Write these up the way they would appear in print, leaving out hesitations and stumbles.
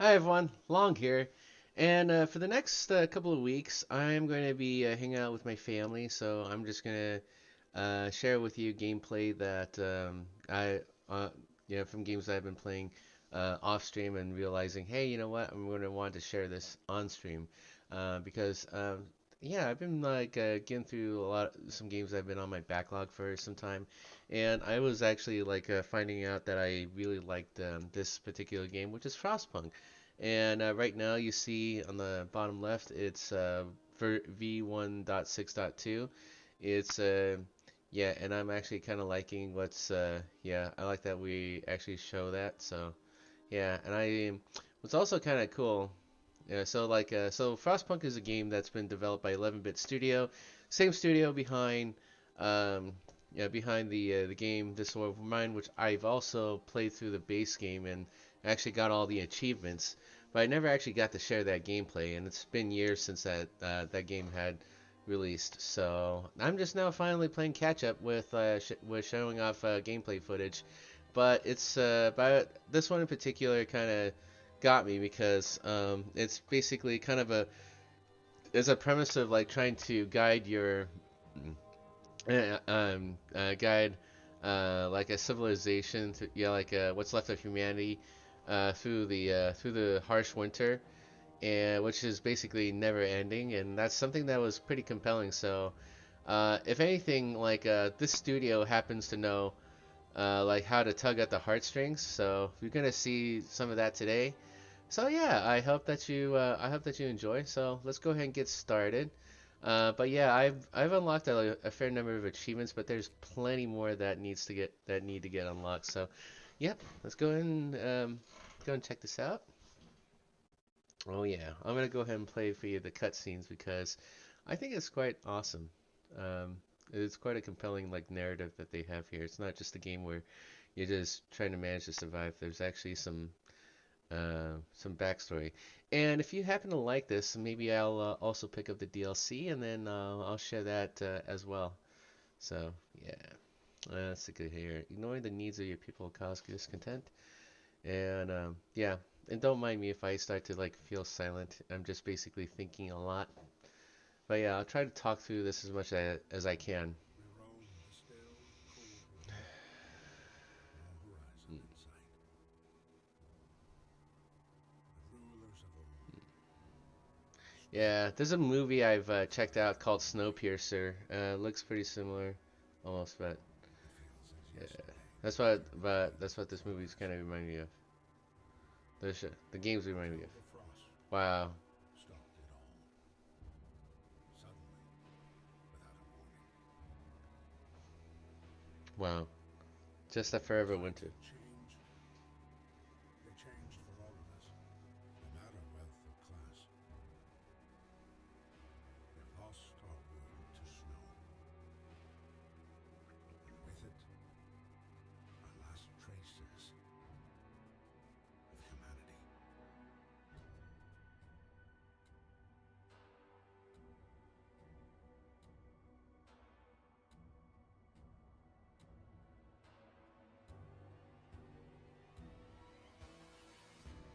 Hi everyone, Long here. And for the next couple of weeks, I'm going to be hanging out with my family. So I'm just going to share with you gameplay that from games that I've been playing off stream and realizing, hey, you know what? I'm going to want to share this on stream because yeah, I've been like getting through some games I've been on my backlog for some time, and I was actually like finding out that I really liked this particular game, which is Frostpunk. And right now you see on the bottom left, it's for V1.6.2. It's yeah, and I'm actually kind of liking yeah, I like that we actually show that. So yeah, and what's also kind of cool. Yeah, so Frostpunk is a game that's been developed by 11-bit Studio, same studio behind behind the game This War of Mine, which I've also played through the base game and actually got all the achievements, but I never actually got to share that gameplay, and it's been years since that game had released. So I'm just now finally playing catch up with showing off gameplay footage, but this one in particular kind of got me because it's basically kind of there's a premise of like trying to guide your guide like a civilization to like what's left of humanity through the harsh winter, and which is basically never ending, and that's something that was pretty compelling. So if anything, this studio happens to know like how to tug at the heartstrings, so you're gonna see some of that today. So yeah, I hope that you enjoy. So let's go ahead and get started. But yeah, I've unlocked a fair number of achievements, but there's plenty more that need to get unlocked. So yep, let's go and check this out. Oh yeah, I'm gonna go ahead and play for you the cutscenes because I think it's quite awesome. Um, it's quite a compelling like narrative that they have here. It's not just a game where you're just trying to manage to survive. There's actually some backstory. And if you happen to like this, maybe I'll also pick up the DLC and then I'll share that as well. So yeah, that's a good here. Ignoring the needs of your people will cause discontent. And yeah, and don't mind me if I start to like feel silent. I'm just basically thinking a lot. But yeah, I'll try to talk through this as much as I can. We roam the still, cold water, no horizon in sight. The rulers of old stood Yeah, there's a movie I've checked out called Snowpiercer. Looks pretty similar, almost, but it feels as yeah, yesterday. that's what this movie's kind of reminding me of. The games remind me of. The frost Wow, stopped it all. Suddenly, without a warning, wow, just a the forever tides winter. had changed. They changed for all of us, no matter wealth or class. We lost our world to snow, and with it, our last traces of humanity.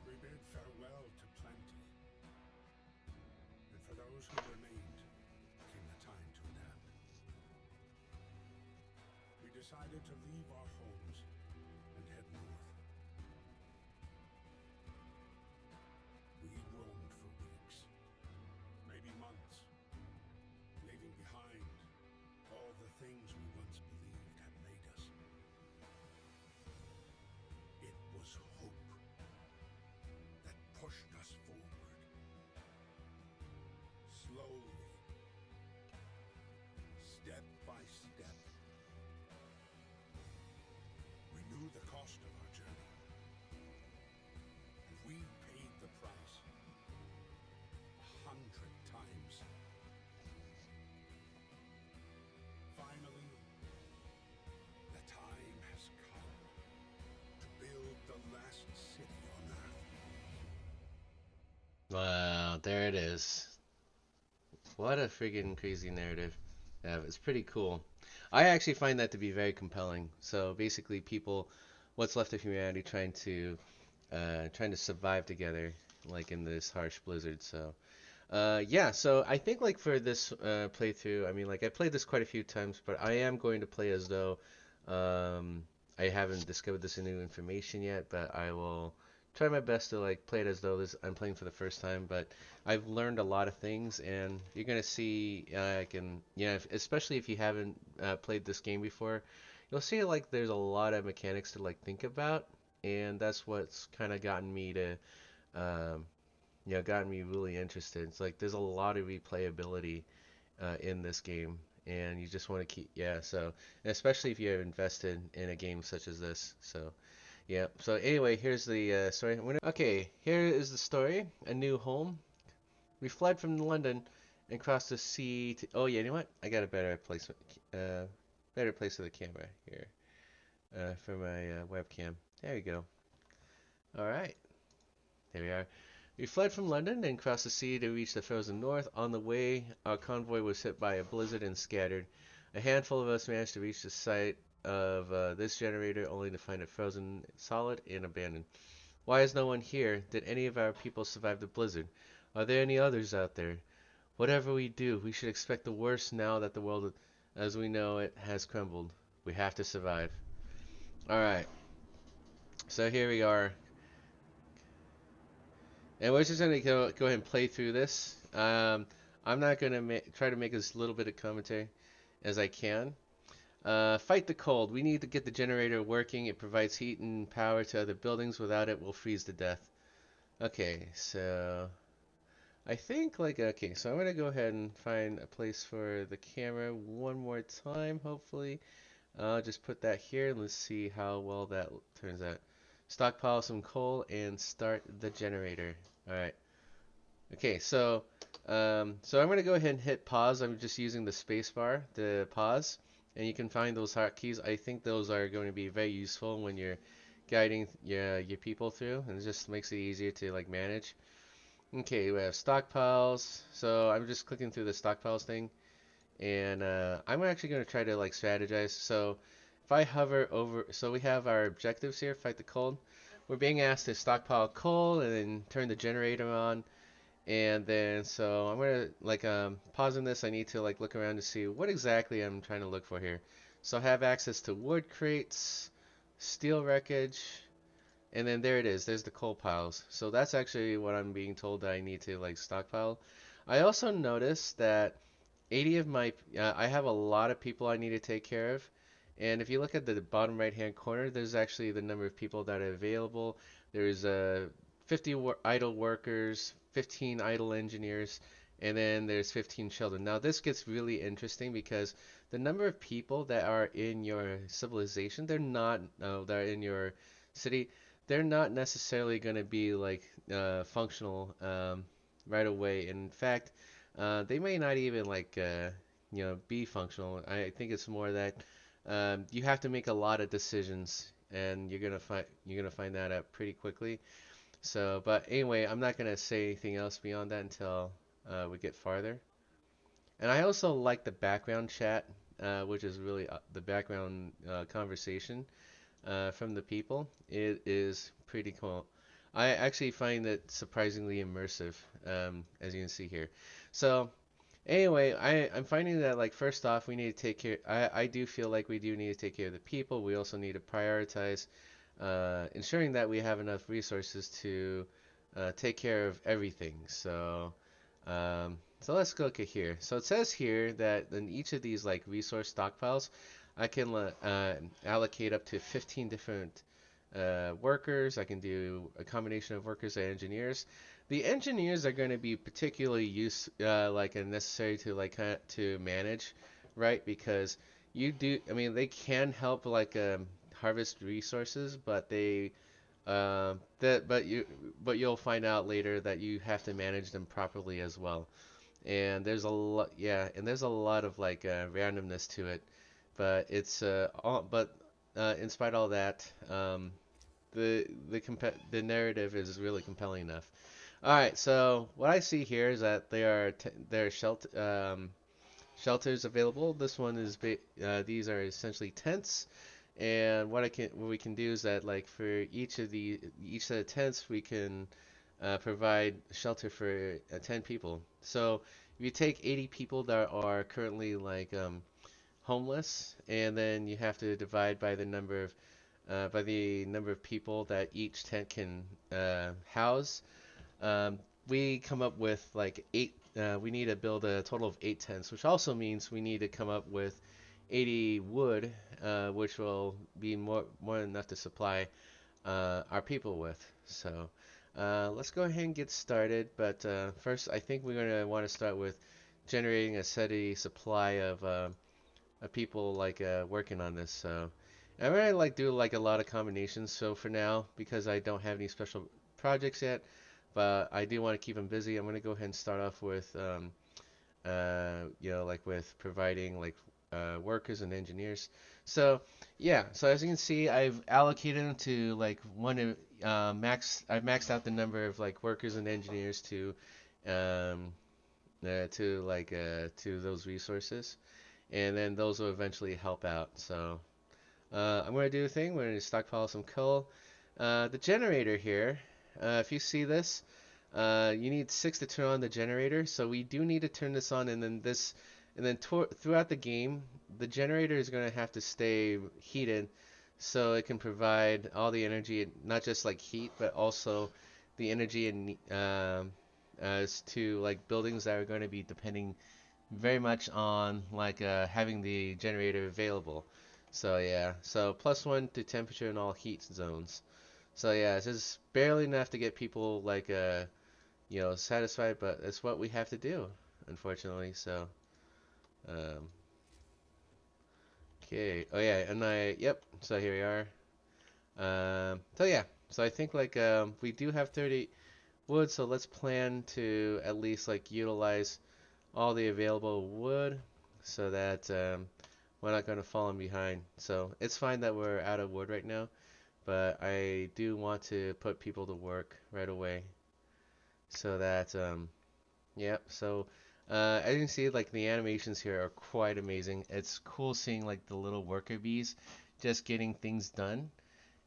We bid farewell to plenty, and for those who remained, came the time to adapt. We decided to leave our homes and head north. We roamed for weeks, maybe months, leaving behind all the things we once believed had made us. It was hope that pushed us forward. Slowly, step by step, we knew the cost of our journey, and we paid the price 100 times. Finally, the time has come to build the last city on Earth. Wow, there it is. What a freaking crazy narrative. Yeah, it's pretty cool. I actually find that to be very compelling. So basically, what's left of humanity, trying to trying to survive together, like in this harsh blizzard. So, yeah. So I think like for this playthrough, I mean, like I played this quite a few times, but I am going to play as though um, I haven't discovered this new information yet. But I will try my best to like play it as though this I'm playing for the first time. But I've learned a lot of things, and you're gonna see I can, yeah, especially if you haven't played this game before, you'll see like there's a lot of mechanics to like think about, and that's what's kind of gotten me to um, gotten me really interested. It's like there's a lot of replayability in this game, and you just want to keep, yeah. So, and especially if you're invested in a game such as this. So, yeah. So anyway, here's the story. Okay, here is the story. A new home. We fled from London and crossed the sea to. Oh yeah, you know what? I got a better placement. Better place of the camera here for my webcam. There you go. All right. There we are. We fled from London and crossed the sea to reach the frozen north. On the way, our convoy was hit by a blizzard and scattered. A handful of us managed to reach the site of this generator only to find it frozen solid and abandoned. Why is no one here? Did any of our people survive the blizzard? Are there any others out there? Whatever we do, we should expect the worst now that the world as we know it has crumbled. We have to survive. Alright, so here we are. And we're just gonna go ahead and play through this. I'm not gonna try to make as little bit of commentary as I can. Fight the cold. We need to get the generator working. It provides heat and power to other buildings. Without it, we'll freeze to death. Okay, so I think like okay, so I'm gonna go ahead and find a place for the camera one more time. Hopefully, I'll just put that here. Let's see how well that turns out. Stockpile some coal and start the generator. All right. Okay, so I'm gonna go ahead and hit pause. I'm just using the space bar to pause, and you can find those hotkeys. I think those are going to be very useful when you're guiding your people through, and it just makes it easier to like manage. Okay, we have stockpiles. So I'm just clicking through the stockpiles thing, and I'm actually going to try to like strategize. So if I hover over, so we have our objectives here: fight the cold. We're being asked to stockpile coal and then turn the generator on. And then so I'm gonna like pausing this. I need to like look around to see what exactly I'm trying to look for here. So I have access to wood crates, steel wreckage, and then there it is. There's the coal piles. So that's actually what I'm being told that I need to like stockpile. I also noticed that 80 of my I have a lot of people I need to take care of. And if you look at the bottom right hand corner, there's actually the number of people that are available. There's 50 idle workers, 15 idle engineers, and then there's 15 children. Now this gets really interesting because the number of people that are in your civilization, they're not that are in your city, they're not necessarily going to be like functional right away. In fact, they may not even like be functional. I think it's more that you have to make a lot of decisions, and you're gonna find that out pretty quickly. So, but anyway, I'm not gonna say anything else beyond that until we get farther. And I also like the background chat, which is really the background conversation from the people. It is pretty cool. I actually find it surprisingly immersive, as you can see here. So anyway, I'm finding that like first off, we need to take care. I do feel like we do need to take care of the people. We also need to prioritize ensuring that we have enough resources to take care of everything. So let's go look at here. So it says here that in each of these like resource stockpiles, I can allocate up to 15 different workers. I can do a combination of workers and engineers. The engineers are going to be particularly like and necessary to like to manage, right? Because you do, I mean, they can help like harvest resources, but but you'll find out later that you have to manage them properly as well. And there's a lot, yeah, and there's a lot of like randomness to it, but in spite of all that, the narrative is really compelling enough. All right, so what I see here is that there are shelters available. This one is these are essentially tents, And what we can do is that like for each set of tents we can provide shelter for 10 people. So if you take 80 people that are currently like homeless, and then you have to divide by the number of people that each tent can house. Um, we come up with like eight. We need to build a total of 8 tents, which also means we need to come up with 80 wood, which will be more than enough to supply our people with. So let's go ahead and get started. But first, I think we're going to want to start with generating a steady supply of people like working on this. So I'm gonna like do like a lot of combinations. So for now, because I don't have any special projects yet, but I do want to keep them busy, I'm gonna go ahead and start off with like with providing like workers and engineers. So yeah, so as you can see, I've allocated them to like I've maxed out the number of like workers and engineers um, to those resources, and then those will eventually help out. So I'm going to do a thing. We're going to stockpile some coal. The generator here, if you see this, you need 6 to turn on the generator. So we do need to turn this on, and then throughout the game, the generator is going to have to stay heated, so it can provide all the energy, not just like heat, but also the energy as to like buildings that are going to be depending very much on like having the generator available. So yeah, so +1 to temperature in all heat zones. So yeah, it's just barely enough to get people like satisfied, but it's what we have to do, unfortunately. So um, okay, oh yeah, and yep. So here we are. So yeah, so I think like we do have 30 wood, so let's plan to at least like utilize all the available wood so that we're not going to fall in behind. So it's fine that we're out of wood right now, but I do want to put people to work right away so that yeah. So as you can see, like the animations here are quite amazing. It's cool seeing like the little worker bees just getting things done,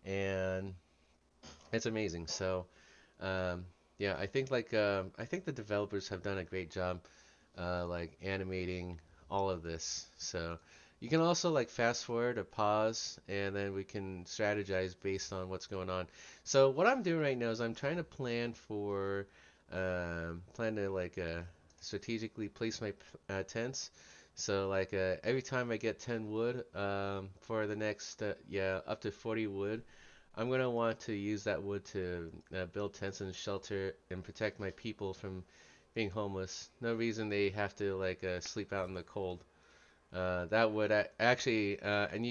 and it's amazing. So yeah, I think the developers have done a great job like animating all of this. So you can also like fast forward or pause, and then we can strategize based on what's going on. So what I'm doing right now is I'm trying to plan to like strategically place my tents. So like every time I get 10 wood for the next yeah up to 40 wood, I'm gonna want to use that wood to build tents and shelter and protect my people from being homeless. No reason they have to like sleep out in the cold. That would actually, and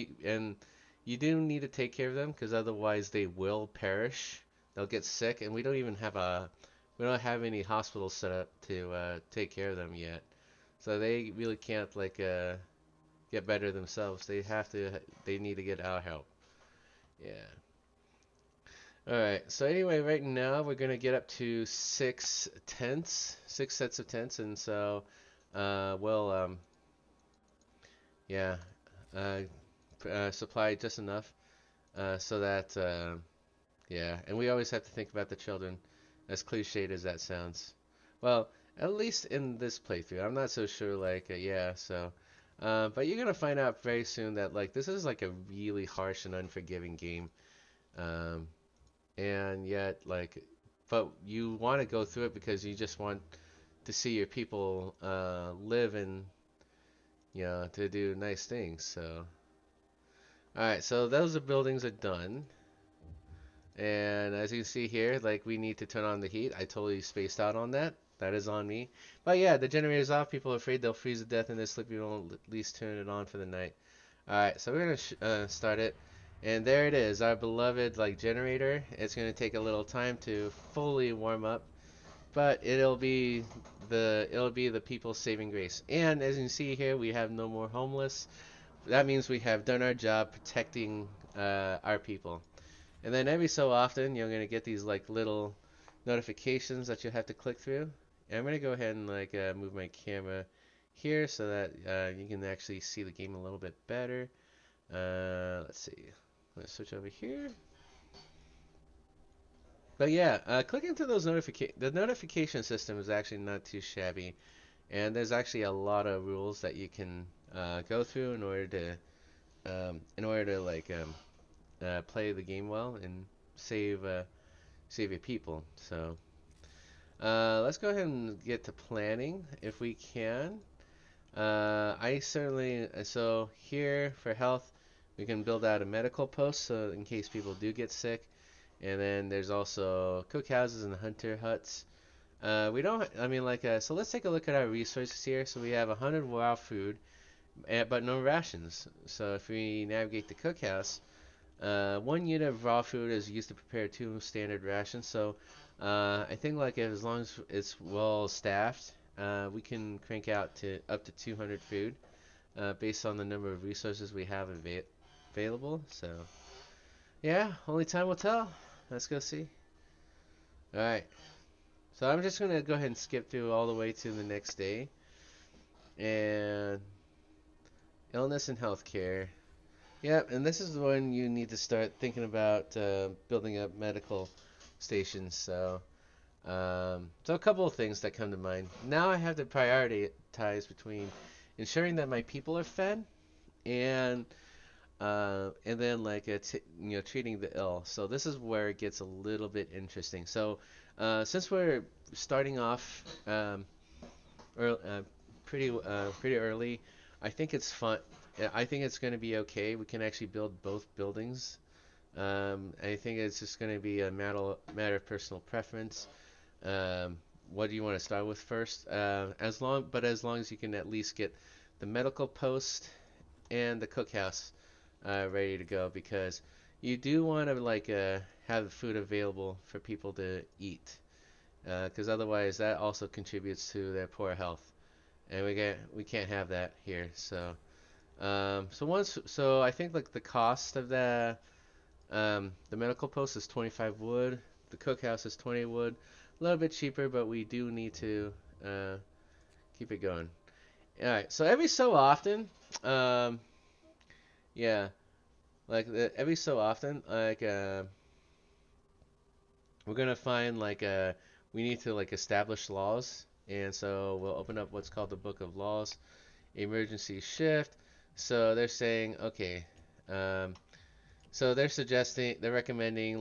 you do need to take care of them because otherwise they will perish. They'll get sick, and we don't have any hospitals set up to take care of them yet. So they really can't like get better themselves. They need to get our help. Yeah. All right. So anyway, right now we're gonna get up to 6 tents, 6 sets of tents, and so we'll yeah, uh, supply just enough so that yeah, and we always have to think about the children, as cliched as that sounds. Well, at least in this playthrough, I'm not so sure. Like yeah, so. But you're gonna find out very soon that like this is like a really harsh and unforgiving game. Um, and yet like but you want to go through it because you just want to see your people live and to do nice things. So all right, so those are buildings are done, and as you can see here, like we need to turn on the heat. I totally spaced out on that. That is on me. But yeah, the generator's off. People are afraid they'll freeze to death in their sleep. You don't at least turn it on for the night. All right, so we're gonna start it. And there it is, our beloved like generator. It's gonna take a little time to fully warm up, but it'll be the people's saving grace. And as you can see here, we have no more homeless. That means we have done our job protecting our people. And then every so often, you're gonna get these like little notifications that you have to click through. And I'm gonna go ahead and like move my camera here so that you can actually see the game a little bit better. Let's see. Let's switch over here. But yeah, click into those notification. The notification system is actually not too shabby, and there's actually a lot of rules that you can go through in order to like play the game well and save save your people. So let's go ahead and get to planning if we can. I certainly so here for health, we can build out a medical post so in case people do get sick. And then there's also cookhouses and hunter huts. We don't, I mean, like, so let's take a look at our resources here. So we have 100 raw food, but no rations. So if we navigate the cookhouse, 1 unit of raw food is used to prepare 2 standard rations. So I think like as long as it's well staffed, we can crank out to up to 200 food based on the number of resources we have available. So yeah, only time will tell. Let's go see. Alright, so I'm just going to go ahead and skip through all the way to the next day. And illness and healthcare. Yep, and this is the one you need to start thinking about building up medical stations. So a couple of things that come to mind. Now I have to prioritize between ensuring that my people are fed and then like treating the ill. So this is where it gets a little bit interesting. So since we're starting off early, pretty early, I think it's fun. I think it's going to be okay. We can actually build both buildings. I think it's just going to be a matter of personal preference. What do you want to start with first? As long as you can at least get the medical post and the cookhouse ready to go, because you do want to like have food available for people to eat, because otherwise that also contributes to their poor health, and we can't have that here. So I think like the cost of the medical post is 25 wood, the cookhouse is 20 wood, a little bit cheaper, but we do need to keep it going. All right, so every so often, yeah. Every so often, we're gonna find we need to like establish laws, and so we'll open up what's called the Book of Laws, emergency shift. So they're saying, okay, so they're recommending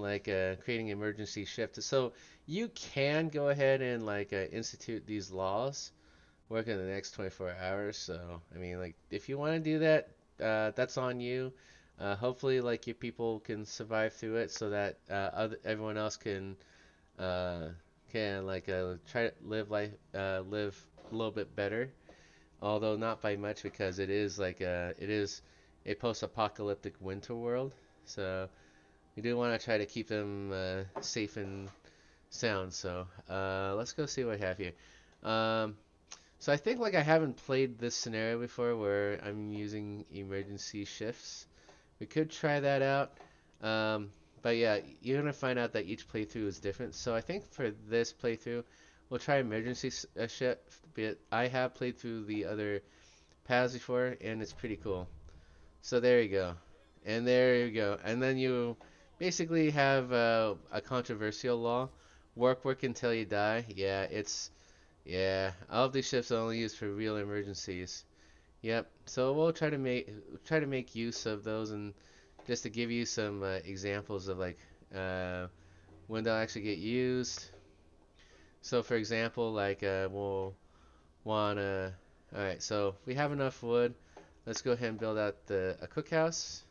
creating emergency shift. So you can go ahead and institute these laws, work in the next 24 hours. So I mean, like if you want to do that, that's on you. Hopefully, like your people can survive through it, so that everyone else can try to live a little bit better. Although not by much, because it is a post-apocalyptic winter world. So we do want to try to keep them safe and sound. So let's go see what we have here. So I think I haven't played this scenario before where I'm using emergency shifts. We could try that out. But yeah, you're going to find out that each playthrough is different. So I think for this playthrough, we'll try emergency shift. But I have played through the other paths before, and it's pretty cool. So there you go. And there you go. And then you basically have a controversial law. Work until you die. Yeah, all of these shifts are only used for real emergencies. Yep. So we'll try to make use of those, and just to give you some examples of when they'll actually get used. So for example, we'll wanna. All right. So if we have enough wood, let's go ahead and build out a cookhouse.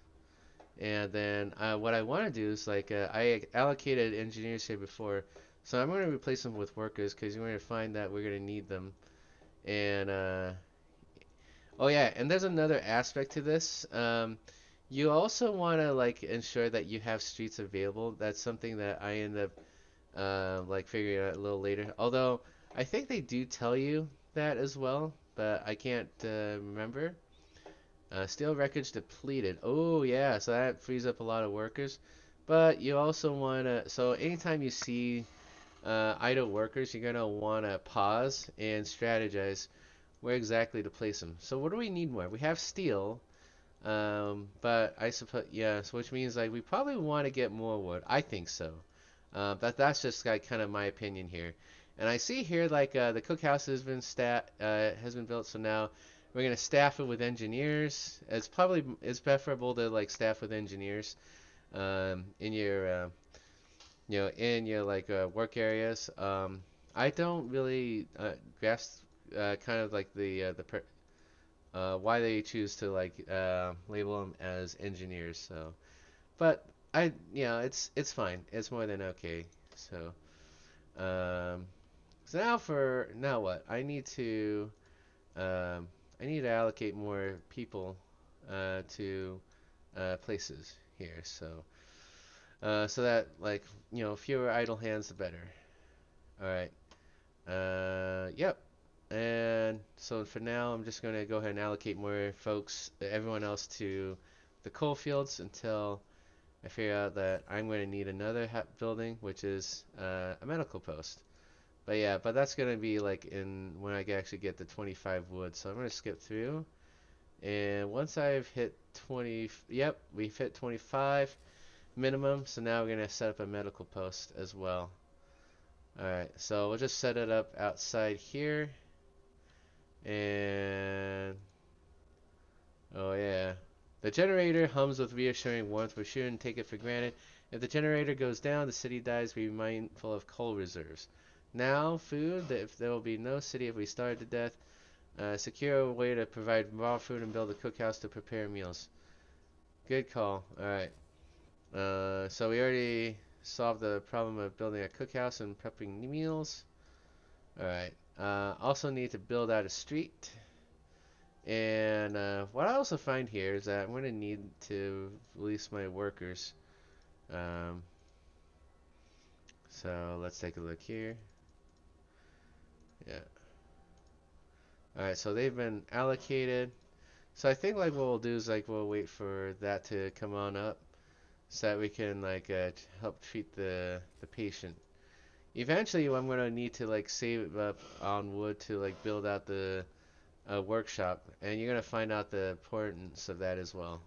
And then what I want to do is I allocated engineers here before, so I'm going to replace them with workers because you're going to find that we're going to need them. And oh yeah, and there's another aspect to this. You also want to ensure that you have streets available. That's something that I end up figuring out a little later. Although I think they do tell you that as well, but I can't remember. Steel wreckage depleted. Oh yeah, so that frees up a lot of workers. But you also want to, so anytime you see idle workers, you're going to want to pause and strategize where exactly to place them. So what do we need more? We have steel. But I suppose yeah, so which means like we probably want to get more wood. I think so. That's just like kind of my opinion here. And I see here like the cookhouse has been built, so now we're gonna staff it with engineers. It's preferable to like staff with engineers in your in your like work areas. I don't really grasp kind of like why they choose to like label them as engineers. So, but it's fine. It's more than okay. So, um, so now what? Um, I need to allocate more people to places here. So that like fewer idle hands, the better. All right. Yep. And so for now, I'm just going to go ahead and allocate more everyone else to the coal fields until I figure out that I'm going to need another building, which is a medical post. But yeah, but that's going to be like when I actually get the 25 wood. So I'm going to skip through. And once I've hit 20, yep, we've hit 25 minimum. So now we're going to set up a medical post as well. Alright, so we'll just set it up outside here. And oh yeah. The generator hums with reassuring warmth. We shouldn't take it for granted. If the generator goes down, the city dies. Be mindful of coal reserves. Now, food. If there will be no city if we starve to death. Secure a way to provide raw food and build a cookhouse to prepare meals. Good call. Alright. So we already solved the problem of building a cookhouse and prepping meals. Alright. Also need to build out a street. And what I also find here is that I'm going to need to release my workers. So let's take a look here. Yeah. Alright, so they've been allocated. So I think like what we'll do is like we'll wait for that to come on up so that we can like help treat the patient. Eventually I'm going to need to like save up on wood to like build out the workshop, and you're going to find out the importance of that as well.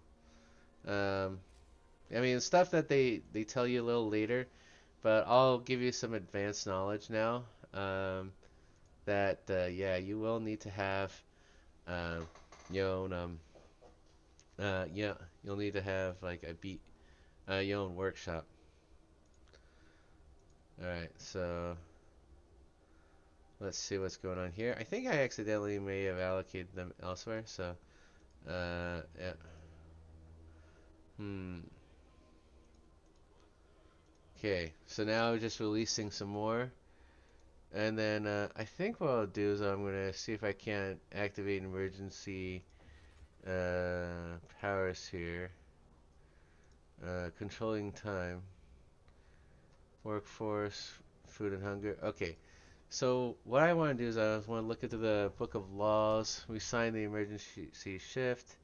I mean, stuff that they tell you a little later, but I'll give you some advanced knowledge now. That yeah, you will need to have uh, your own yeah, you'll need to have like your own workshop. All right, so let's see what's going on here. I think I accidentally may have allocated them elsewhere. So yeah. Okay, so now we're just releasing some more. And then I think what I'll do is I'm going to see if I can't activate emergency powers here. Controlling time. Workforce, food and hunger. Okay, so what I want to do is I want to look into the book of laws. We signed the emergency shift.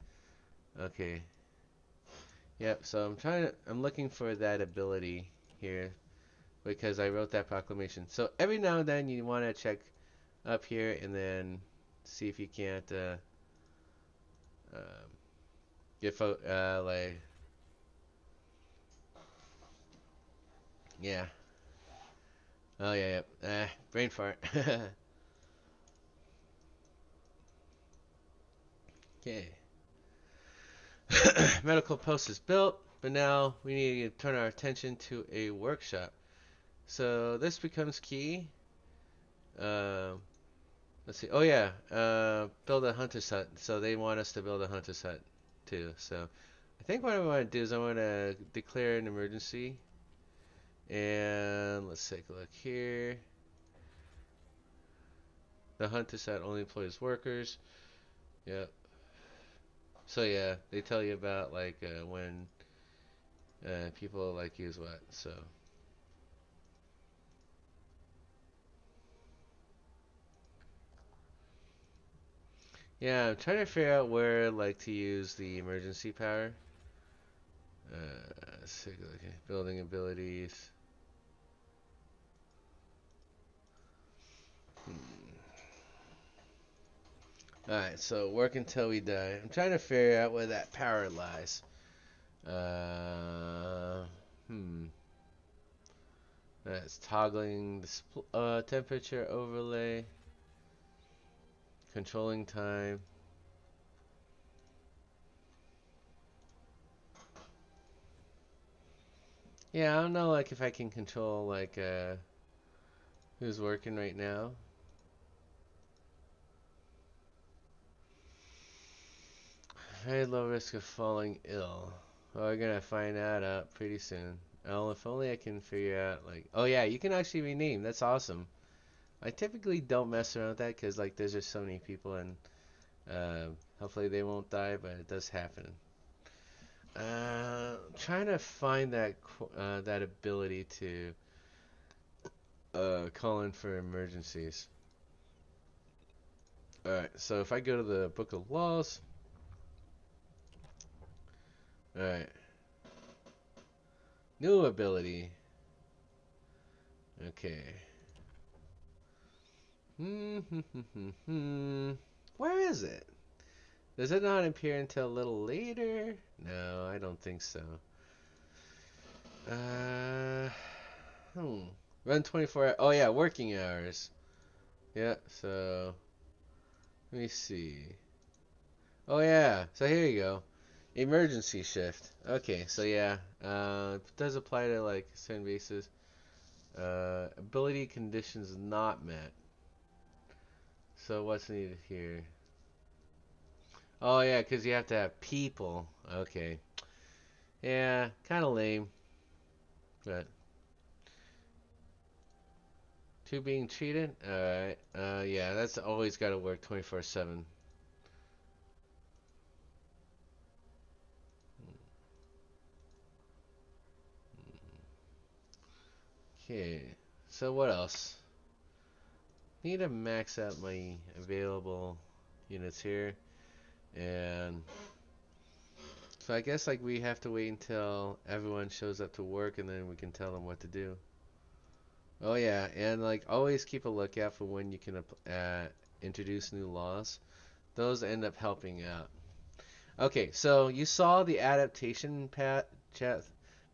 Okay. Yep, so I'm looking for that ability here because I wrote that proclamation. So every now and then you want to check up here and then see if you can't get like yeah. Oh yeah, yeah. Brain fart. Okay. Medical post is built, but now we need to turn our attention to a workshop. So this becomes key. Uh, let's see. Oh yeah, build a hunter's hut. So they want us to build a hunter's hut too. So I think what I want to do is I want to declare an emergency. And let's take a look here. The hunter's hut only employs workers. Yep. So yeah, they tell you about like when people like use what. So yeah, I'm trying to figure out where like to use the emergency power. Let's take a look at building abilities. Alright, so work until we die. I'm trying to figure out where that power lies. Hmm. That's toggling the temperature overlay, controlling time. Yeah, I don't know like if I can control like who's working right now. Very low risk of falling ill. Well, we're gonna find that out pretty soon. Oh, if only I can figure out like, oh yeah, you can actually rename. That's awesome. I typically don't mess around with that because like there's just so many people and hopefully they won't die, but it does happen. Trying to find that ability to call in for emergencies. All right, so if I go to the Book of Laws, all right, new ability. Okay. Where is it? Does it not appear until a little later? No, I don't think so. Uh, hmm. Run 24 hours. Oh yeah, working hours. Yeah, so let me see. Oh yeah, so here you go. Emergency shift. Okay, so yeah, it does apply to like certain bases. Ability conditions not met. So what's needed here? Oh yeah, because you have to have people. Okay. Yeah, kind of lame, but two being treated. All right. Yeah, that's always got to work 24/7. Okay. So what else? Need to max out my available units here, and so I guess like we have to wait until everyone shows up to work, and then we can tell them what to do. Oh yeah, and like always keep a lookout for when you can introduce new laws. Those end up helping out. Okay, so you saw the adaptation chat,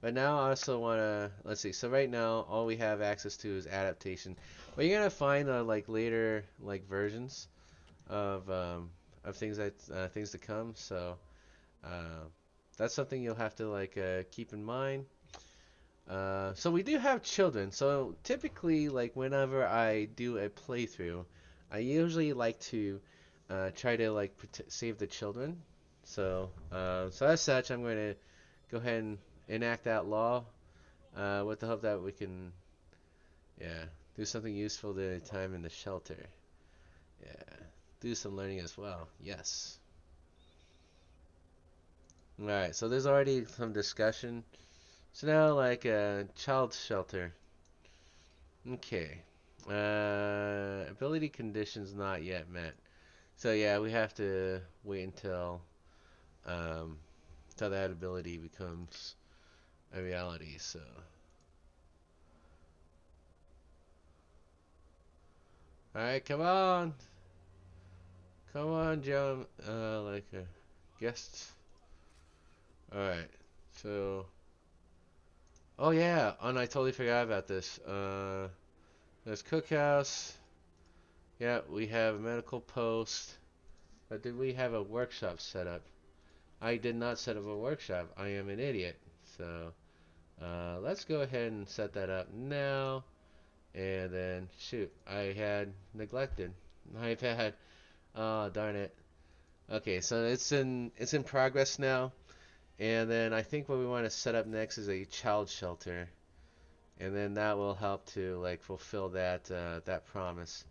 but now I also want to let's see. So right now all we have access to is adaptation. But you're gonna find like later like versions of things to come. So uh, that's something you'll have to like keep in mind. So we do have children. So typically, like whenever I do a playthrough, I usually like to try to like save the children. So as such, I'm going to go ahead and enact that law with the hope that we can, yeah, do something useful to time in the shelter. Yeah, do some learning as well. Yes. All right. So there's already some discussion. So now, like a child shelter. Okay. Ability conditions not yet met. So yeah, we have to wait um, until that ability becomes a reality. So, all right, come on, John. Like a guest. All right. So, oh yeah, and I totally forgot about this. There's cookhouse. Yeah, we have a medical post. But did we have a workshop set up? I did not set up a workshop. I am an idiot. So, let's go ahead and set that up now. And then, shoot, I had neglected my iPad. Oh, darn it. Okay, so it's in progress now. And then I think what we want to set up next is a child shelter, and then that will help to like fulfill that promise.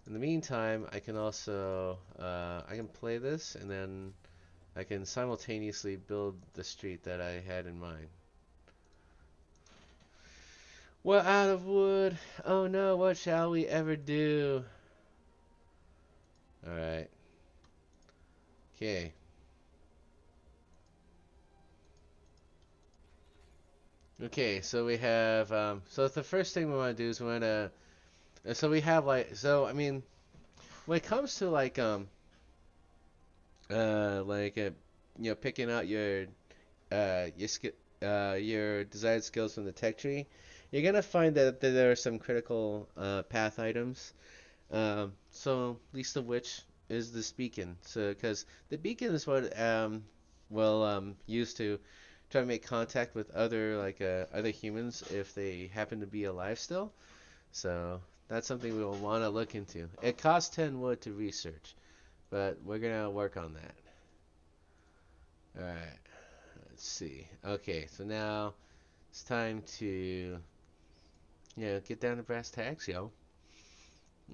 In the meantime, I can also I can play this, and then I can simultaneously build the street that I had in mind. We're out of wood. Oh no, what shall we ever do? Alright. Okay. Okay, so we have so the first thing we want to do is we want to so we have like so I mean when it comes to like like picking out your desired skills from the tech tree, you're gonna find that there are some critical path items. So least of which is this beacon. So because the beacon is what will use to try to make contact with other humans if they happen to be alive still. So that's something we will want to look into. It costs 10 wood to research, but we're gonna work on that. All right. Let's see. Okay, so now it's time to get down to brass tacks, yo.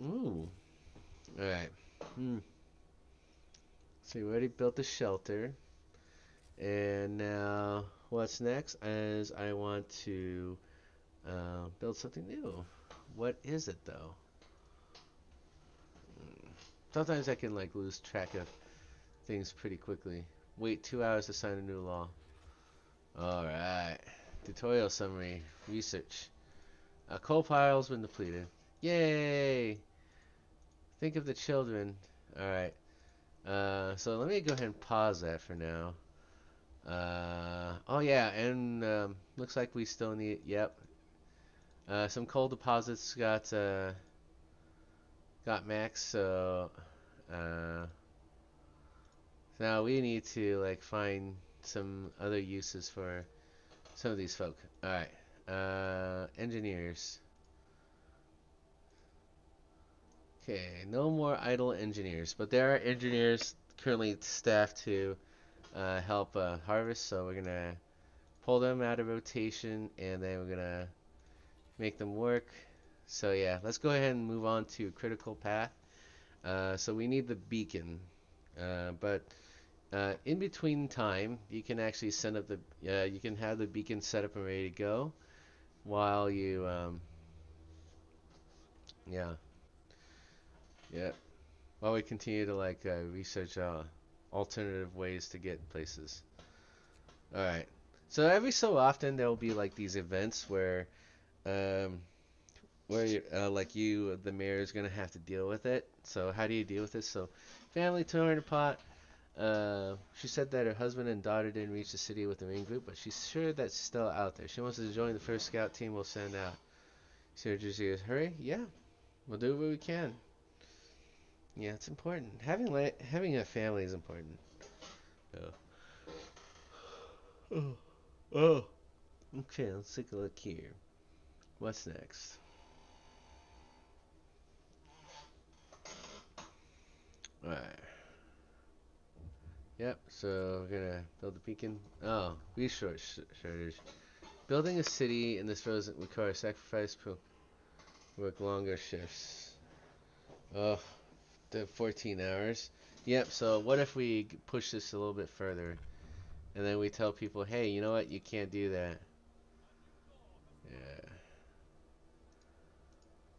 Ooh. All right. Hmm. So we already built the shelter, and now what's next is I want to build something new. What is it though? Sometimes I can like lose track of things pretty quickly. Wait 2 hours to sign a new law. All right. Tutorial summary. Research. Coal piles been depleted. Yay! Think of the children. All right. So let me go ahead and pause that for now. Oh yeah, and looks like we still need. Yep. Some coal deposits got max. So uh, now we need to like find some other uses for some of these folk. All right. Engineers. Okay, no more idle engineers, but there are engineers currently staffed to help harvest, so we're gonna pull them out of rotation and then we're gonna make them work. So yeah, let's go ahead and move on to critical path. So we need the beacon, but in between time, you can actually send up you can have the beacon set up and ready to go while you yeah yeah while we continue to like research alternative ways to get places. All right. So every so often there will be like these events um, like the mayor is gonna have to deal with it. So how do you deal with this? So family torn apart. She said that her husband and daughter didn't reach the city with the main group, but she's sure that's still out there. She wants to join the first scout team we'll send out. Sarah Jersey goes, hurry? Yeah, we'll do what we can. Yeah, it's important. Having a family is important. Oh. Oh. Oh. Okay, let's take a look here. What's next? Alright. Yep, so we're gonna build a beacon. Oh, resource shortage. Building a city in this road requires sacrifice, work longer shifts. Oh, the 14 hours. Yep, so what if we push this a little bit further and then we tell people, hey, you know what, you can't do that. Yeah.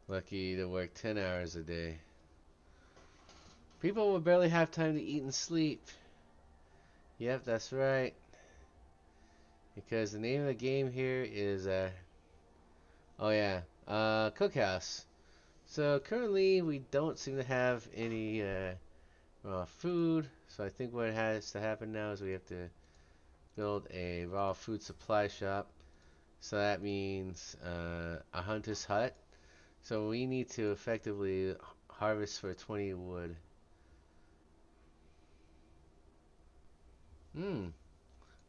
Lucky to work 10 hours a day. People will barely have time to eat and sleep. Yep, that's right. Because the name of the game here is, oh yeah, cookhouse. So currently we don't seem to have any raw food. So I think what has to happen now is we have to build a raw food supply shop. So that means a hunter's hut. So we need to effectively harvest for 20 wood. Hmm.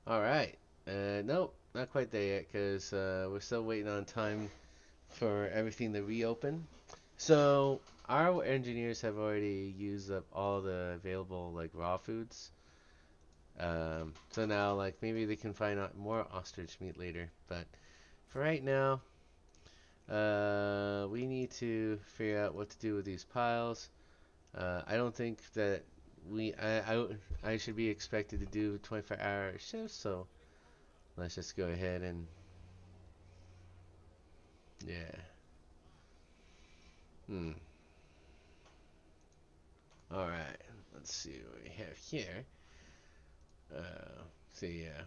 All right. Nope, not quite there yet because we're still waiting on time for everything to reopen. So our engineers have already used up all the available like raw foods. So now like maybe they can find out more ostrich meat later. But for right now, we need to figure out what to do with these piles. I don't think that I should be expected to do 24-hour shifts. So let's just go ahead and yeah. Hmm. All right. Let's see what we have here. So yeah.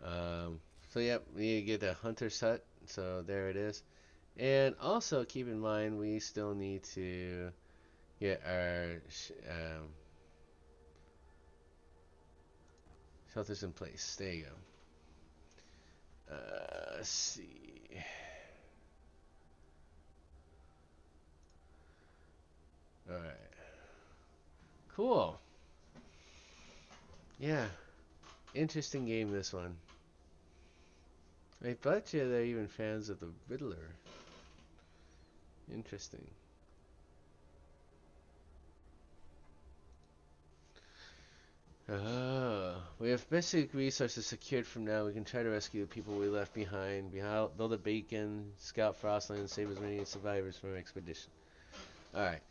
Um, so yep, we need to get a hunter's hut. So there it is. And also keep in mind we still need to get our Shelters in place. There you go. Let's see. Alright. Cool. Yeah. Interesting game, this one. I bet you they're even fans of the Riddler. Interesting. We have basic resources secured from now. We can try to rescue the people we left behind. Build a beacon, scout Frostland, and save as many survivors from our expedition. Alright.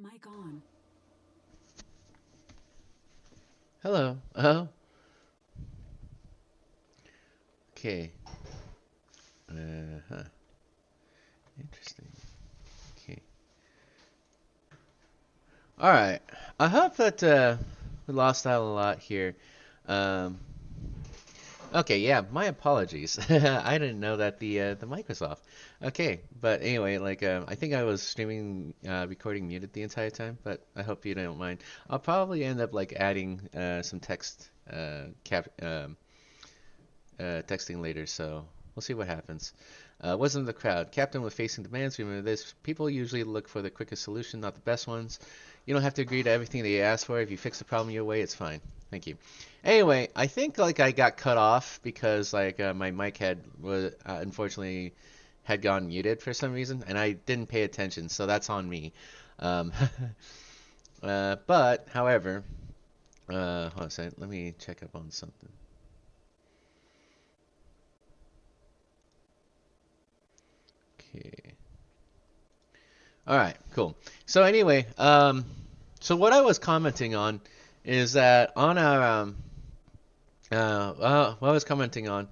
Mic on. Hello. Oh, okay. Huh. Interesting. Okay. All right. I hope that we lost out a lot here. Um, okay, yeah, my apologies. I didn't know that the mic was off. Okay, but anyway, like I think I was streaming recording muted the entire time, but I hope you don't mind. I'll probably end up like adding some text texting later, so we'll see what happens. Wasn't the crowd. Captain was facing demands. Remember this. People usually look for the quickest solution, not the best ones. You don't have to agree to everything they ask for. If you fix the problem your way, it's fine. Thank you. Anyway, I think like I got cut off because like my mic had was unfortunately had gone muted for some reason, and I didn't pay attention, so that's on me. Um, but however, hold on a second. Let me check up on something. Okay. All right, cool. So anyway, so what I was commenting on is that on our what I was commenting on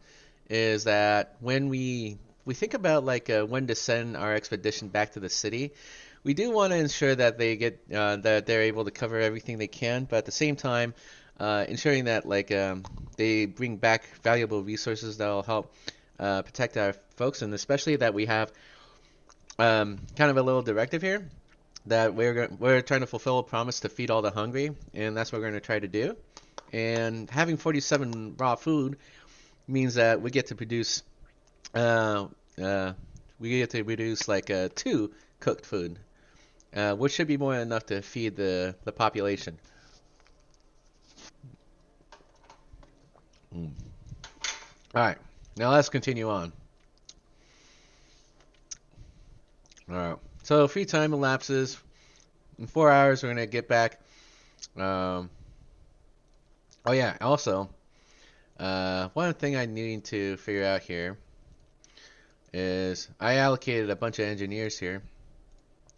is that when we think about like when to send our expedition back to the city, we do want to ensure that they get that they're able to cover everything they can, but at the same time, ensuring that like they bring back valuable resources that will help protect our folks, and especially that we have kind of a little directive here that we're trying to fulfill a promise to feed all the hungry, and that's what we're going to try to do. And having 47 raw food means that uh, we get to produce like two cooked food, which should be more than enough to feed the population. Mm. All right, now let's continue on. All right, so free time elapses. In 4 hours, we're gonna get back. Um, oh yeah, also, one thing I need to figure out here is I allocated a bunch of engineers here,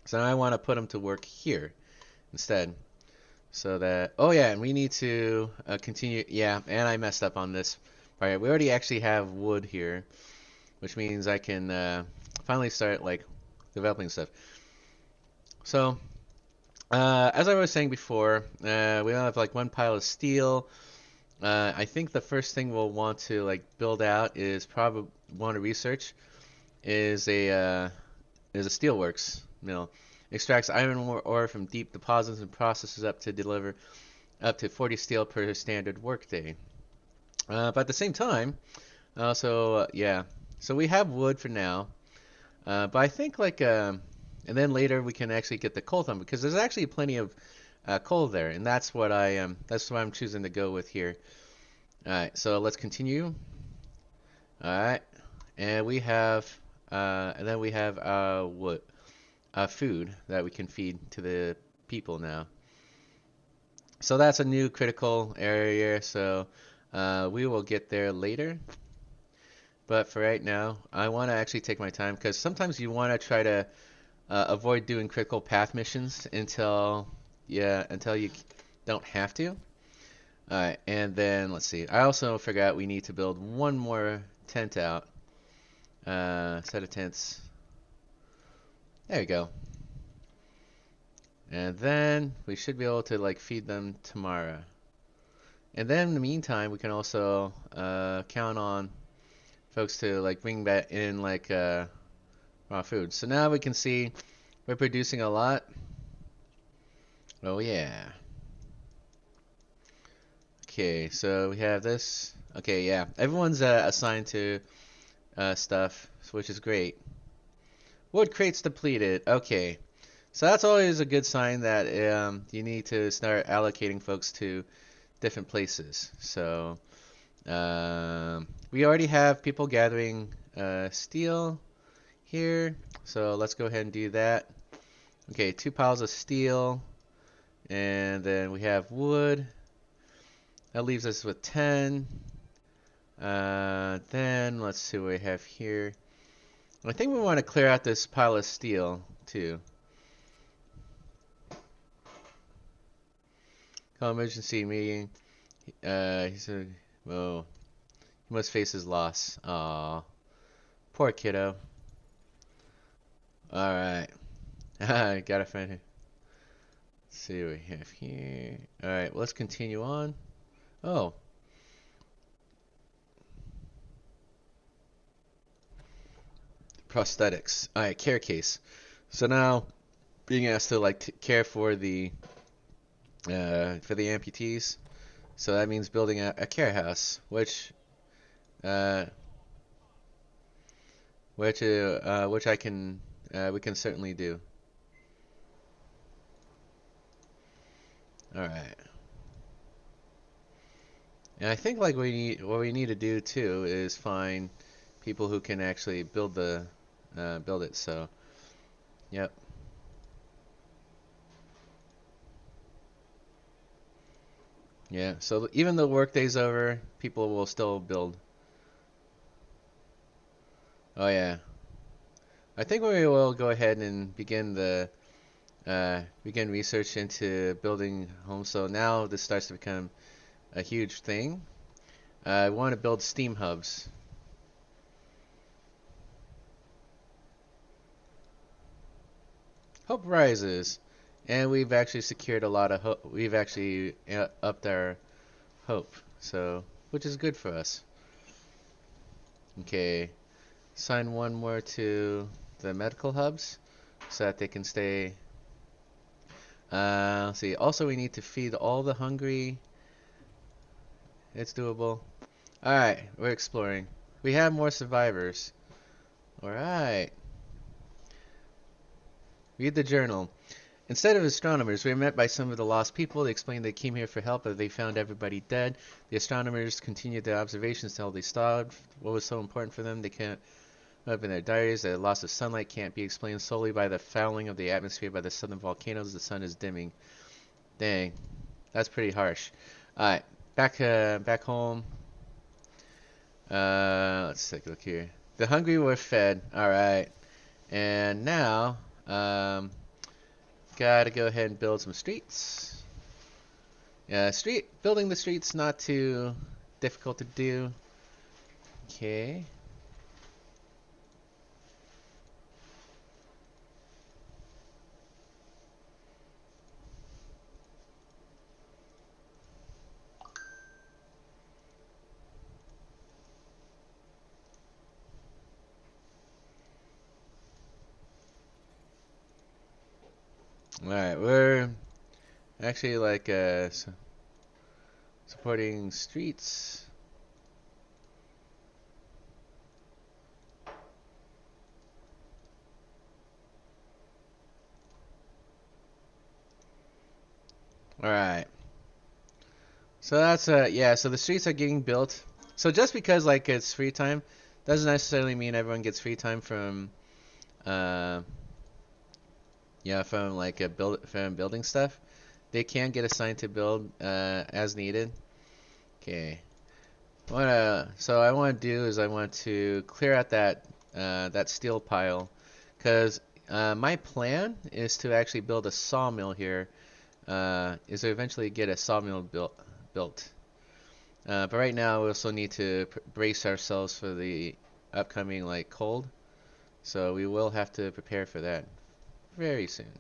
so now I want to put them to work here instead. So that, oh yeah, and we need to continue, yeah, and I messed up on this. All right, we already actually have wood here, which means I can finally start like developing stuff. So, as I was saying before, we have like one pile of steel. I think the first thing we'll want to like build out is probably want to research is a steelworks mill. Extracts iron ore from deep deposits and processes up to deliver up to 40 steel per standard workday. But at the same time, yeah, so we have wood for now. But I think like, and then later we can actually get the coal thumb because there's actually plenty of coal there, and that's what I'm choosing to go with here. All right, so let's continue. All right, and and then we have wood, food that we can feed to the people now. So that's a new critical area. So we will get there later. But for right now, I want to actually take my time because sometimes you want to try to avoid doing critical path missions until you don't have to. Alright, and then let's see. I also forgot we need to build one more tent out. Set of tents. There you go. And then we should be able to like feed them tomorrow. And then in the meantime, we can also count on folks to like bring back in like raw food. So now we can see we're producing a lot. Oh yeah. Okay, so we have this. Okay, yeah. Everyone's assigned to stuff, which is great. Wood crates depleted. Okay. So that's always a good sign that you need to start allocating folks to different places. So we already have people gathering steel here. So let's go ahead and do that. Okay, 2 piles of steel. And then we have wood. That leaves us with 10. Then let's see what we have here. I think we want to clear out this pile of steel too. Call emergency meeting. He said, "Oh, he must face his loss." Aw, poor kiddo. All right, gotta find him. Let's see what we have here. All right, well, let's continue on. Oh, prosthetics. All right, care case. So now, being asked to like care for the amputees. So that means building a care house, uh, which I can we can certainly do. All right. And I think like what we need to do too is find people who can actually build it. So, yep. Yeah. So even though workday's over, people will still build. Oh yeah. I think we will go ahead and begin research into building homes. So now this starts to become a huge thing. I want to build steam hubs. Hope rises, and we've actually secured a lot of hope. We've actually upped our hope, so which is good for us. Okay, assign one more to the medical hubs so that they can stay. Let's see. Also, we need to feed all the hungry. It's doable. All right, we're exploring. We have more survivors. All right. Read the journal. Instead of astronomers, we were met by some of the lost people. They explained they came here for help, but they found everybody dead. The astronomers continued their observations until they stopped. What was so important for them? They can't up in their diaries. The loss of sunlight can't be explained solely by the fouling of the atmosphere by the southern volcanoes. The sun is dimming. Dang, that's pretty harsh. All right, back home. Let's take a look here. The hungry were fed. All right, and now gotta go ahead and build some streets. Yeah, building the streets not too difficult to do. Okay. All right, we're actually like supporting streets. All right. So that's yeah, so the streets are getting built. So just because like it's free time doesn't necessarily mean everyone gets free time from uh yeah, from like from building stuff. They can get assigned to build as needed. Okay. So I want to do is I want to clear out that steel pile, because my plan is to actually build a sawmill here. Is to eventually get a sawmill built. But right now we also need to brace ourselves for the upcoming like cold. So we will have to prepare for that very soon.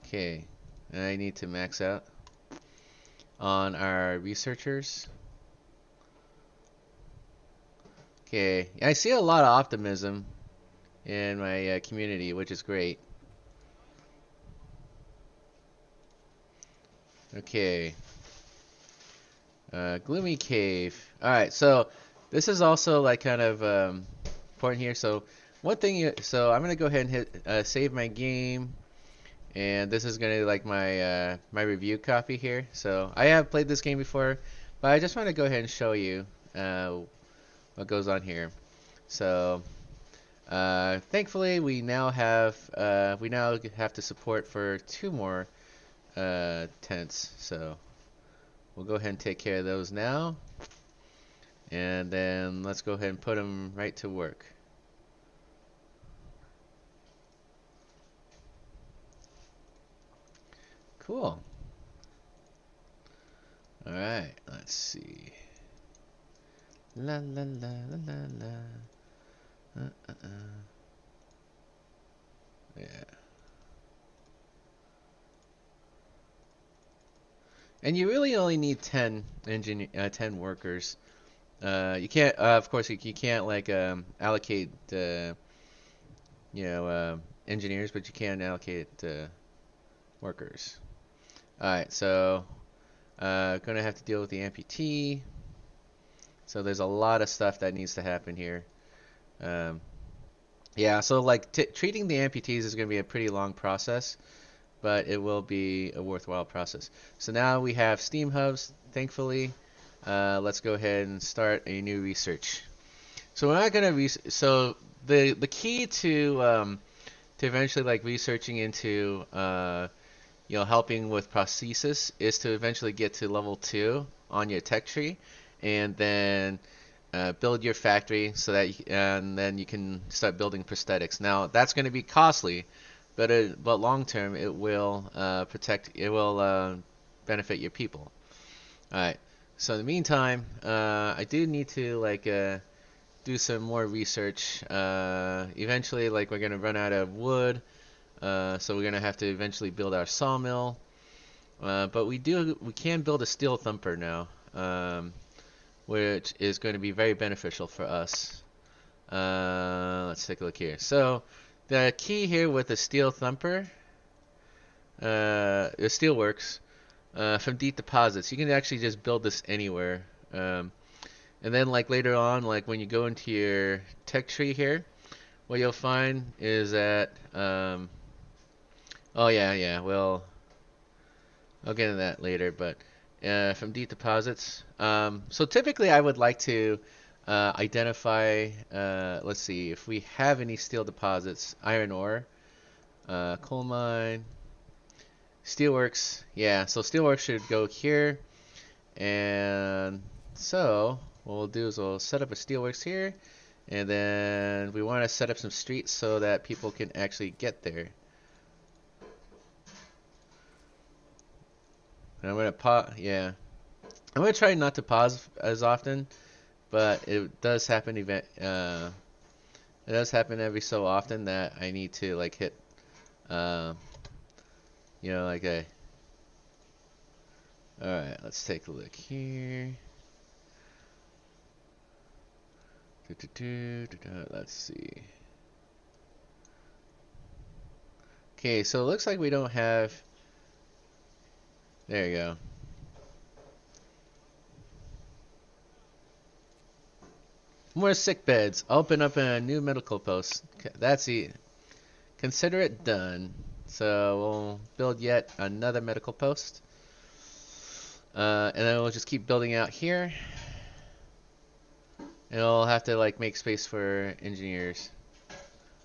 Okay, I need to max out on our researchers. Okay, I see a lot of optimism in my community, which is great. Okay, gloomy cave. All right, so this is also like kind of important here. So so I'm gonna go ahead and hit save my game, and this is gonna like my review copy here. So I have played this game before, but I just want to go ahead and show you what goes on here. So thankfully we now have to support for 2 more tents. So we'll go ahead and take care of those now, and then let's go ahead and put them right to work. Cool. Alright, let's see. La la la la la la. Yeah. And you really only need 10 workers. You can't, of course, you can't like allocate, engineers, but you can allocate workers. All right, so gonna have to deal with the amputee. So there's a lot of stuff that needs to happen here. Um, yeah, so like treating the amputees is gonna be a pretty long process, but it will be a worthwhile process. So now we have Steam hubs, thankfully. Let's go ahead and start a new research. So we're not gonna so the key to eventually like researching into helping with prosthesis is to eventually get to level 2 on your tech tree, and then build your factory so that and then you can start building prosthetics. Now that's going to be costly, but long term it will benefit your people. All right. So in the meantime, I do need to like do some more research. Eventually, like we're gonna run out of wood, so we're gonna have to eventually build our sawmill. But we can build a steel thumper now, which is going to be very beneficial for us. Let's take a look here. So the key here with the steel thumper, the steelworks, from deep deposits, you can actually just build this anywhere. And then like later on, like when you go into your tech tree here, what you'll find is that, oh yeah, well, I'll get into that later, but from deep deposits. So typically I would like to identify, let's see, if we have any steel deposits, iron ore, coal mine, steelworks. Yeah, so steelworks should go here. And so what we'll do is we'll set up a steelworks here, and then we want to set up some streets so that people can actually get there. And I'm gonna pause. Yeah, I'm gonna try not to pause as often, but it does happen. It does happen every so often that I need to like hit, like a. All right, let's take a look here. Let's see. Okay, so it looks like we don't have. There you go. More sick beds. Open up a new medical post. That's it. Consider it done. So we'll build yet another medical post. And then we'll just keep building out here. And we'll have to like make space for engineers.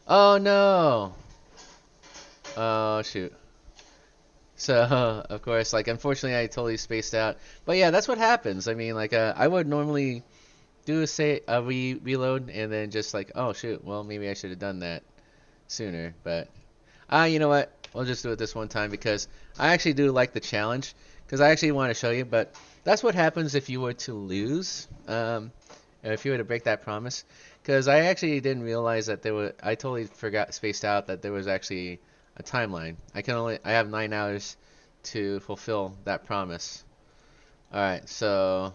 Oh no! Oh shoot. So of course, like unfortunately, I totally spaced out. But yeah, that's what happens. I mean, like I would normally do a reload and then just like, oh shoot, well maybe I should have done that sooner. But you know what? We'll just do it this one time because I actually do like the challenge because I actually want to show you. But that's what happens if you were to lose. If you were to break that promise, because I actually didn't realize that I totally spaced out that there was actually a timeline. I have 9 hours to fulfill that promise. All right, so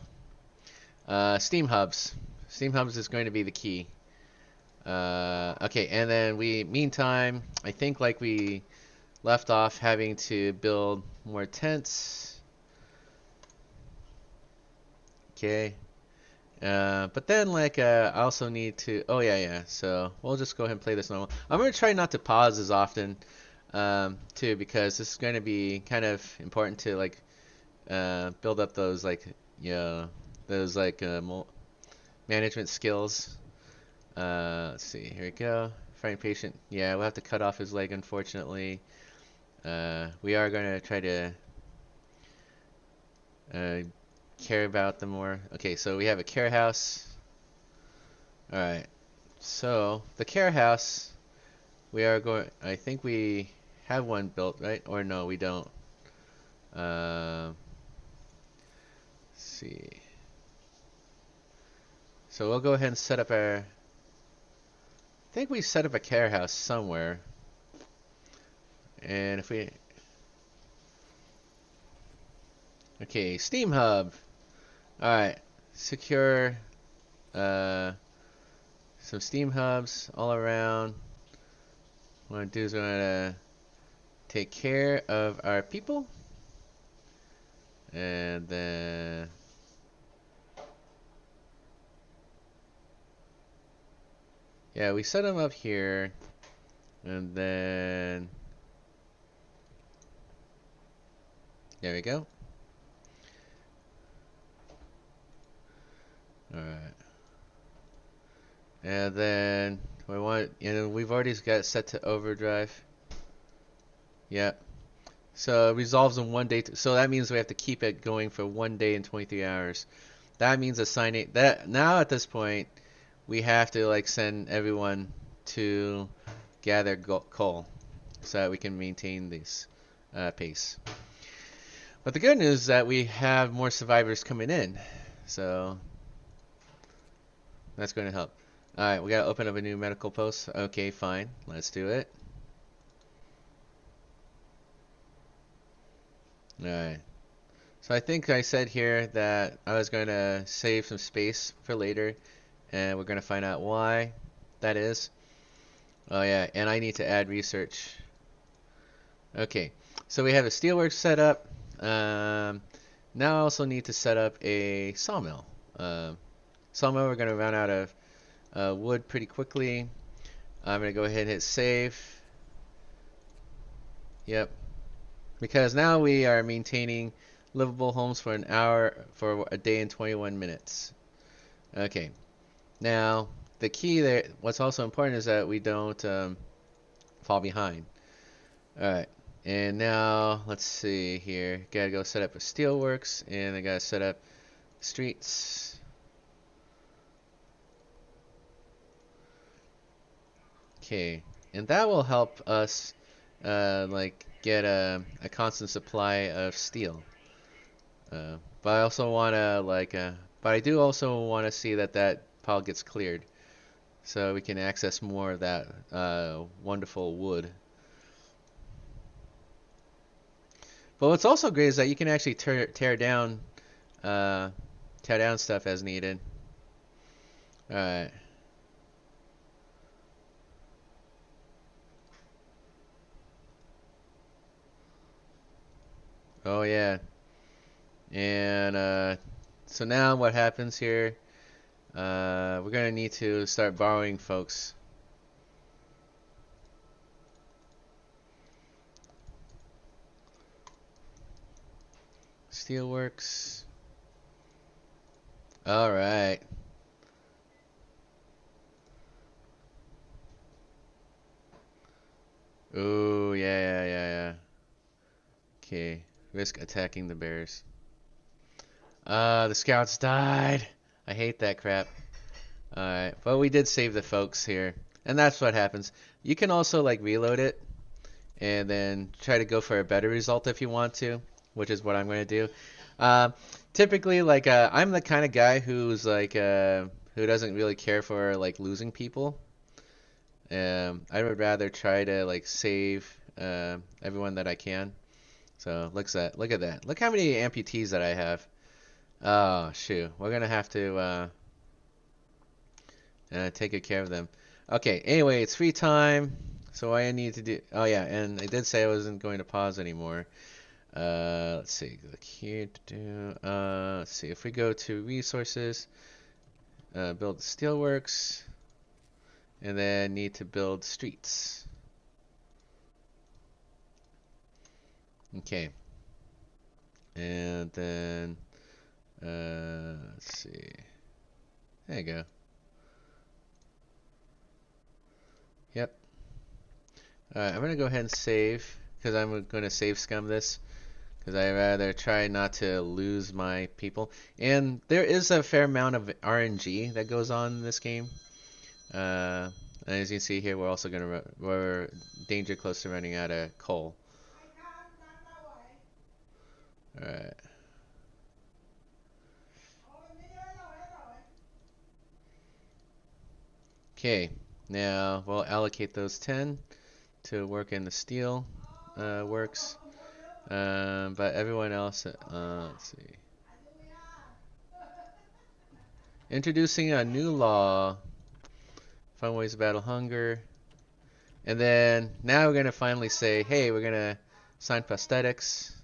Steam hubs. Steam hubs is going to be the key. Okay, and then meantime, I think like we left off having to build more tents. Okay. But then like I also need to so we'll just go ahead and play this normal. I'm gonna try not to pause as often too, because this is going to be kind of important to like build up those like management skills. Let's see, here we go. Find patient. Yeah, we'll have to cut off his leg, unfortunately. We are going to try to care about them more. Okay, so we have a care house. Alright, so the care house, I think we have one built, right? Or no, we don't. see. So we'll go ahead and set up our... I think we set up a care house somewhere. And if we... Okay, Steam Hub. Alright, secure some Steam Hubs all around. What I'm going to do is we're going to take care of our people. And then... Yeah, we set them up here. And then... There we go. Alright. And then we want, we've already got it set to overdrive. Yep. So it resolves in 1 day. So that means we have to keep it going for 1 day and 23 hours. That means assigning that now at this point we have to like send everyone to gather coal so that we can maintain this pace. But the good news is that we have more survivors coming in, so that's going to help. Alright, we gotta open up a new medical post. Okay, fine. Let's do it. Alright. So I think I said here that I was going to save some space for later, and we're going to find out why that is. Oh yeah, and I need to add research. Okay, so we have a steelworks set up. Now I also need to set up a sawmill. Sawmill, we're going to run out of wood pretty quickly. I'm going to go ahead and hit save. Yep. Because now we are maintaining livable homes for an hour, for a day and 21 minutes. Okay. Now, the key there, what's also important is that we don't fall behind. Alright. And now, let's see here. Gotta go set up a steelworks, and I gotta set up streets. Okay, and that will help us like get a constant supply of steel. But I also want to but I do also want to see that that pile gets cleared, so we can access more of that wonderful wood. But what's also great is that you can actually tear down stuff as needed. All right. Oh yeah. And so now what happens here? We're gonna need to start borrowing folks. Steelworks. All right. Ooh, yeah. Okay. Risk attacking the bears. The scouts died. I hate that crap. Alright, but we did save the folks here. And that's what happens. You can also like reload it and then try to go for a better result if you want to, which is what I'm going to do. Typically, like I'm the kind of guy who's like who doesn't really care for like losing people. I would rather try to like save everyone that I can. So look at that. Look how many amputees that I have. Oh shoot, we're gonna have to take good care of them. Okay, anyway, it's free time, so what I need to do. Oh yeah, and I did say I wasn't going to pause anymore. Let's see, click here to do. Let's see if we go to resources, build steelworks, and then need to build streets. Okay, and then let's see. There you go. Yep. Alright, I'm gonna go ahead and save because I'm gonna save scum this because I'd rather try not to lose my people. And there is a fair amount of RNG that goes on in this game. And as you can see here, we're also we're danger close to running out of coal. Alright. Okay, now we'll allocate those 10 to work in the steel works. But everyone else, let's see. Introducing a new law. Fun ways to battle hunger. And then now we're going to finally say, hey, we're going to sign prosthetics.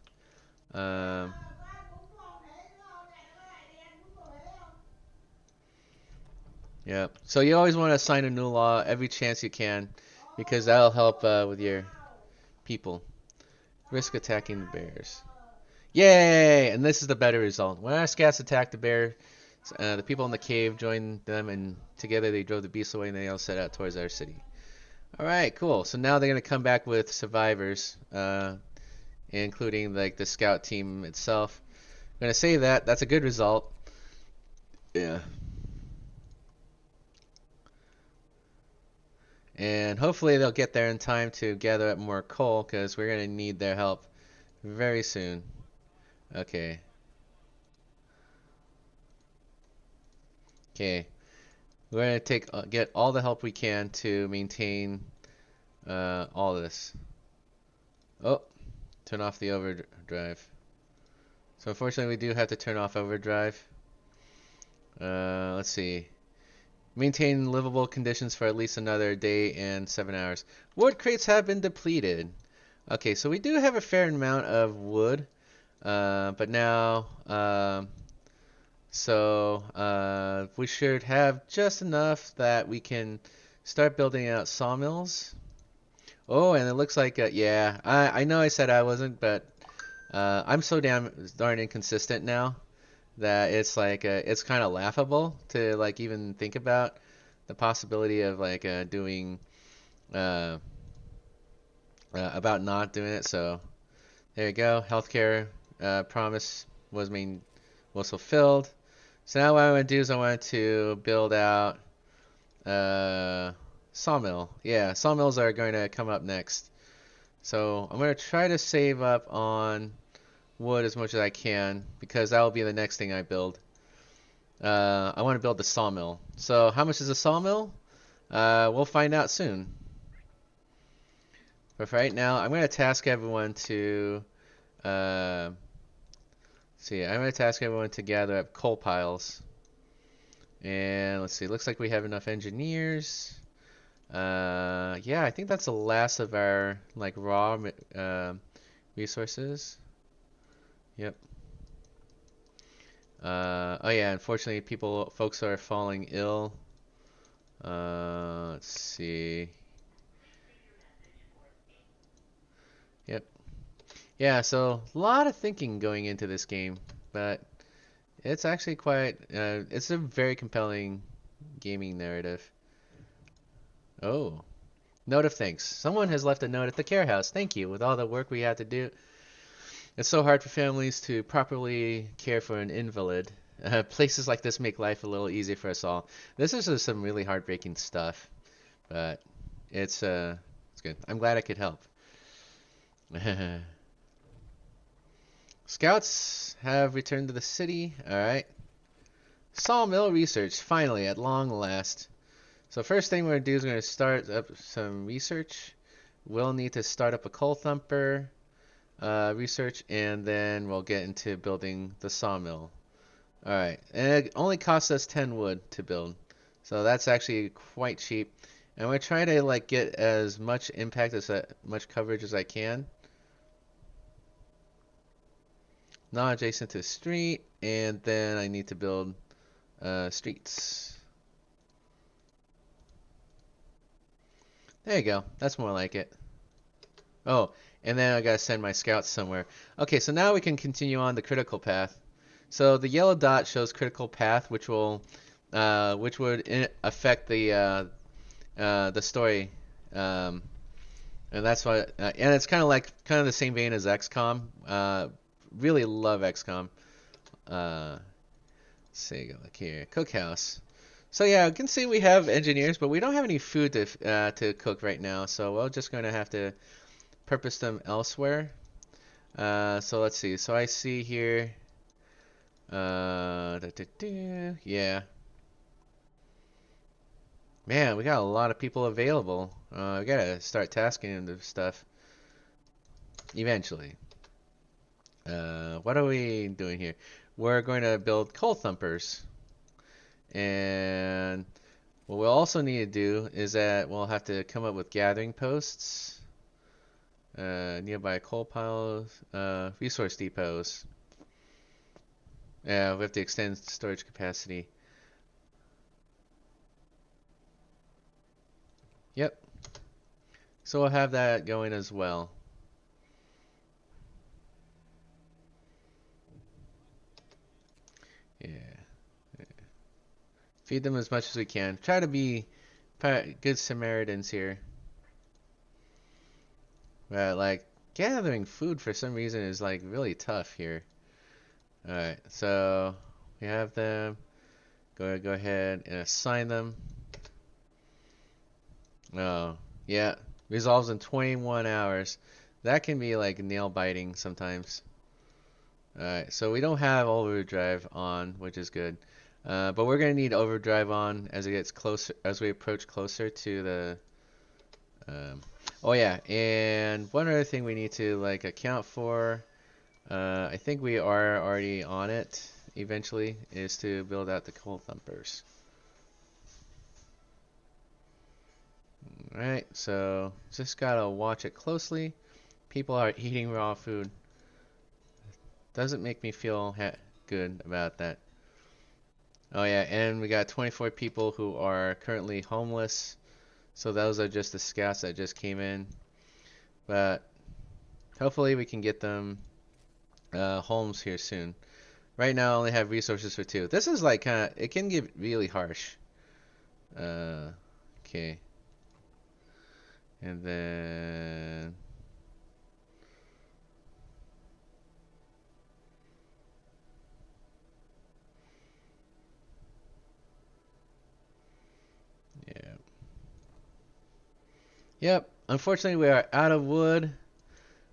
Yeah. So you always want to sign a new law every chance you can, because that'll help with your people. Risk attacking the bears. Yay! And this is the better result. When our scouts attacked the bear, the people in the cave joined them, and together they drove the beasts away, and they all set out towards our city. All right, cool. So now they're gonna come back with survivors, including like the scout team itself. I'm gonna say that that's a good result. Yeah. And hopefully they'll get there in time to gather up more coal, because we're gonna need their help very soon. Okay. Okay. We're gonna get all the help we can to maintain all this. Oh, turn off the overdrive. So unfortunately, we do have to turn off overdrive. Let's see. Maintain livable conditions for at least another day and 7 hours. Wood crates have been depleted. Okay, so we do have a fair amount of wood, but now, we should have just enough that we can start building out sawmills. Oh, and it looks like, yeah, I know I said I wasn't, but I'm so darn inconsistent now that it's like it's kind of laughable to like even think about the possibility of like doing about not doing it. So there you go. Healthcare promise was fulfilled. So now what I want to do is I want to build out sawmill. Yeah, sawmills are going to come up next. So I'm going to try to save up on wood as much as I can, because that will be the next thing I build. I want to build the sawmill. So how much is a sawmill? We'll find out soon. But for right now, I'm going to task everyone to I'm going to task everyone to gather up coal piles. And let's see, looks like we have enough engineers. Yeah, I think that's the last of our like raw resources. Yep. Oh yeah, unfortunately folks are falling ill. Let's see. Yep. Yeah, so a lot of thinking going into this game, but it's actually quite, it's a very compelling gaming narrative. Oh, note of thanks. Someone has left a note at the care house. Thank you. With all the work we had to do, it's so hard for families to properly care for an invalid. Places like this make life a little easier for us all. This is some really heartbreaking stuff, but it's good. I'm glad I could help. Scouts have returned to the city. All right. Sawmill research, finally, at long last. So first thing we're going to do is we're going to start up some research. We'll need to start up a coal thumper research, and then we'll get into building the sawmill. All right, and it only costs us 10 wood to build, so that's actually quite cheap. And we're trying to like get as much impact, as much coverage as I can. Not adjacent to the street, and then I need to build streets. There you go. That's more like it. Oh, and then I gotta send my scouts somewhere. Okay, so now we can continue on the critical path. So the yellow dot shows critical path, which would affect the story, and that's why. And it's kind of the same vein as XCOM. Really love XCOM. Let's see, go look here, cookhouse. So yeah, you can see we have engineers, but we don't have any food to cook right now. So we're just going to have to purpose them elsewhere. So let's see. So I see here. Yeah. Man, we got a lot of people available. We gotta start tasking them to stuff eventually. What are we doing here? We're going to build coal thumpers. And what we'll also need to do is that we'll have to come up with gathering posts, nearby coal piles, resource depots. Yeah, we have to extend storage capacity. Yep. So we'll have that going as well. Yeah. Feed them as much as we can. Try to be good Samaritans here. But like gathering food for some reason is like really tough here. Alright, so we have them. Go ahead and assign them. Oh, yeah. Resolves in 21 hours. That can be like nail biting sometimes. Alright, so we don't have overdrive on, which is good. But we're gonna need overdrive on as it gets closer, as we approach closer to the. Oh yeah, and one other thing we need to like account for. I think we are already on it. Eventually, is to build out the coal thumpers. Alright, so just gotta watch it closely. People are eating raw food. Doesn't make me feel good about that. Oh yeah, and we got 24 people who are currently homeless. So those are just the scouts that just came in. But hopefully we can get them homes here soon. Right now I only have resources for 2. This is like kind of, it can get really harsh. Okay. And then yeah. Yep. Unfortunately, we are out of wood.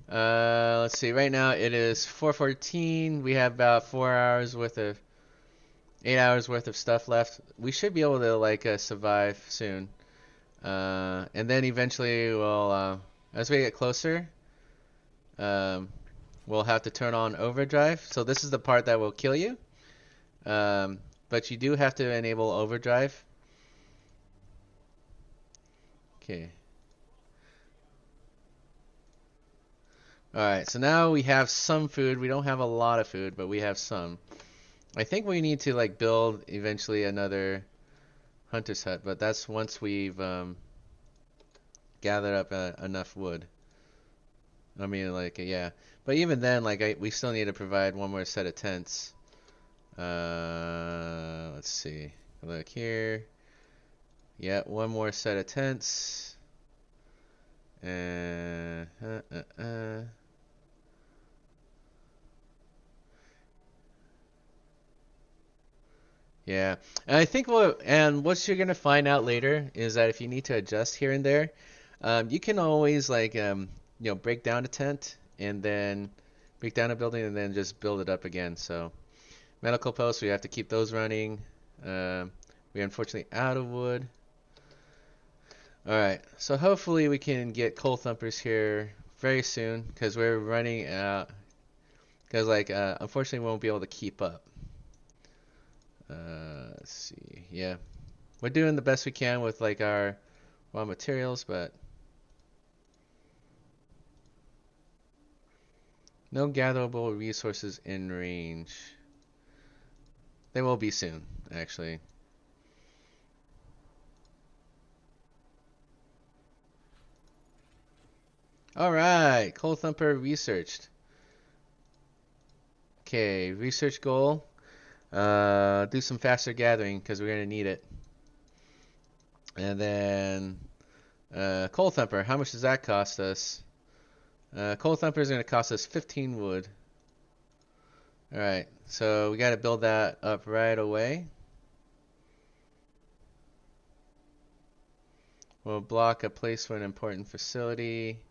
Let's see. Right now it is 4:14. We have about 4 hours worth of 8 hours worth of stuff left. We should be able to like survive soon. And then eventually we'll, as we get closer, we'll have to turn on overdrive. So this is the part that will kill you. But you do have to enable overdrive. Okay. Alright, so now we have some food. We don't have a lot of food, but we have some. I think we need to like build eventually another hunter's hut, but that's once we've gathered up enough wood. I mean, like, yeah. But even then, like, we still need to provide one more set of tents. Let's see. Look here. Yeah, one more set of tents. Yeah, and I think what you're gonna find out later is that if you need to adjust here and there, you can always like break down a tent and then break down a building and then just build it up again. So medical posts, we have to keep those running. We're unfortunately out of wood. All right, so hopefully we can get coal thumpers here very soon because we're running out. Because like unfortunately we won't be able to keep up. Let's see. Yeah, we're doing the best we can with like our raw materials, but no gatherable resources in range. They will be soon, actually. Alright, Coal Thumper researched. Okay, research goal. Do some faster gathering because we're going to need it. And then Coal Thumper, how much does that cost us? Coal Thumper is going to cost us 15 wood. Alright, so we got to build that up right away. We'll block a place for an important facility.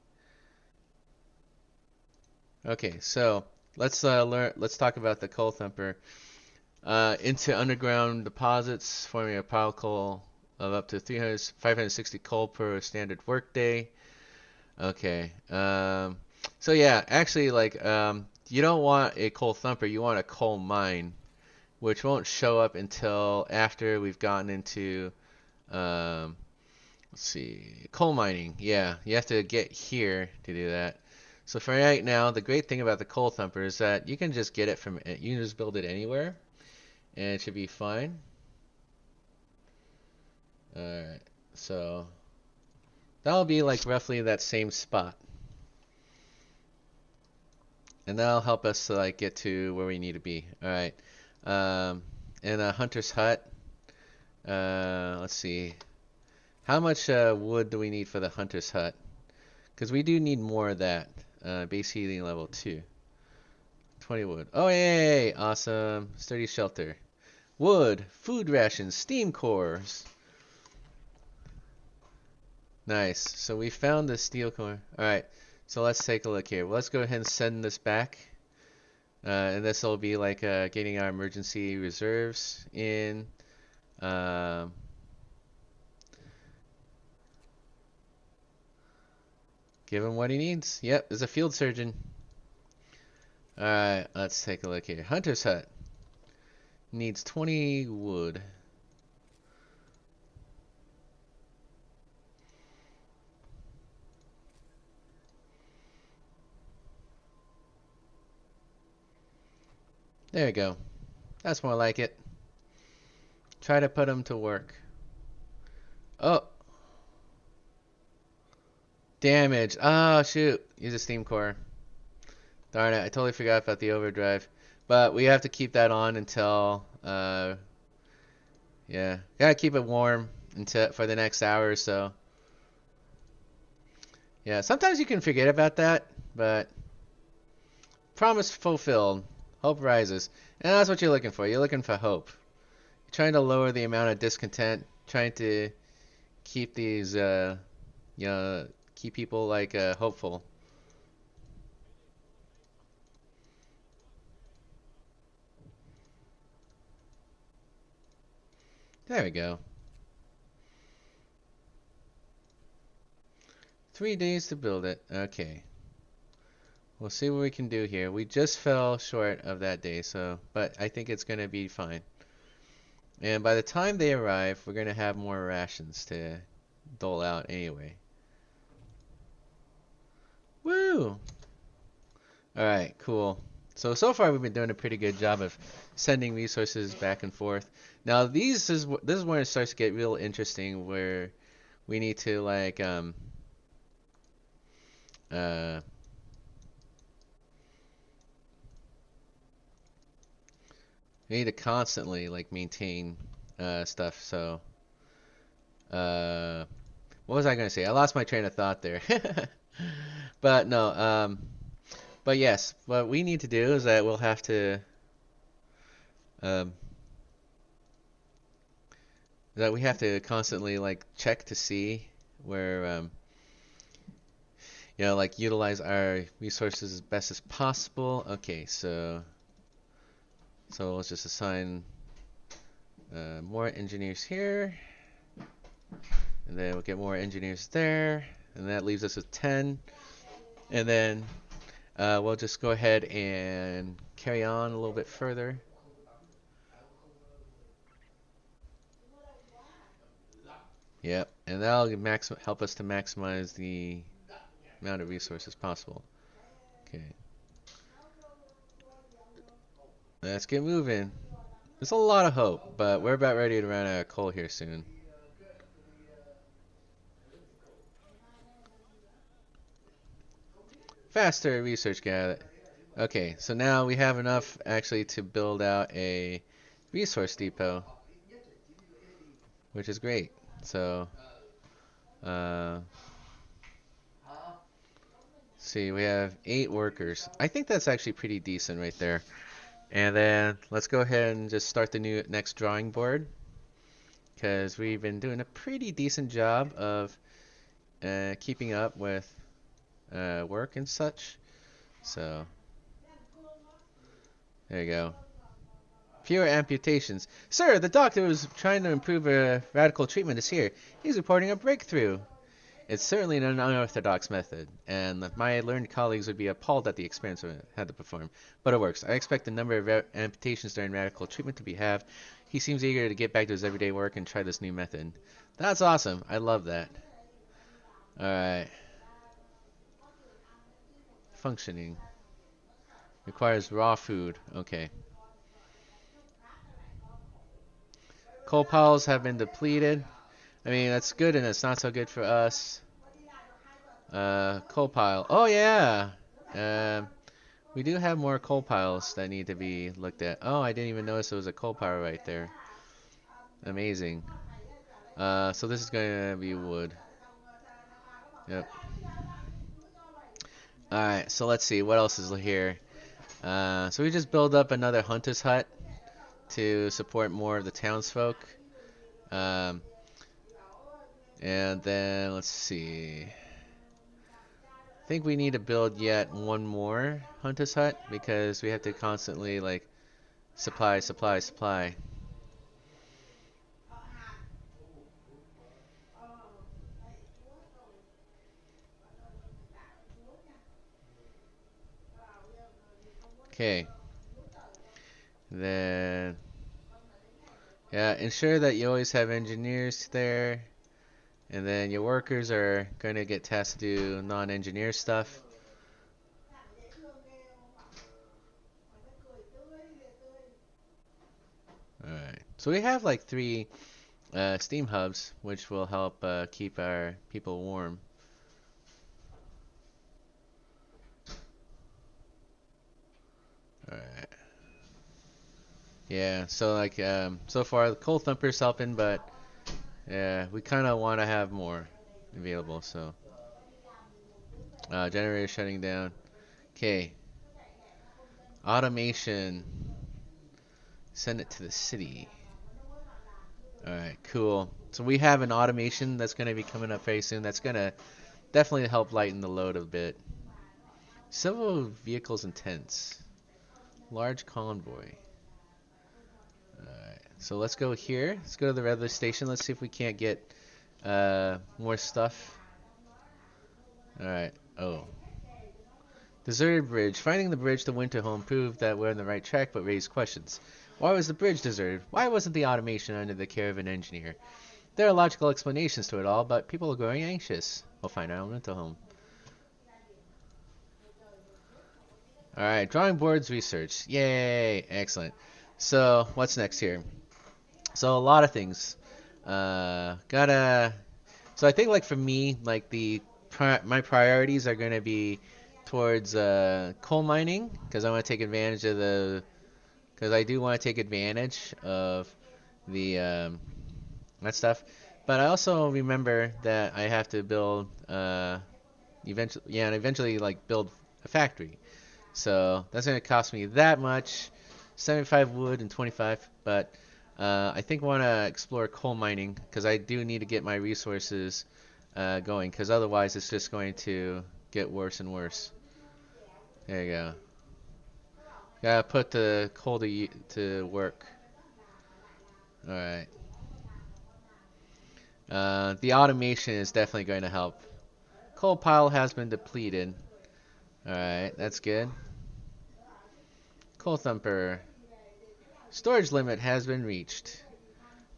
Okay, so let's talk about the Coal Thumper. Into underground deposits, forming a particle of up to 560 coal per standard workday. Okay. So yeah, actually, like, you don't want a coal thumper. You want a coal mine, which won't show up until after we've gotten into, um, let's see, coal mining. Yeah, you have to get here to do that. So for right now, the great thing about the coal thumper is that you can just get it from, you can just build it anywhere, and it should be fine. Alright, so that'll be like roughly that same spot. And that'll help us to like get to where we need to be. Alright. In a hunter's hut, let's see. How much wood do we need for the hunter's hut? Because we do need more of that. Base heating level 2. 20 wood. Oh, yay! Awesome. Sturdy shelter. Wood, food rations, steam cores. Nice. So we found the steel core. Alright. So let's take a look here. Well, let's go ahead and send this back. And this will be like getting our emergency reserves in. Give him what he needs. Yep, there's a field surgeon. Alright, let's take a look here. Hunter's hut. Needs 20 wood. There you go. That's more like it. Try to put him to work. Oh. Damage. Oh, shoot. Use a steam core. Darn it. I totally forgot about the overdrive. But we have to keep that on until, yeah. Gotta keep it warm until for the next hour or so. Yeah, sometimes you can forget about that, but promise fulfilled. Hope rises. And that's what you're looking for. You're looking for hope. You're trying to lower the amount of discontent, trying to keep these, keep people like hopeful. There we go. 3 days to build it. Okay. We'll see what we can do here. We just fell short of that day, so, but I think it's gonna be fine. And by the time they arrive, we're gonna have more rations to dole out anyway. Woo! Alright, cool. So far we've been doing a pretty good job of sending resources back and forth. Now this is where it starts to get real interesting, where we need to like we need to constantly like maintain stuff. So what was I gonna say? I lost my train of thought there. But no, but yes, what we need to do is that we'll have to constantly like check to see where like utilize our resources as best as possible. Okay, so let's just assign more engineers here, and then we'll get more engineers there, and that leaves us with 10. And then we'll just go ahead and carry on a little bit further. Yep, and that'll help us to maximize the amount of resources possible. Okay. Let's get moving. There's a lot of hope, but we're about ready to run out of coal here soon. Faster research gather. Okay, so now we have enough actually to build out a resource depot, which is great. So, see, we have 8 workers. I think that's actually pretty decent right there. And then let's go ahead and just start the next drawing board, because we've been doing a pretty decent job of keeping up with work and such. So there you go. Fewer amputations. Sir, the doctor who's trying to improve a radical treatment is here. He's reporting a breakthrough. It's certainly an unorthodox method, and my learned colleagues would be appalled at the experiments I had to perform. But it works. I expect the number of amputations during radical treatment to be halved. He seems eager to get back to his everyday work and try this new method. That's awesome. I love that. Alright. Functioning. Requires raw food. Okay. Coal piles have been depleted. I mean, that's good and it's not so good for us. Coal pile. Oh, yeah. We do have more coal piles that need to be looked at. Oh, I didn't even notice there was a coal pile right there. Amazing. So this is going to be wood. Yep. Alright, so let's see. What else is here? So we just build up another hunter's hut to support more of the townsfolk. And then, let's see. I think we need to build yet one more hunter's hut because we have to constantly, like, supply. Okay. Then, yeah, ensure that you always have engineers there. And then your workers are going to get tasked to do non-engineer stuff. Alright. So we have like 3 steam hubs, which will help keep our people warm. Alright. Yeah, so like so far the coal thumper's helping, but yeah, we kind of want to have more available, so generator shutting down. Okay. Automation. Send it to the city. Alright, cool. So we have an automation that's going to be coming up very soon. That's going to definitely help lighten the load a bit. Civil vehicles and tents. Large convoy. Alright, so let's go here. Let's go to the railway station. Let's see if we can't get more stuff. Alright, oh. Deserted bridge. Finding the bridge to Winterholm proved that we're on the right track, but raised questions. Why was the bridge deserted? Why wasn't the automation under the care of an engineer? There are logical explanations to it all, but people are growing anxious. We'll find out on Winterholm. Alright, drawing boards research. Yay! Excellent. So, what's next here? So, a lot of things. So I think, like, for me, like, my priorities are going to be towards coal mining, because I want to take advantage of because I do want to take advantage of the that stuff. But I also remember that I have to build eventually like build a factory. So that's going to cost me that much, 75 wood and 25. But I think I want to explore coal mining because I do need to get my resources going, because otherwise it's just going to get worse and worse. There you go. Gotta put the coal to work. Alright. The automation is definitely going to help. Coal pile has been depleted. Alright, that's good. Coal thumper. Storage limit has been reached.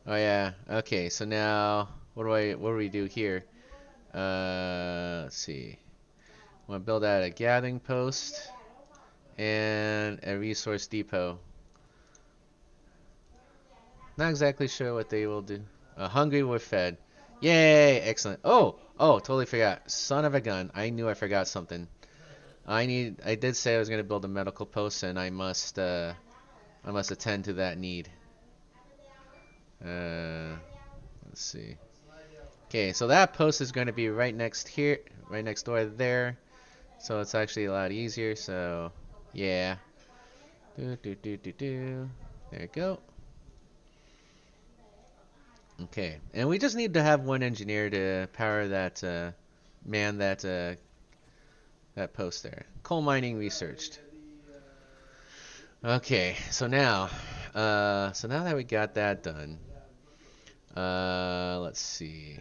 Oh yeah. Okay, so now what do we do here? Let's see. I want to build out a gathering post and a resource depot. Not exactly sure what they will do. Hungry, we're fed. Yay! Excellent. Oh, totally forgot. Son of a gun. I knew I forgot something. I did say I was gonna build a medical post, and I must attend to that need. Let's see. Okay, so that post is going to be right next door there. So it's actually a lot easier. So yeah. There you go. Okay, and we just need to have one engineer to power that that post there. Coal mining researched. Okay, so now So now that we got that done, let's see.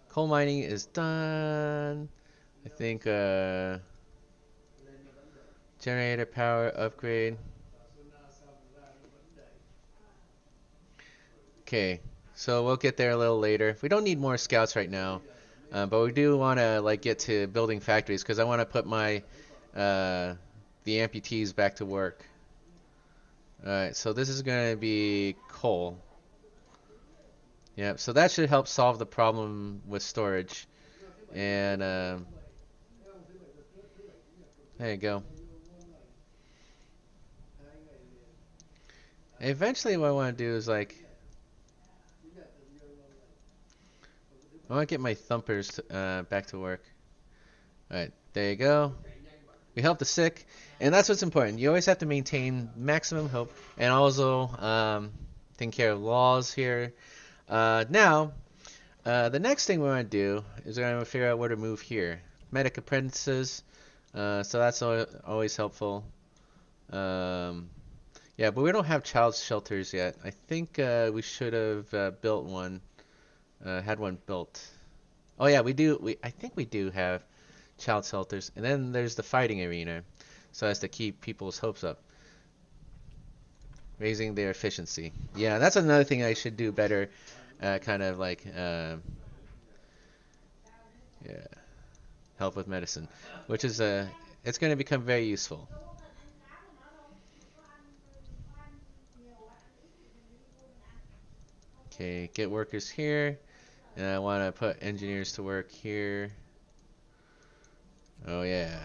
Coal mining is done. I think generator power upgrade. Okay, so we'll get there a little later. We don't need more scouts right now, but we do want to like get to building factories because I want to put my the amputees back to work. All right, so this is going to be coal. Yep, so that should help solve the problem with storage. And there you go. Eventually, what I want to do is like I want to get my thumpers back to work. All right, there you go. We help the sick, and that's what's important. You always have to maintain maximum hope, and also taking care of laws here. Now, the next thing we want to do is we're going to figure out where to move here. Medic apprentices, so that's always helpful. Yeah, but we don't have child shelters yet. I think we should have built one, had one built. Oh yeah, we do. I think we do have child shelters, and then there's the fighting arena, so as to keep people's hopes up, raising their efficiency. Yeah, that's another thing I should do better. Kind of like yeah, help with medicine, which is it's going to become very useful. Okay, get workers here, and I want to put engineers to work here. Oh yeah.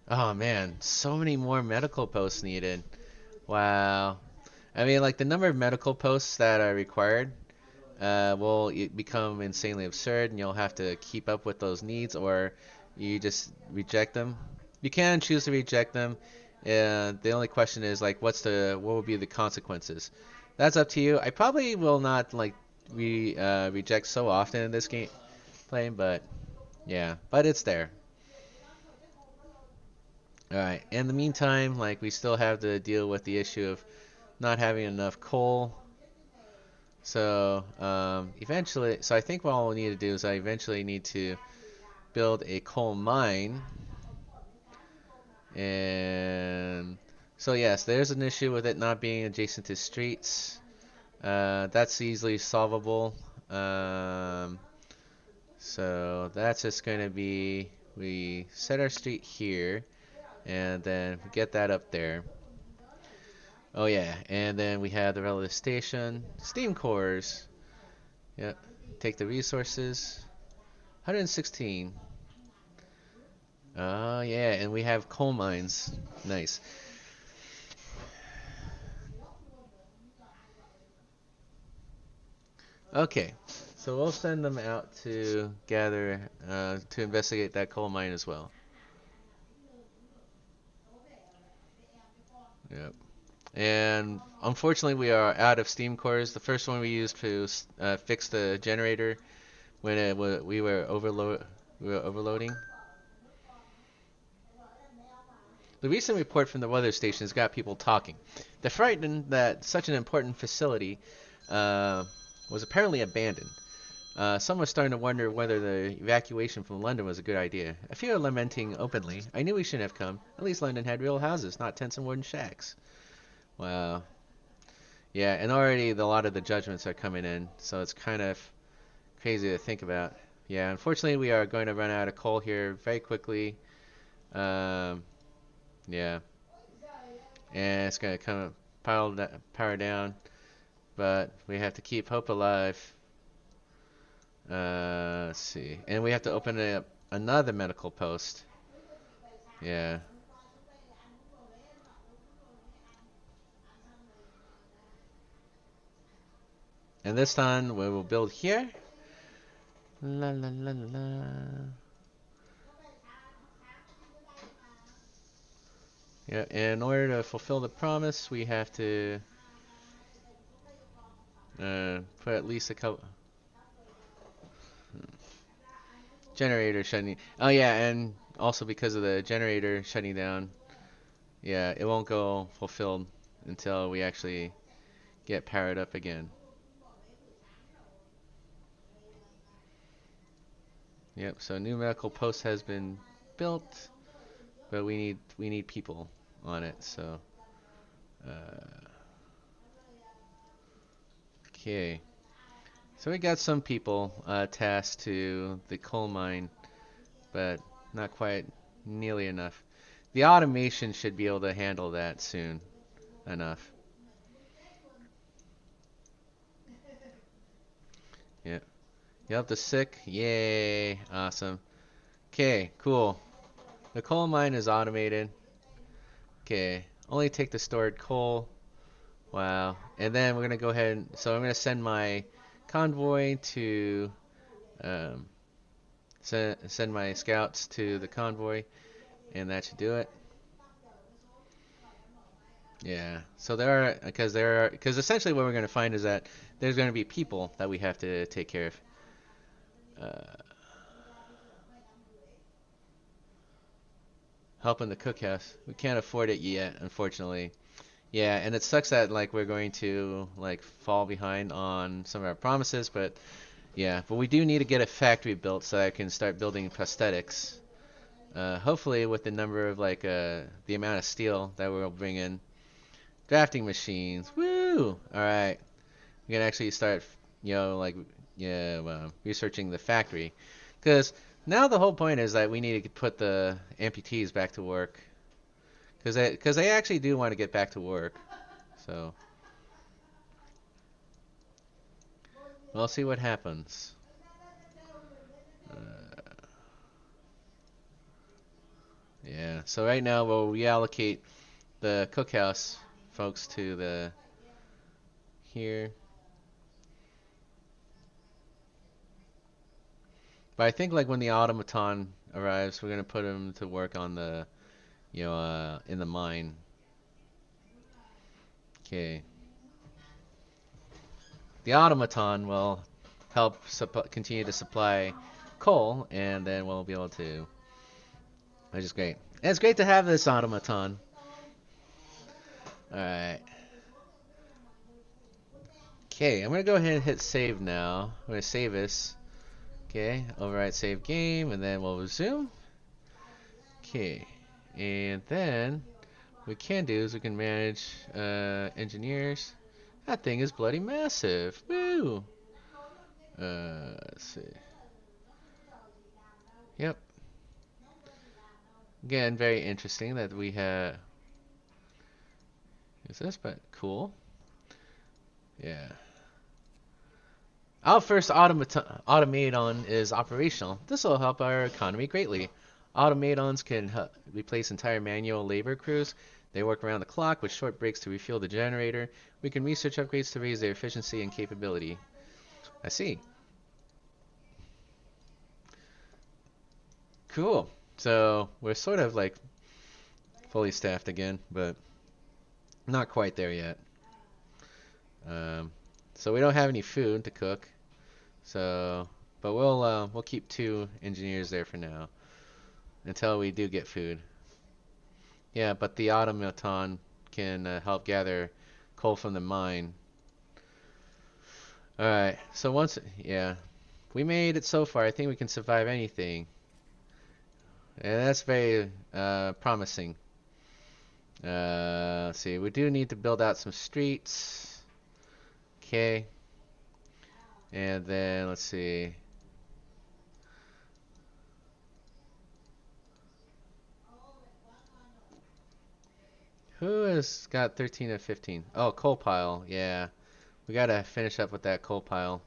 Oh man, so many more medical posts needed. Wow. I mean, like the number of medical posts that are required will become insanely absurd, and you'll have to keep up with those needs, or you just reject them. You can choose to reject them, and the only question is like, what will be the consequences? That's up to you. I probably will not like reject so often in this game playing, but yeah, but it's there. All right. In the meantime, like we still have to deal with the issue of not having enough coal. So eventually, so I think what I'll need to do is I eventually need to build a coal mine. And so yes, there's an issue with it not being adjacent to streets. That's easily solvable. So that's just going to be, we set our street here, and then we get that up there. Oh yeah, and then we have the relative station, steam cores. Yep, take the resources. 116. Oh yeah, and we have coal mines. Nice. Okay, so we'll send them out to gather, to investigate that coal mine as well. Yep. And unfortunately, we are out of steam cores. The first one we used to fix the generator when we were overloading. The recent report from the weather station has got people talking. They're frightened that such an important facility was apparently abandoned. Some were starting to wonder whether the evacuation from London was a good idea. A few are lamenting openly. I knew we shouldn't have come. At least London had real houses, not tents and wooden shacks. Wow. Yeah, and already a lot of the judgments are coming in, so it's kind of crazy to think about. Yeah, unfortunately we are going to run out of coal here very quickly. Um, yeah. And it's going to come power down, but we have to keep hope alive. Let's see. And we have to open up another medical post. Yeah. And this time we will build here. La la la la. Yeah, in order to fulfill the promise, we have to put at least a couple generator shutting. Oh yeah, and also because of the generator shutting down, Yeah, it won't go fulfilled until we actually get powered up again. Yep, so new medical post has been built, but we need people on it, so okay. So we got some people tasked to the coal mine, but not quite nearly enough. The automation should be able to handle that soon enough. Yep. Yep, the sick. Yay. Awesome. Okay, cool. The coal mine is automated. Okay. Only take the stored coal. Wow. And then we're going to go ahead and, so I'm going to send my convoy to, um, send my scouts to the convoy, and that should do it. Yeah. So because essentially what we're going to find is that there's going to be people that we have to take care of. Uh, Help in the cookhouse. We can't afford it yet, unfortunately. Yeah, and it sucks that like we're going to like fall behind on some of our promises, but yeah, but we do need to get a factory built so I can start building prosthetics. Hopefully with the number of like the amount of steel that we'll bring in. Drafting machines. Woo! All right. We can actually start, like yeah, researching the factory, because now the whole point is that we need to put the amputees back to work, because they actually do want to get back to work. So we'll see what happens. Uh, yeah. So right now we'll reallocate the cookhouse folks to the here. But I think like when the automaton arrives, we're gonna put him to work on the in the mine. Okay. The automaton will help continue to supply coal, and then we'll be able to. Which is great. And it's great to have this automaton. All right. Okay, I'm gonna go ahead and hit save now. I'm gonna save this. Okay, override save game, and then we'll resume. Okay, and then what we can do is we can manage engineers. That thing is bloody massive. Woo! Let's see. Yep. Again, very interesting that we have. Is this but cool? Yeah. Our first automaton is operational. This will help our economy greatly. Automatons can replace entire manual labor crews. They work around the clock with short breaks to refuel the generator. We can research upgrades to raise their efficiency and capability. I see. Cool. So we're sort of like fully staffed again, but not quite there yet. Um, so we don't have any food to cook. So, but we'll keep 2 engineers there for now until we do get food. Yeah, but the automaton can help gather coal from the mine. All right. So yeah, we made it so far. I think we can survive anything, and that's very promising. Let's see. We do need to build out some streets. Okay. And then let's see. Who has got 13 of 15? Oh, coal pile. Yeah. We gotta finish up with that coal pile.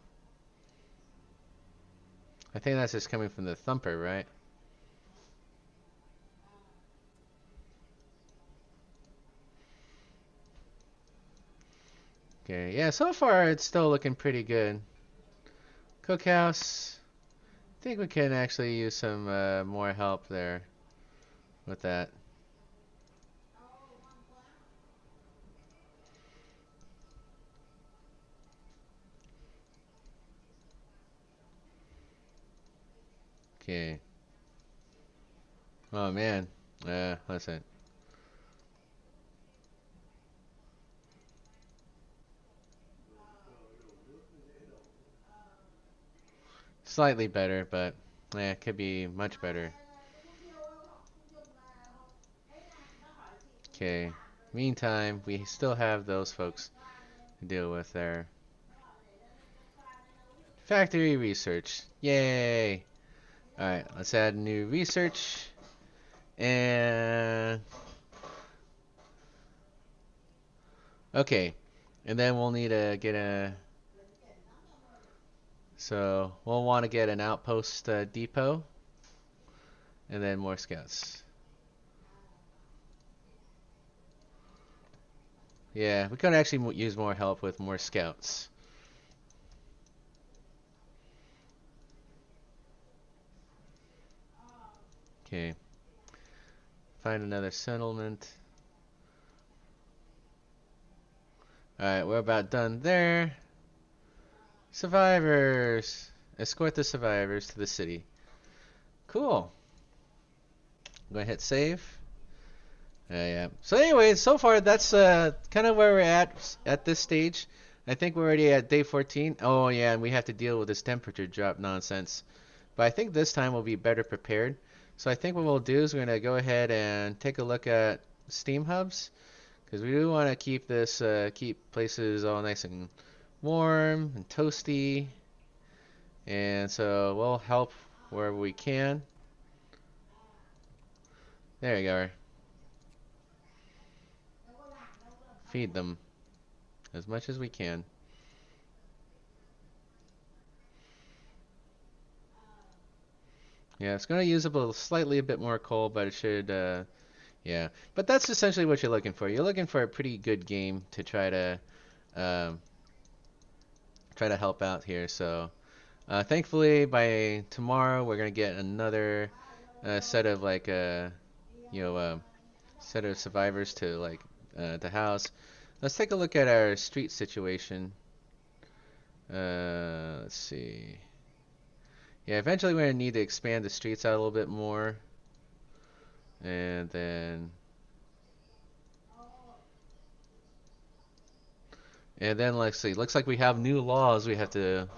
I think that's just coming from the thumper, right? Okay, yeah, so far it's still looking pretty good. Cookhouse. I think we can actually use some more help there with that. Okay. Oh man. Listen. Slightly better, but yeah, it could be much better. Okay. Meantime, we still have those folks to deal with there. Factory research. Yay! Alright, let's add new research. And okay. And then we'll need to get a so we'll want to get an outpost depot and then more scouts. Yeah, we could actually use more help with more scouts. Okay. Find another settlement. Alright, we're about done there. Survivors! Escort the survivors to the city. Cool. I'm gonna hit save. Yeah. So anyway, so far that's kind of where we're at this stage. I think we're already at day 14. Oh yeah, and we have to deal with this temperature drop nonsense. But I think this time we'll be better prepared. So I think what we'll do is we're gonna go ahead and take a look at steam hubs, because we do want to keep this keep places all nice and warm and toasty. And so we'll help wherever we can. There you go. Feed them as much as we can. Yeah, it's going to use up slightly a bit more coal, but it should, yeah. But that's essentially what you're looking for. You're looking for a pretty good game to um, try to help out here. So, thankfully, by tomorrow, we're going to get another set of like, set of survivors to like to house. Let's take a look at our street situation. Let's see. Yeah, eventually we're gonna need to expand the streets out a little bit more. And then let's see. Looks like we have new laws we have to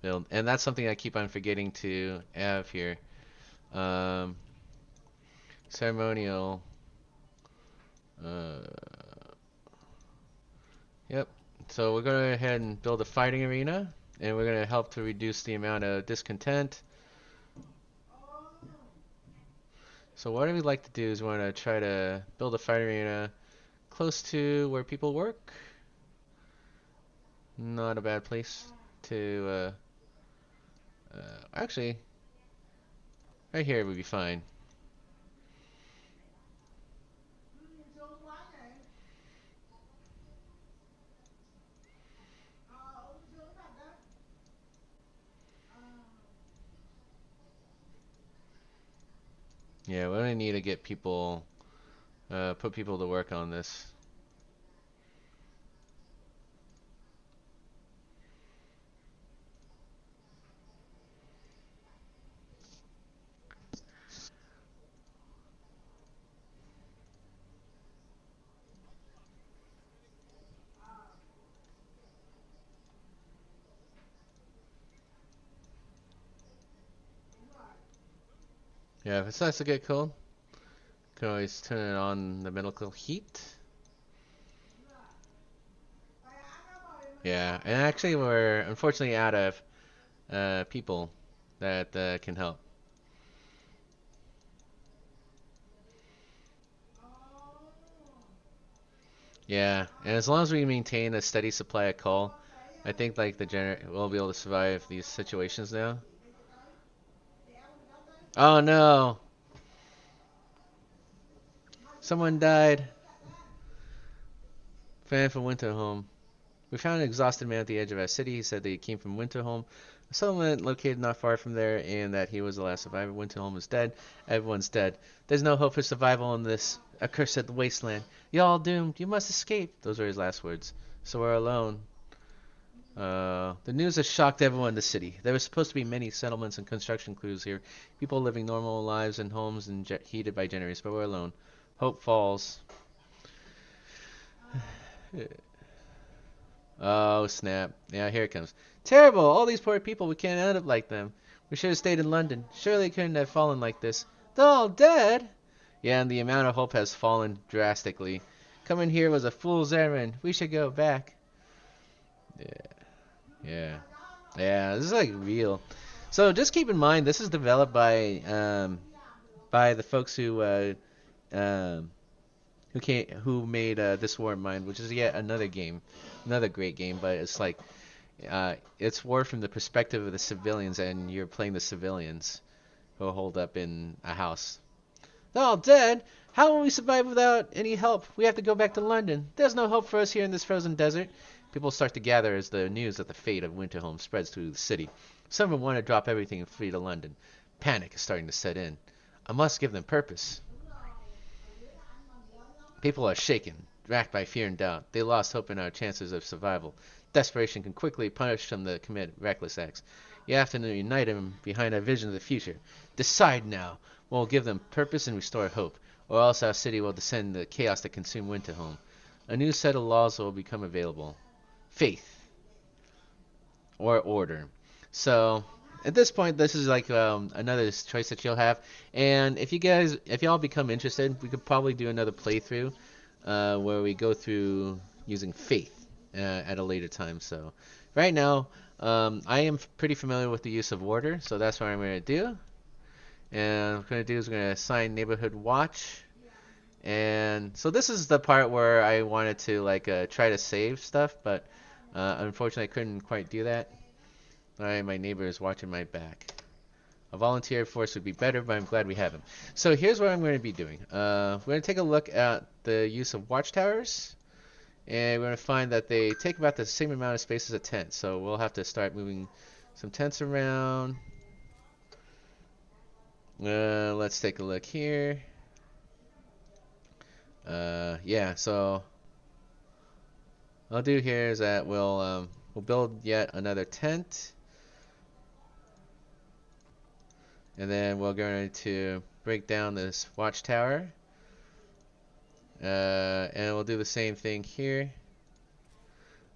build, and that's something I keep on forgetting to have here. Um, ceremonial. Yep. So we're gonna go ahead and build a fighting arena, and we're gonna help to reduce the amount of discontent. So what we'd like to do is we want to try to build a fighting arena close to where people work. Not a bad place to, actually, right here would be fine. Yeah, we only need to get people, put people to work on this. Yeah, if it starts to get cold, can always turn it on the medical heat. Yeah, and actually we're unfortunately out of people that can help. Yeah, and as long as we maintain a steady supply of coal, I think like we'll be able to survive these situations now. Oh no! Someone died. Fan from Winterholm. We found an exhausted man at the edge of our city. He said that he came from Winterholm, a settlement located not far from there, and that he was the last survivor. Winterholm is dead. Everyone's dead. There's no hope for survival in this accursed wasteland. You're all doomed. You must escape. Those were his last words. So we're alone. The news has shocked everyone in the city. There were supposed to be many settlements and construction crews here. People living normal lives in homes and heated by generators, but we're alone. Hope falls. Oh, snap. Yeah, here it comes. Terrible! All these poor people, we can't end up like them. We should have stayed in London. Surely it couldn't have fallen like this. They're all dead? Yeah, and the amount of hope has fallen drastically. Coming here was a fool's errand. We should go back. Yeah, yeah, yeah. This is like real. So just keep in mind, this is developed by the folks um, who made This War of Mine, which is yet another game, another great game. But it's like it's war from the perspective of the civilians, and you're playing the civilians who are holed up in a house. They're all dead. How will we survive without any help? We have to go back to London. There's no hope for us here in this frozen desert. People start to gather as the news of the fate of Winterholme spreads through the city. Some of them want to drop everything and flee to London. Panic is starting to set in. I must give them purpose. People are shaken, racked by fear and doubt. They lost hope in our chances of survival. Desperation can quickly punish them that commit reckless acts. You have to unite them behind our vision of the future. Decide now. We'll give them purpose and restore hope, or else our city will descend into the chaos that consumed Winterholme. A new set of laws will become available. Faith or order. So at this point, this is like another choice that you'll have. And if y'all become interested, we could probably do another playthrough where we go through using faith at a later time. So right now, I am pretty familiar with the use of order, so that's what I'm going to do. And what I'm going to do is we're going to assign neighborhood watch. And so this is the part where I wanted to like try to save stuff, but unfortunately I couldn't quite do that. Alright, my neighbor is watching my back. A volunteer force would be better, but I'm glad we have him. So here's what I'm going to be doing. We're going to take a look at the use of watchtowers. And we're going to find that they take about the same amount of space as a tent. So we'll have to start moving some tents around. Let's take a look here. Yeah, so what I'll do here is that we'll build yet another tent. And then we're going to break down this watchtower. And we'll do the same thing here.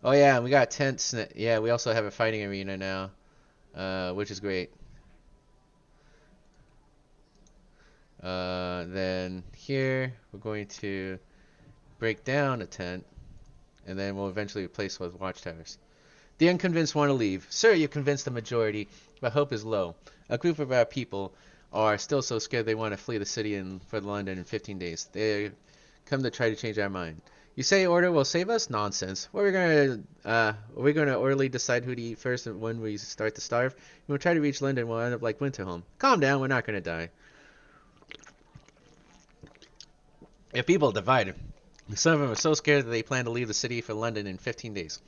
Oh yeah, we got tents. Yeah, we also have a fighting arena now, which is great. Then here we're going to break down a tent, and then we'll eventually replace with watchtowers. The unconvinced want to leave. Sir, you convinced the majority, but hope is low. A group of our people are still so scared they want to flee the city for London in 15 days. They come to try to change our mind. You say order will save us? Nonsense. Are we gonna orderly decide who to eat first and when we start to starve? We'll try to reach London. We'll end up like Winterholme. Calm down. We're not gonna die. If people are divided, some of them are so scared that they plan to leave the city for London in 15 days.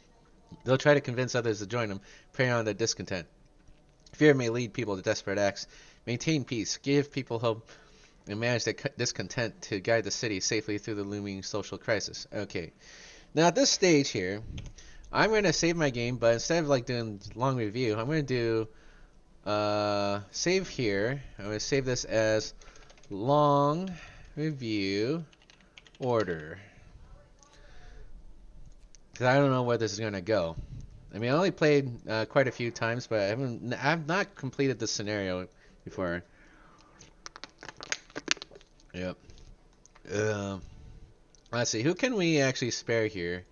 They'll try to convince others to join them, prey on their discontent. Fear may lead people to desperate acts. Maintain peace, give people hope, and manage their discontent to guide the city safely through the looming social crisis. Okay. Now at this stage here, I'm going to save my game, but instead of like doing long review, I'm going to do save here. I'm going to save this as long review order. Because I don't know where this is going to go. I mean, I only played quite a few times, but I've not completed this scenario before. Yep. Let's see, who can we actually spare here?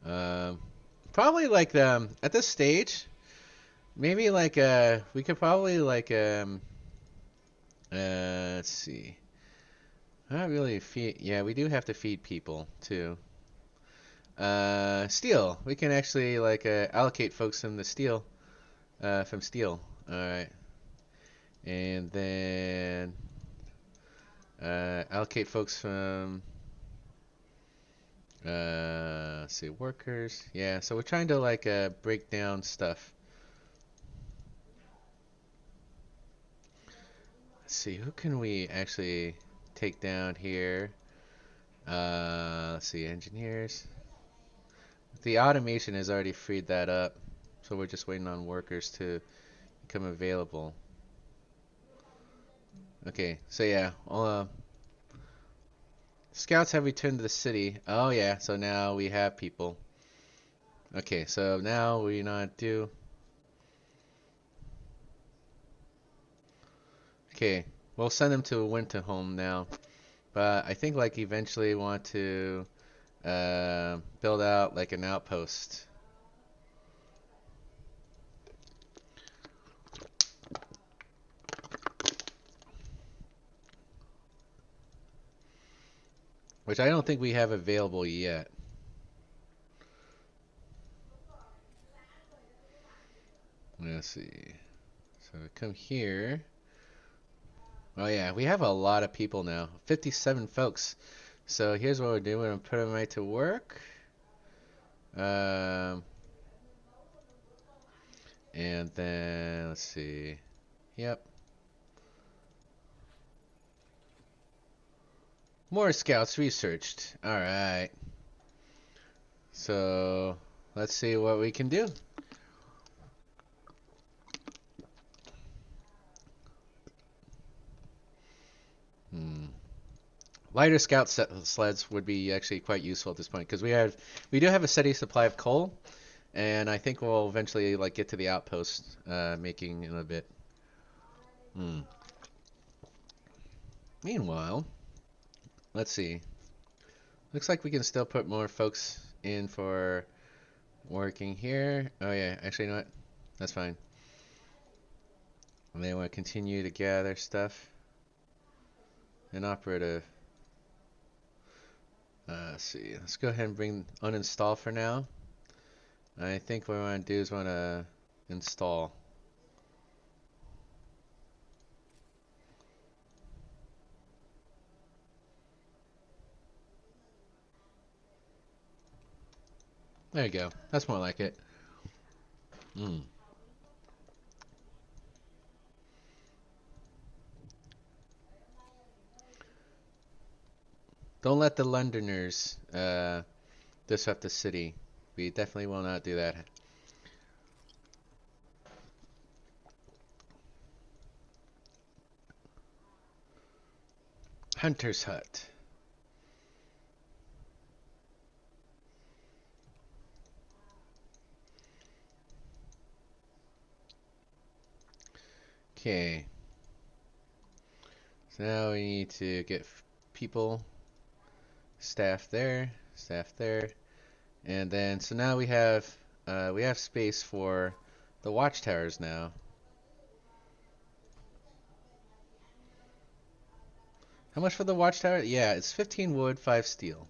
Probably like at this stage, maybe like we could probably like let's see. Not really feed. Yeah, we do have to feed people too. Steel. We can actually like allocate folks from the steel, from steel. All right, and then allocate folks from. Let's see, workers. Yeah, so we're trying to like break down stuff. Let's see, who can we actually take down here? Let's see, engineers. The automation has already freed that up, so we're just waiting on workers to become available. Okay, so yeah, scouts have returned to the city. Oh yeah, so now we have people. Okay, so now we not do. Okay, we'll send him to a winter home now. But I think like eventually want to build out like an outpost. Which I don't think we have available yet. Let's see. So we come here. Oh yeah, we have a lot of people now. 57 folks. So here's what we're doing. We're going to put them right to work. And then, let's see. Yep. More scouts researched. Alright. So, let's see what we can do. Lighter scout sleds would be actually quite useful at this point because we do have a steady supply of coal, and I think we'll eventually like get to the outpost making in a bit. Meanwhile, let's see. Looks like we can still put more folks in for working here. Oh yeah, actually, you know what? That's fine. And they want to continue to gather stuff. Inoperative. Let's see. Let's go ahead and uninstall for now. I think what we want to do is want to install. There you go. That's more like it. Don't let the Londoners disrupt the city. We definitely will not do that. Hunter's Hut. Okay. So now we need to get people, staff there, and then so now we have space for the watchtowers now. How much for the watchtower? Yeah, it's 15 wood, 5 steel.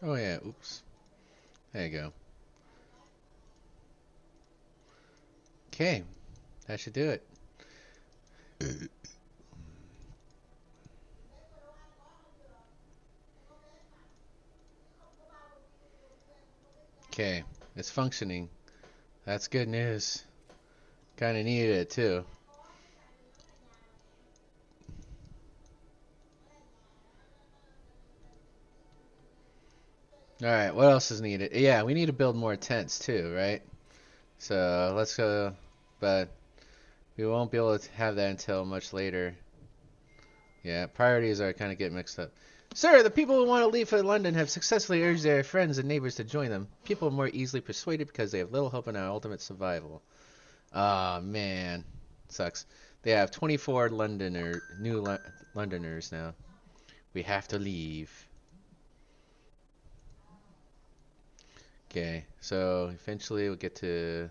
Oh yeah, oops. There you go. Okay, that should do it. Okay, it's functioning. That's good news. Kinda needed it too. Alright, what else is needed? Yeah, we need to build more tents too, right? So let's go, but we won't be able to have that until much later. Yeah, priorities are kind of getting mixed up. Sir, the people who want to leave for London have successfully urged their friends and neighbors to join them. People are more easily persuaded because they have little hope in our ultimate survival. Ah, man. Sucks. They have 24 Londoners now. We have to leave. Okay, so eventually we'll get to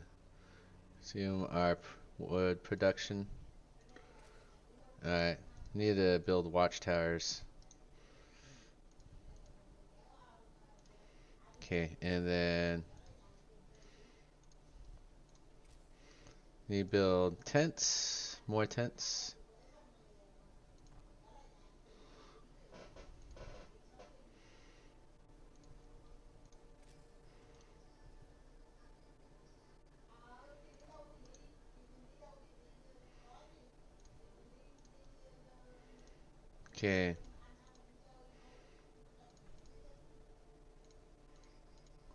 resume our wood production. Alright, need to build watchtowers. Okay, and then need to build tents, more tents. Okay.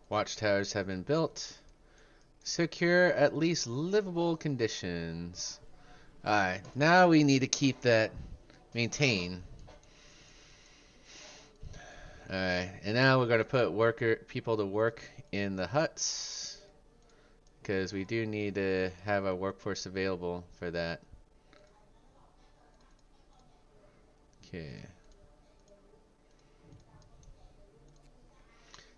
Watchtowers have been built. Secure at least livable conditions. Alright, now we need to keep that maintain. Alright, and now we're gonna put people to work in the huts because we do need to have our workforce available for that. Okay.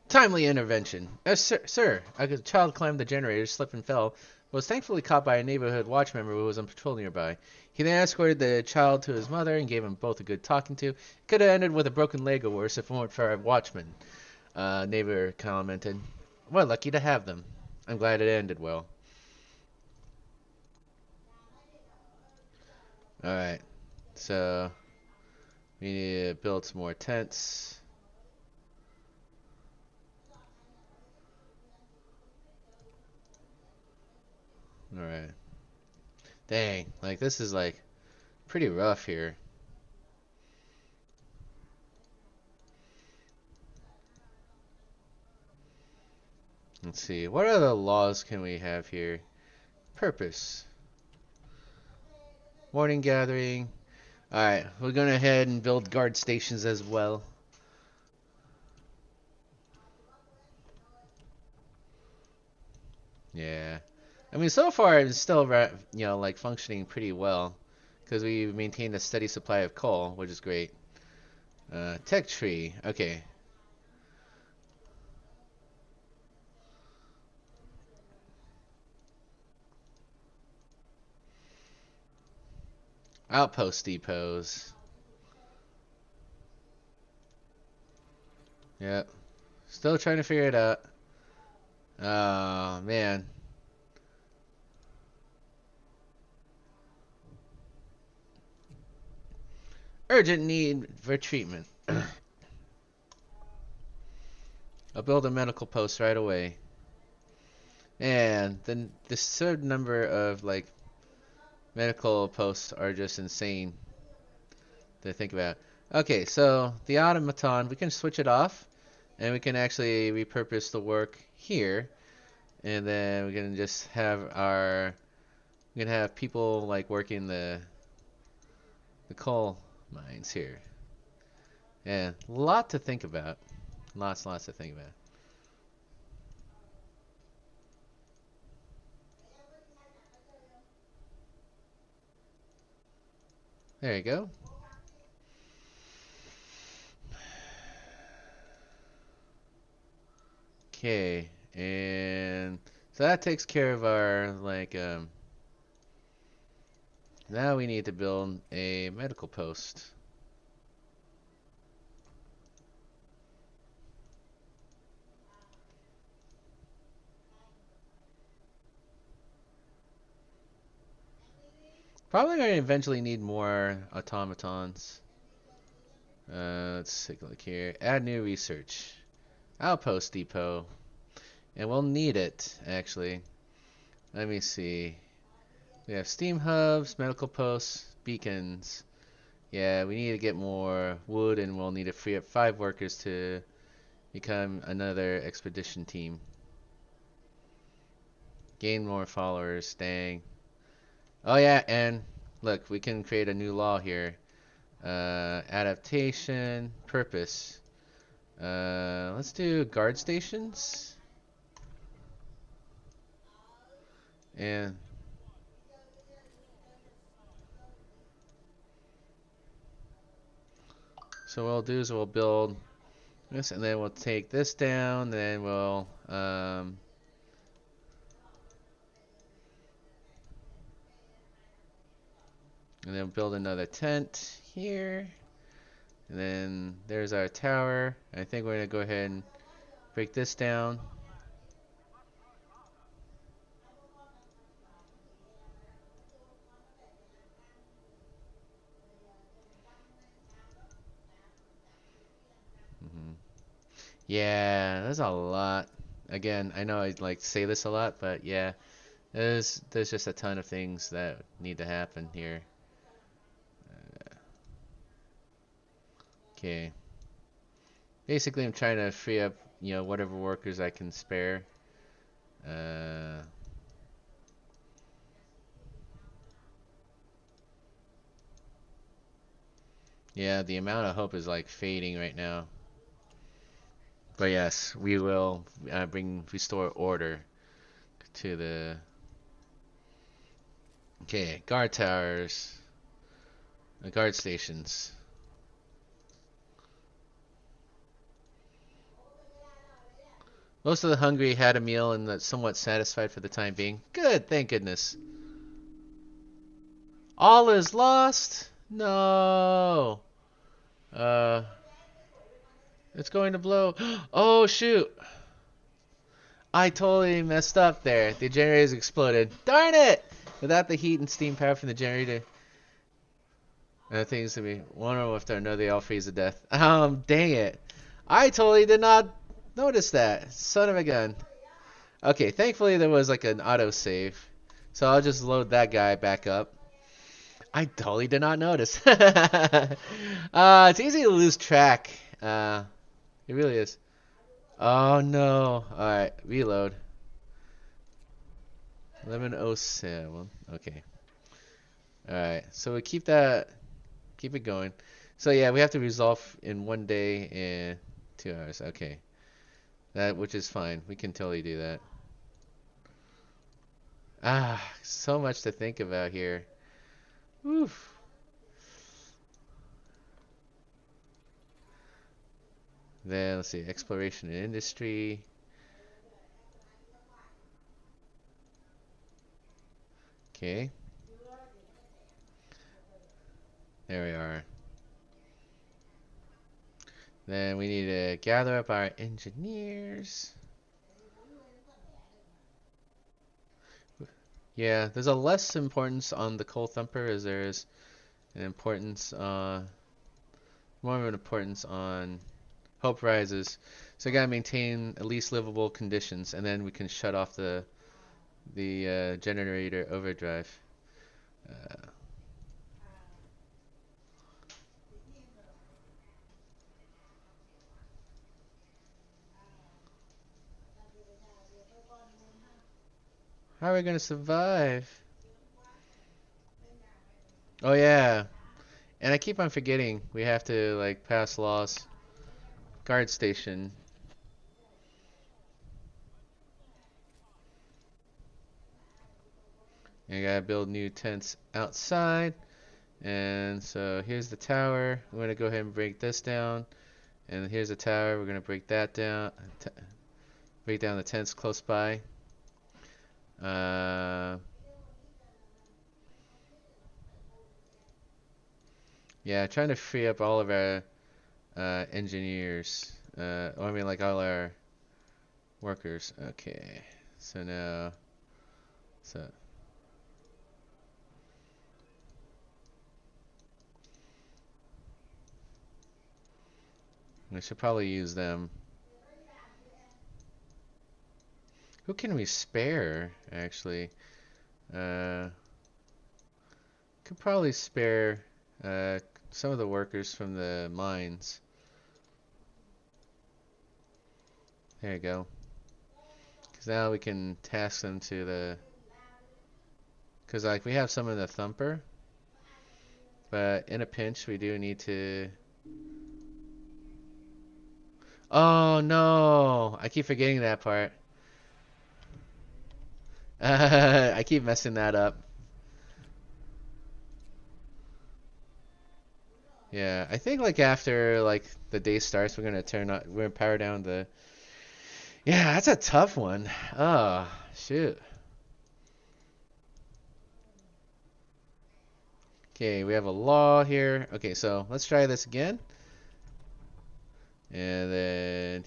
Timely intervention. Sir, a child climbed the generator, slipped and fell, was thankfully caught by a neighborhood watch member who was on patrol nearby. He then escorted the child to his mother and gave them both a good talking to. Could have ended with a broken leg or worse if it weren't for our watchman, neighbor commented. We're lucky to have them. I'm glad it ended well. Alright, so we need to build some more tents. Alright. Dang, like this is like pretty rough here. Let's see, what other laws can we have here? Purpose. Morning gathering. Alright, we're gonna ahead and build guard stations as well. Yeah. I mean, so far it's still, like functioning pretty well. Because we maintained a steady supply of coal, which is great. Tech tree. Okay. Outpost depots. Yep. Still trying to figure it out. Oh, man. Urgent need for treatment. I'll build a medical post right away. And then the third number of like medical posts are just insane to think about. Okay, so the automaton, we can switch it off and we can actually repurpose the work here, and then we can just have we can have people like working the coal mines here. Yeah, a lot to think about. Lots to think about. There you go. Okay, and so that takes care of our like now we need to build a medical post. Probably gonna eventually need more automatons. Let's take a look here. Add new research. Outpost depot. And we'll need it, actually. Let me see. We have steam hubs, medical posts, beacons. Yeah, we need to get more wood, and we'll need to free up 5 workers to become another expedition team. Gain more followers, dang. Oh yeah, and look, we can create a new law here. Adaptation, purpose. Let's do guard stations. And so what we'll do is we'll build this, and then we'll take this down, then we'll and then build another tent here. And then there's our tower. I think we're gonna go ahead and break this down. Yeah, there's a lot. Again, I know I like say this a lot, but yeah, there's just a ton of things that need to happen here. Okay. Basically, I'm trying to free up, whatever workers I can spare. Uh, yeah, the amount of hope is like fading right now. But yes, we will restore order to the. Okay, guard towers, guard stations. Most of the hungry had a meal and are somewhat satisfied for the time being. Good, thank goodness. All is lost? No. Uh, it's going to blow. Oh shoot. I totally messed up there. The generator's exploded. Darn it! Without the heat and steam power from the generator, things to be one or after another, they all freeze to death. Dang it. I totally did not notice that. Son of a gun. Okay, thankfully there was like an autosave. So I'll just load that guy back up. I totally did not notice. It's easy to lose track. It really is. Oh no. Alright, reload. 1107. Okay. Alright, so we keep that, keep it going. So yeah, we have to resolve in 1 day and 2 hours. Okay. Which is fine. We can totally do that. So much to think about here. Oof. Then let's see, exploration and industry. Okay. There we are. Then we need to gather up our engineers. Yeah, there's a less importance on the coal thumper as there is an importance, more of an importance on hope rises. So I gotta maintain at least livable conditions, and then we can shut off the generator overdrive. How are we gonna survive? Oh yeah, and I keep on forgetting we have to like pass laws. Guard station. And I gotta build new tents outside. And so here's the tower. We're gonna go ahead and break this down. And here's the tower. We're gonna break that down. Break down the tents close by. Yeah, trying to free up all of our engineers. I mean, like all our workers. Okay. So now, so we should probably use them. Who can we spare, actually? Could probably spare some of the workers from the mines. There you go. Because now we can task them to the... Because like we have some in the thumper. But in a pinch we do need to... Oh no! I keep forgetting that part. I keep messing that up. Yeah, I think like after like the day starts, we're gonna power down the. Yeah, that's a tough one. Oh shoot. Okay, we have a law here. Okay, so let's try this again. And then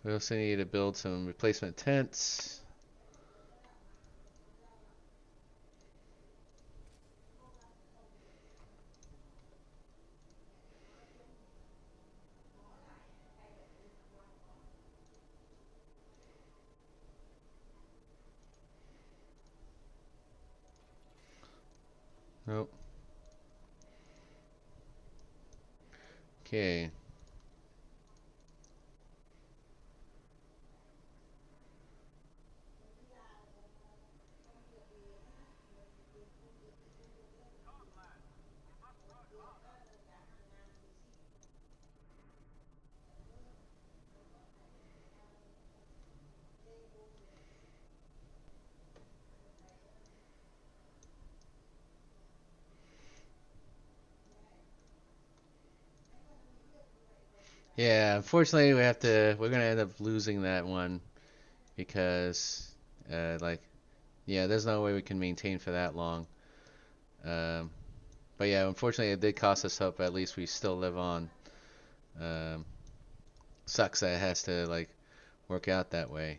we also need to build some replacement tents. Nope. Okay. Yeah, unfortunately, we're gonna end up losing that one because, like, yeah, there's no way we can maintain for that long. Um, but yeah, unfortunately, it did cost us hope. At least we still live on. Um, Sucks that it has to like work out that way.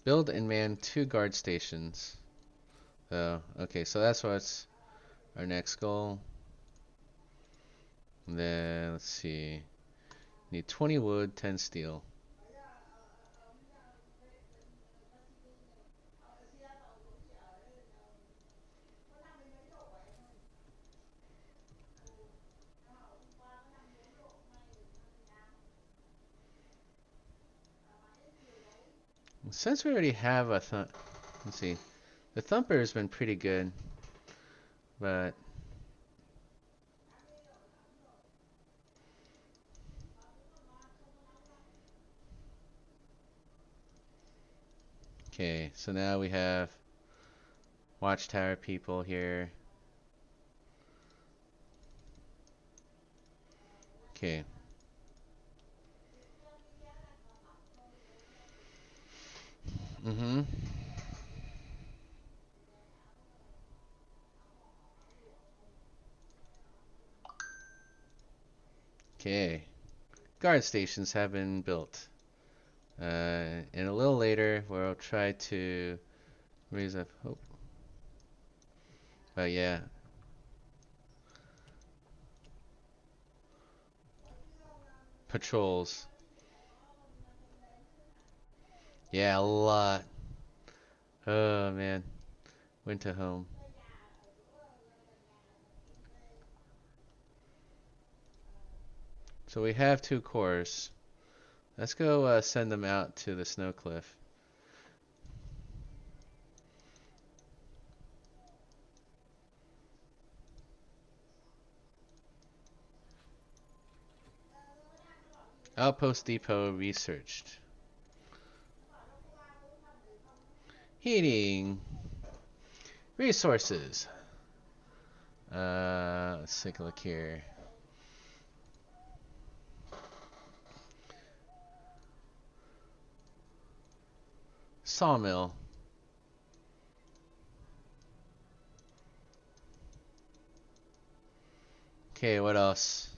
Build and man 2 guard stations. Oh, okay, so that's what's our next goal. And then let's see, need 20 wood, 10 steel. Since we already have a let's see, the thumper has been pretty good, but okay. So now we have watchtower people here. Okay. Mhm. Okay. Guard stations have been built. And a little later, we'll try to raise up hope. But yeah. Patrols. Yeah, a lot. Oh man. Winter home. So we have 2 cores. Let's go send them out to the snow cliff. Outpost depot researched. Heating. Resources. Let's take a look here. Sawmill. Okay, what else?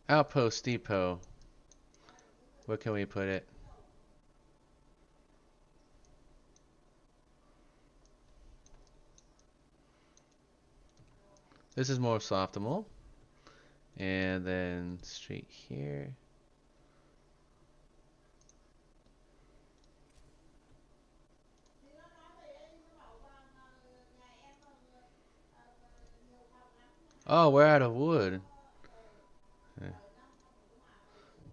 Outpost depot. Where can we put it? This is most optimal. And then straight here. Oh, we're out of wood.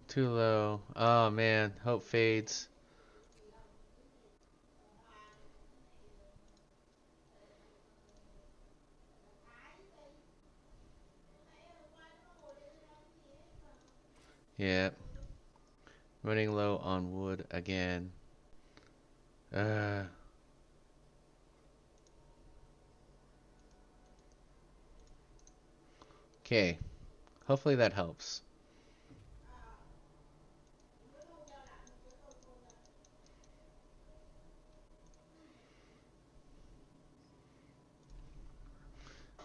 Too low. Oh man, hope fades. Yep. Running low on wood again. Uh. Okay. Hopefully that helps.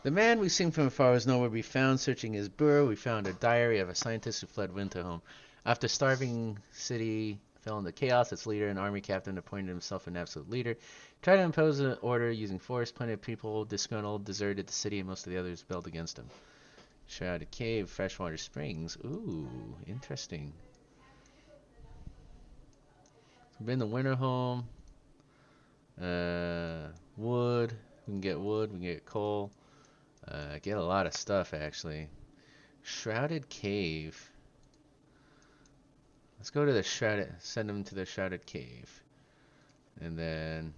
The man we seen from afar was nowhere to be found. Searching his burrow, we found a diary of a scientist who fled Winterhome. After starving city fell into chaos, its leader, an army captain, appointed himself an absolute leader. Tried to impose an order using force. Plenty of people, disgruntled, deserted the city, and most of the others rebelled against him. Shrouded cave, freshwater springs. Ooh, interesting. We've been to Winterhome. Wood. We can get wood. We can get coal. Get a lot of stuff actually. Shrouded cave. Let's go to the shrouded. Send them to the shrouded cave. And then,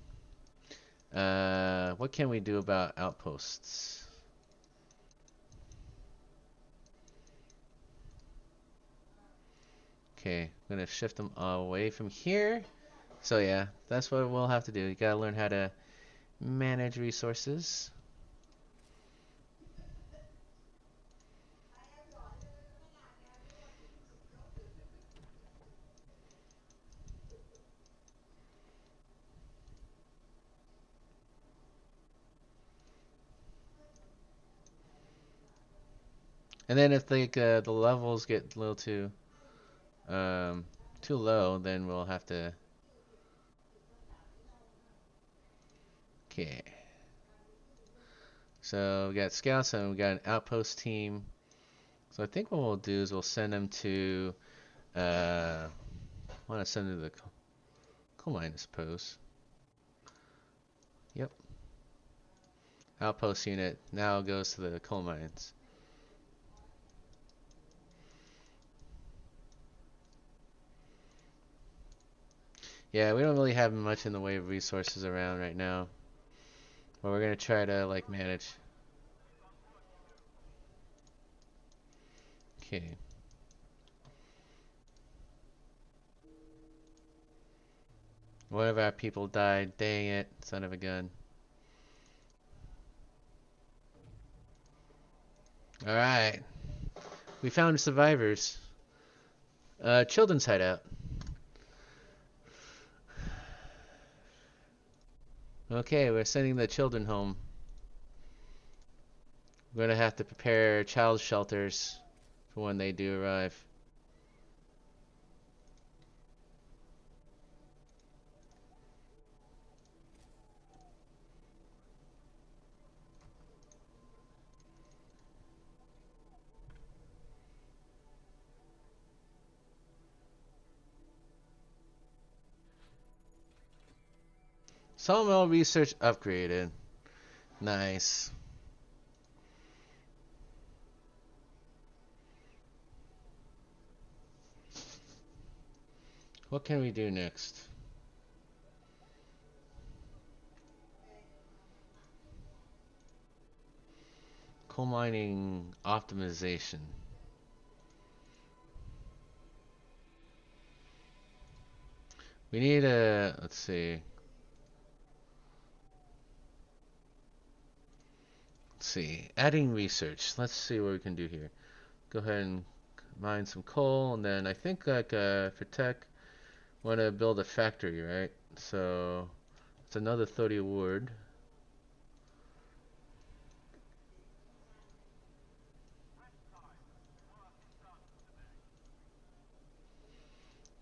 what can we do about outposts? Okay, I'm gonna shift them away from here. So yeah, that's what we'll have to do. You gotta learn how to manage resources. And then if like the levels get a little um, too low, then we'll have to. Okay. So we got scouts and we got an outpost team. So I think what we'll do is we'll send them to. I want to send them to the coal mine, I suppose. Yep. Outpost unit now goes to the coal mines. Yeah, we don't really have much in the way of resources around right now. But we're gonna try to like manage. Okay. One of our people died. Dang it, son of a gun. Alright. We found survivors. Children's hideout. Okay, we're sending the children home. We're gonna have to prepare child shelters for when they do arrive. Sawmill research upgraded. Nice. What can we do next? Coal mining optimization. We need a, let's see. Let's see, adding research. Let's see what we can do here. Go ahead and mine some coal, and then I think like for tech, want to build a factory, right? So it's another 30 wood.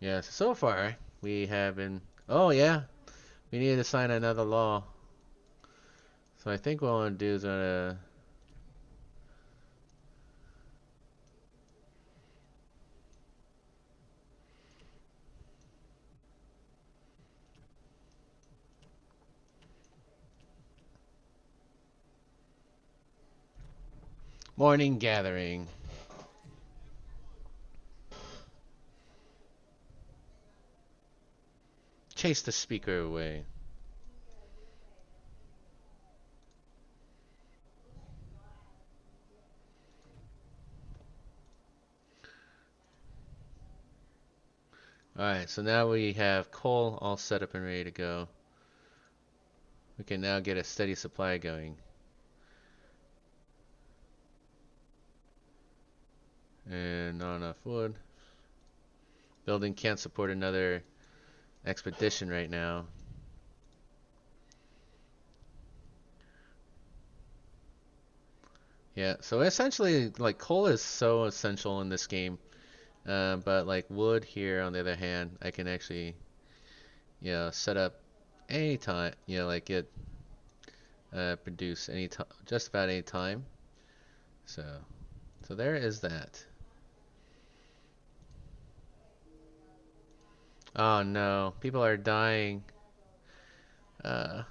Yeah, so far we have been. Oh yeah, we need to sign another law. So I think what I want to do is morning gathering. Chase the speaker away. Alright, so now we have coal all set up and ready to go. We can now get a steady supply going. And not enough wood. Building can't support another expedition right now. Yeah, so essentially, like, coal is so essential in this game. But like wood here, on the other hand, I can actually, set up any time, like get produce any time, just about any time. So, so there is that. Oh no, people are dying. Uh,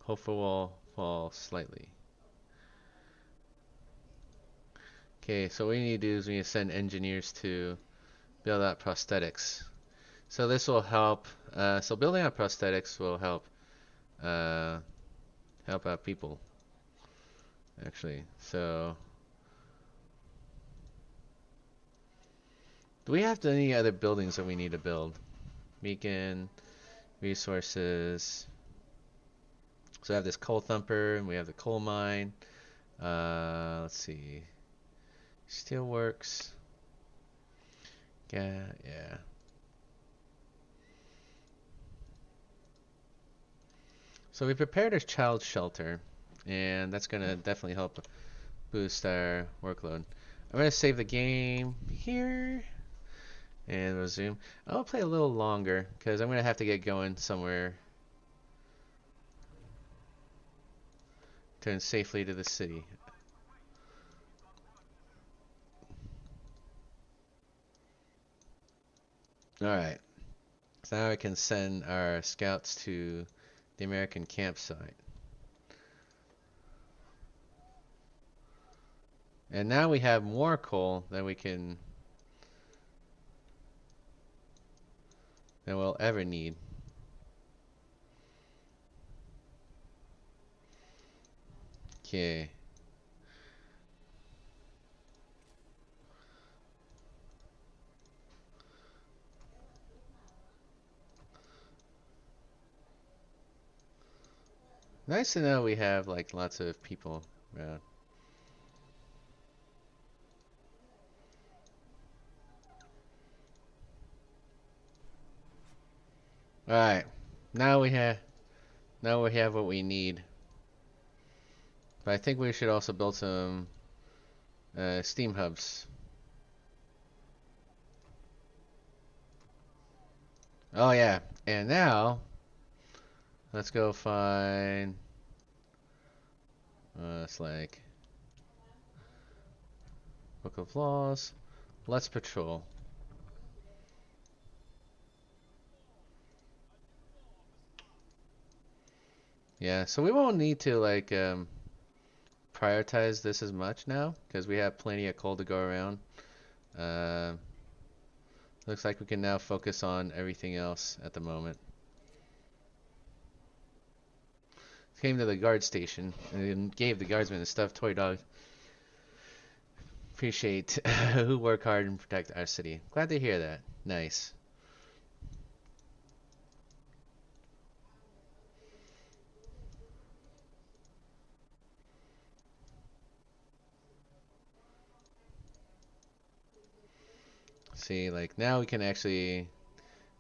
hopefully we'll fall slightly. Okay, so what we need to do is we need to send engineers to build out prosthetics. So this will help. So building out prosthetics will help help out people. Actually, so Do we have any other buildings that we need to build? Beacon, resources. So we have this coal thumper, and we have the coal mine. Let's see. Steelworks. Yeah, yeah. So we prepared a child shelter, and that's gonna definitely help boost our workload. I'm gonna save the game here and resume. I'll play a little longer because I'm gonna have to get going somewhere. Turn safely to the city. Alright. So now I can send our scouts to the American campsite. And now we have more coal than we'll ever need. Okay. Nice to know we have like lots of people around. Alright. Now we have what we need. But I think we should also build some steam hubs. Oh yeah. And now let's go find it's like Book of Laws. Let's patrol. Yeah, so we won't need to like prioritize this as much now because we have plenty of coal to go around. Uh, Looks like we can now focus on everything else at the moment. Came to the guard station and gave the guardsmen a stuffed toy dog. Appreciate who work hard and protect our city. Glad to hear that. Nice. See, like now we can actually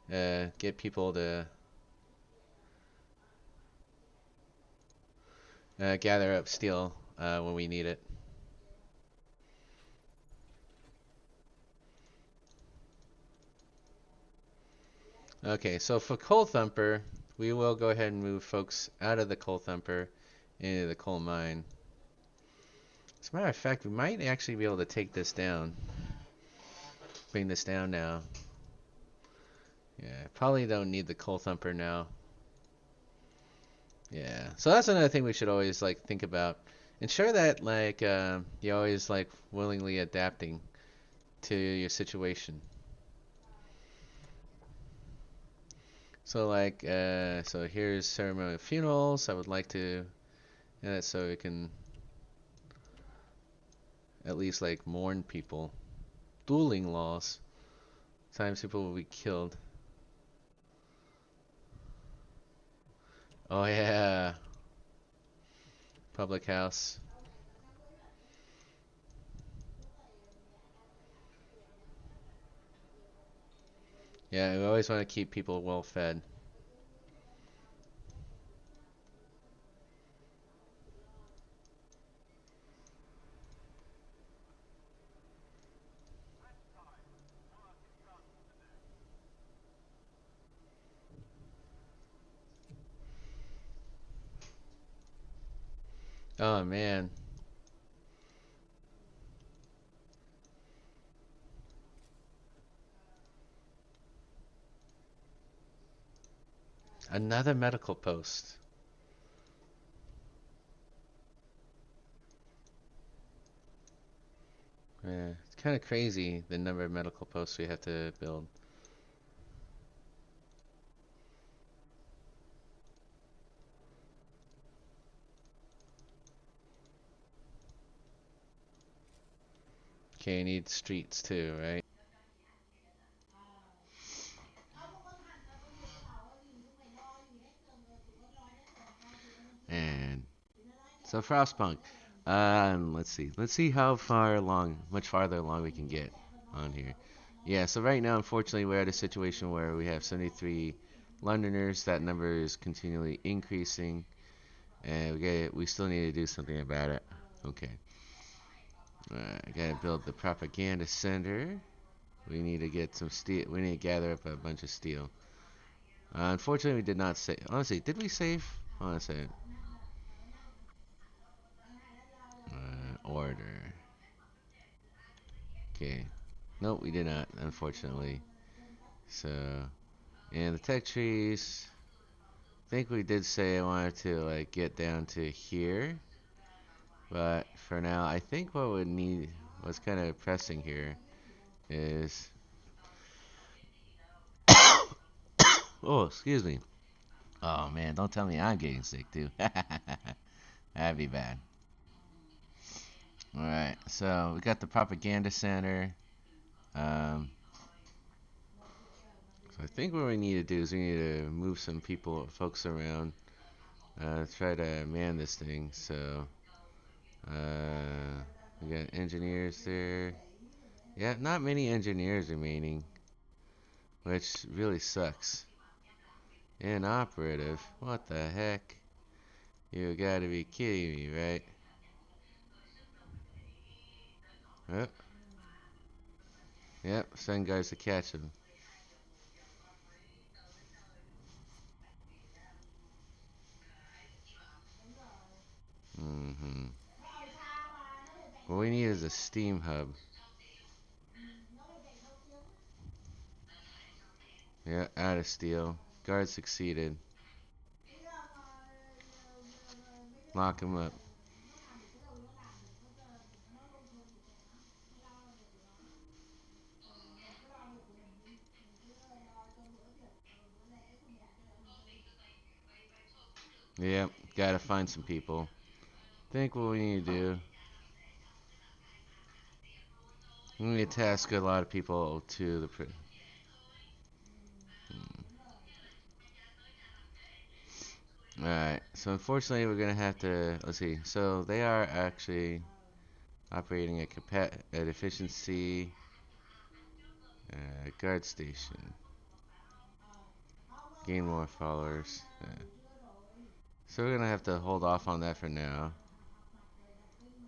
get people to gather up steel when we need it. Okay, so for Coal Thumper, we will go ahead and move folks out of the Coal Thumper into the coal mine. As a matter of fact, we might actually be able to take this down. Bring this down now. Yeah, probably don't need the Coal Thumper now. Yeah, so that's another thing we should always like think about. Ensure that like you're always like willingly adapting to your situation. So like so here's ceremonial funerals. I would like to so we can at least like mourn people. Dueling laws. Times people will be killed. Oh yeah. Public house. Yeah, we always want to keep people well fed. Oh man. Another medical post. Yeah, it's kind of crazy the number of medical posts we have to build. Okay, you need streets too, right? So Frostpunk. Let's see. Let's see how far along, much farther along we can get on here. Yeah. So right now, unfortunately, we're at a situation where we have 73 Londoners. That number is continually increasing, and we still need to do something about it. Okay. I gotta build the propaganda center. We need to get some steel. We need to gather up a bunch of steel. Unfortunately, we did not save. Honestly, did we save? Honestly, order. Okay. Nope, we did not, unfortunately. So, and the tech trees. I think we did say I wanted to like get down to here, but for now, I think what we need, what's kind of pressing here, is. Oh, excuse me. Oh man, don't tell me I'm getting sick too. That'd be bad. All right, so we got the propaganda center. Um, so I think what we need to do is we need to move some folks around, try to man this thing. So we got engineers there. Yeah, not many engineers remaining, which really sucks. Inoperative. What the heck? You gotta be kidding me, right? Yep. Yep. Send guys to catch him. Mm-hmm. What we need is a steam hub. Yeah, out of steel. Guard succeeded. Lock him up. Yep, gotta find some people. Think what we need to do. We need to task a lot of people to the. Alright, so unfortunately we're gonna have to. Let's see. So they are actually operating at efficiency. Guard station. Gain more followers. So we're gonna have to hold off on that for now.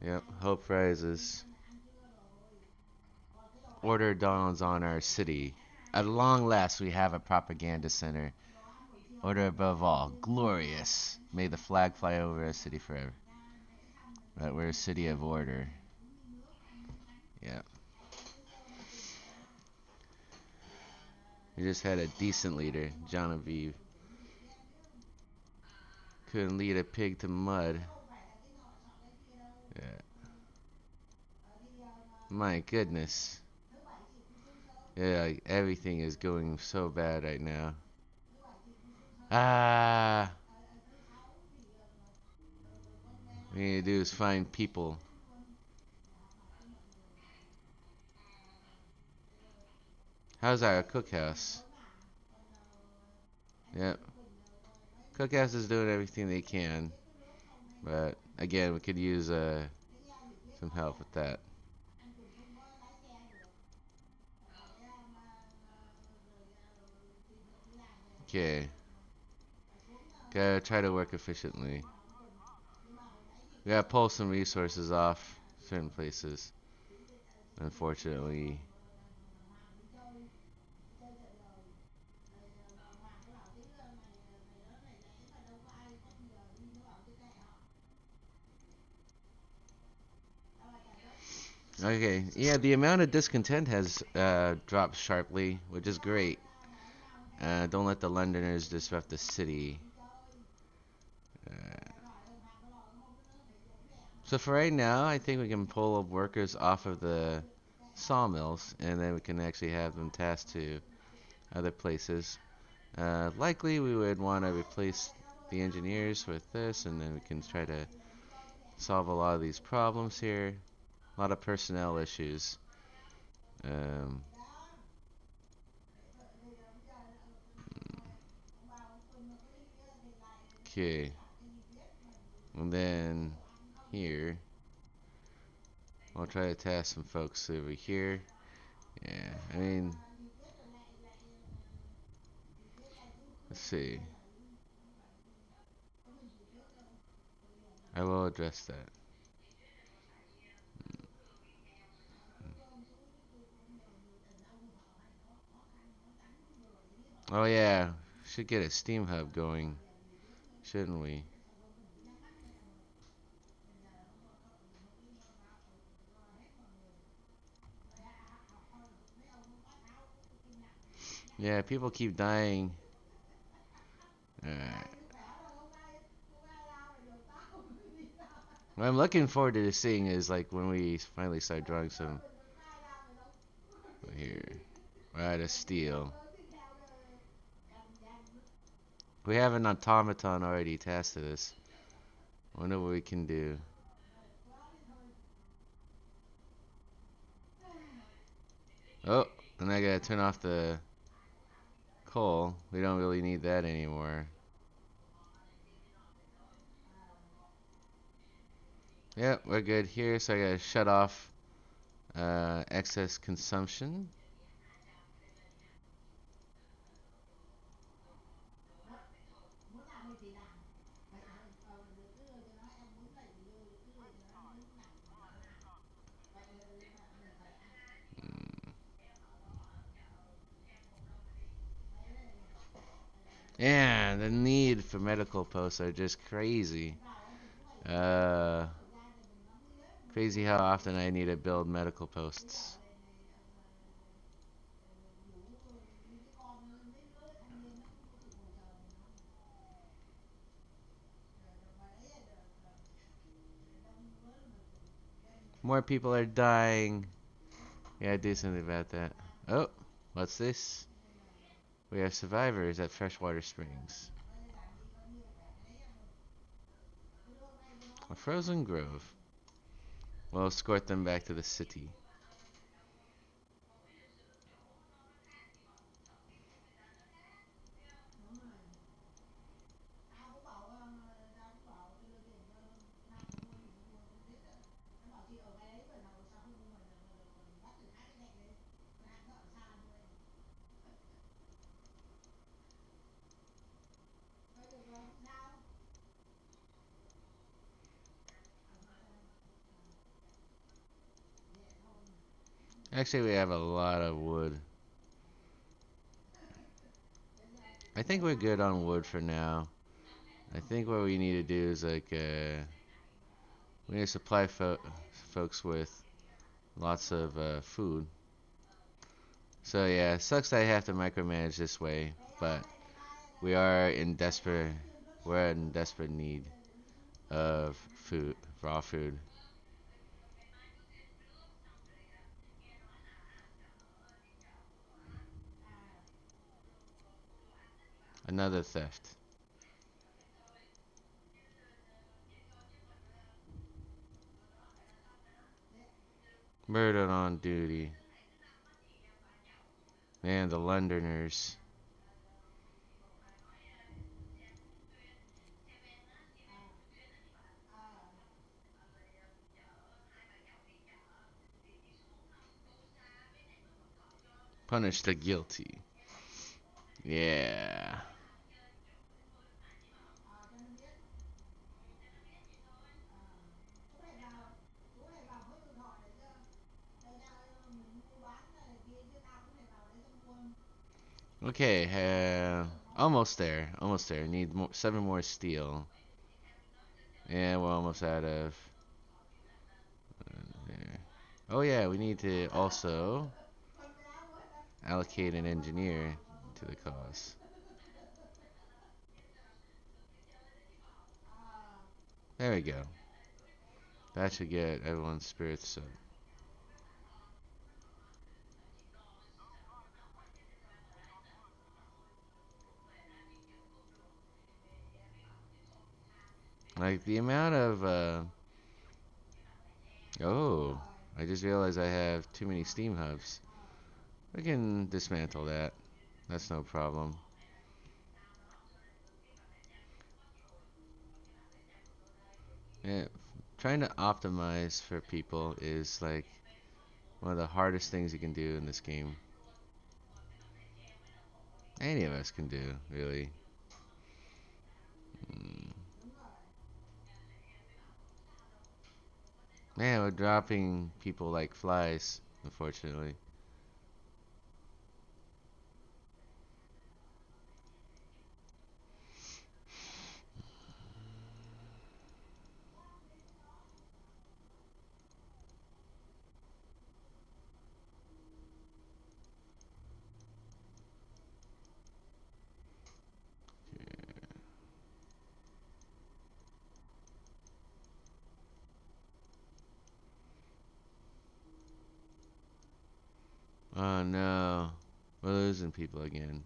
Yep, hope rises. Order dawns on our city. At long last, we have a propaganda center. Order above all, glorious. May the flag fly over our city forever. Right, we're a city of order. Yeah. We just had a decent leader, Genevieve. Couldn't lead a pig to mud. Yeah. My goodness. Yeah, like everything is going so bad right now. Ah. What we need to do is find people. How's our cookhouse? Yep. Cookhouse is doing everything they can. But again, we could use some help with that. Okay. Gotta try to work efficiently. We gotta pull some resources off certain places. Unfortunately. Okay, yeah, the amount of discontent has dropped sharply, which is great. Don't let the Londoners disrupt the city. Uh, so for right now, I think we can pull workers off of the sawmills, and then we can actually have them tasked to other places. Likely, we would want to replace the engineers with this, and then we can try to solve a lot of these problems here. A lot of personnel issues. Um, okay. And then here. I'll try to task some folks over here. Yeah, I mean, let's see. I will address that. Oh yeah, should get a Steam Hub going, shouldn't we? Yeah, people keep dying. Alright. What I'm looking forward to seeing is like when we finally start drawing some here. Right, a steel. We have an automaton already attached to this. Wonder what we can do. Oh, and I gotta turn off the coal. We don't really need that anymore. Yep, we're good here, so I gotta shut off excess consumption. Yeah, the need for medical posts are just crazy. Uh, Crazy how often I need to build medical posts. More people are dying. Yeah, do something about that. Oh, what's this? We have survivors at Freshwater Springs. A frozen grove. We'll escort them back to the city. Actually, we have a lot of wood. I think we're good on wood for now. I think what we need to do is like, we need to supply folks with lots of food. So yeah, it sucks that I have to micromanage this way, but we are in desperate, we're in desperate need of food, raw food. Another theft. Murder on duty. Man, the Londoners. Punish the guilty. Yeah. Okay, almost there. Almost there. Need more, 7 more steel. And we're almost out of there. Oh yeah, we need to also allocate an engineer to the cause. There we go. That should get everyone's spirits up. Like the amount of oh, I just realized I have too many steam hubs. We can dismantle that. That's no problem. Yeah, trying to optimize for people is like one of the hardest things you can do in this game. Any of us can do, really. Mm. Man, we're dropping people like flies, unfortunately. Oh no, we're losing people again.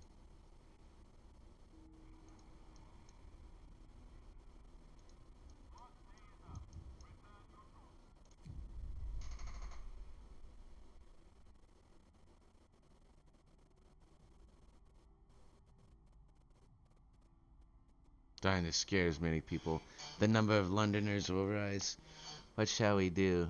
Trying to scare as many people. The number of Londoners will rise. What shall we do?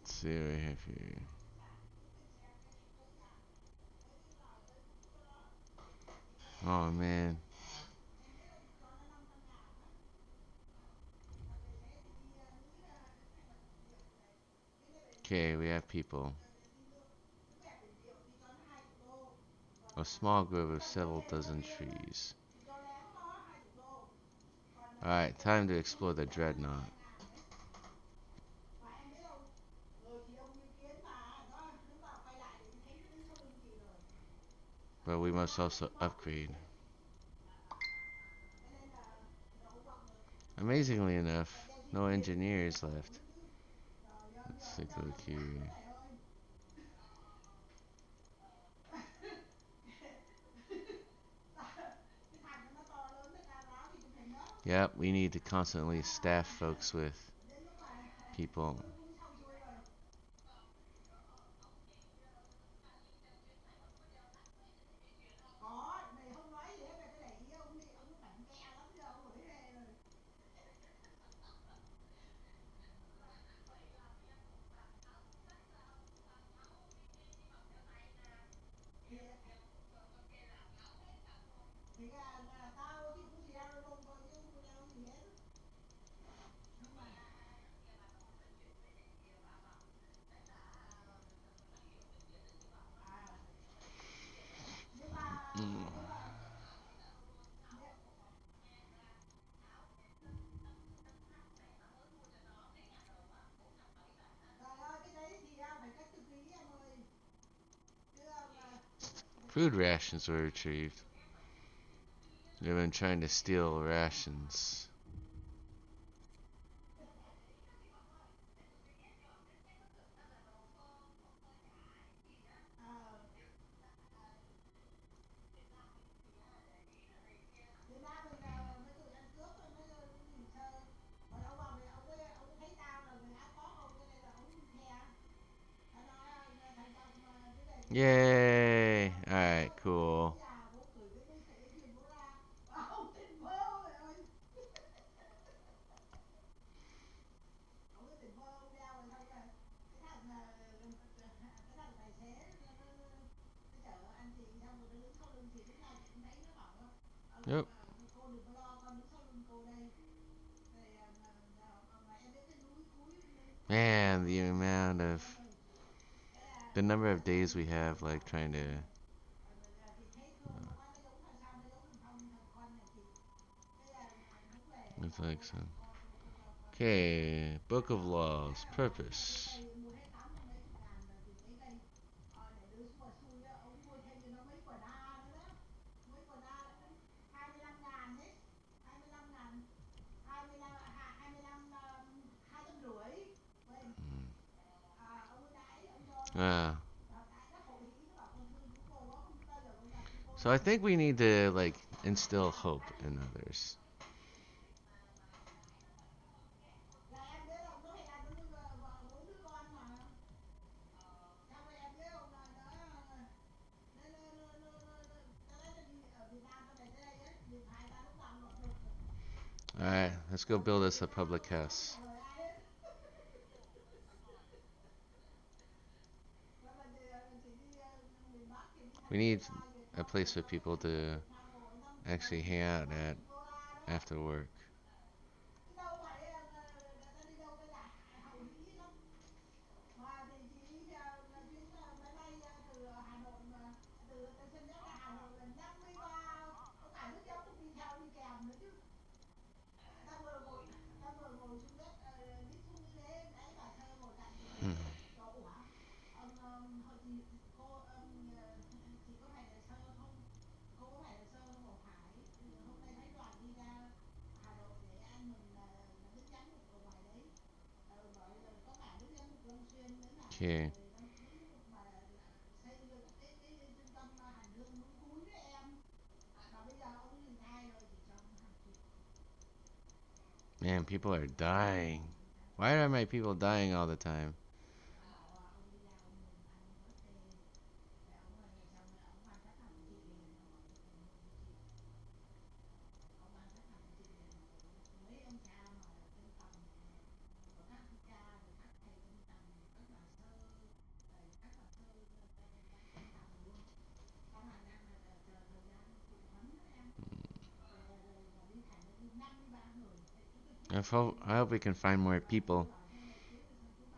Let's see what we have here. Oh man. Okay, we have people. A small grove of several dozen trees. Alright, time to explore the dreadnought. But we must also upgrade. Amazingly enough, no engineers left. Let's take a look here. Yep, we need to constantly staff folks with people. Mm. Food rations were retrieved. They've been trying to steal rations. Yay! Alright, cool. Yep. Man, the number of days we have, like, trying to. It's like so. Okay, Book of Laws, Purpose. Ah. So I think we need to, like, instill hope in others. Let's go build us a public house. We need a place for people to actually hang out at after work. Hmm. Okay. Man, people are dying. Why are my people dying all the time? I hope we can find more people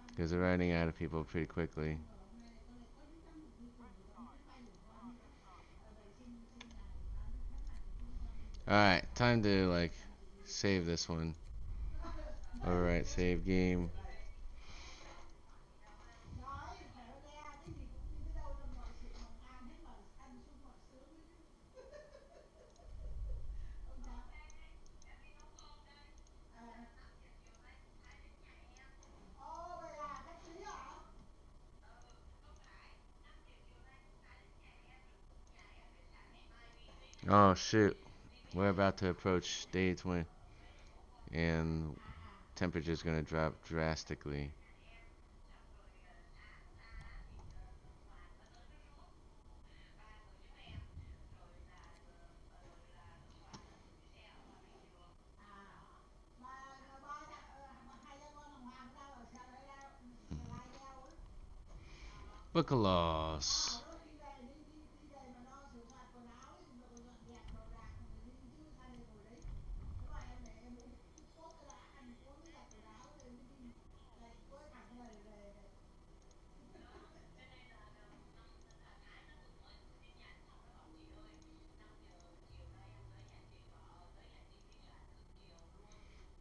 because they're running out of people pretty quickly. Alright, time to like save this one. Alright, save game. Oh shoot, we're about to approach day 20 and temperature's gonna drop drastically. Book of laws.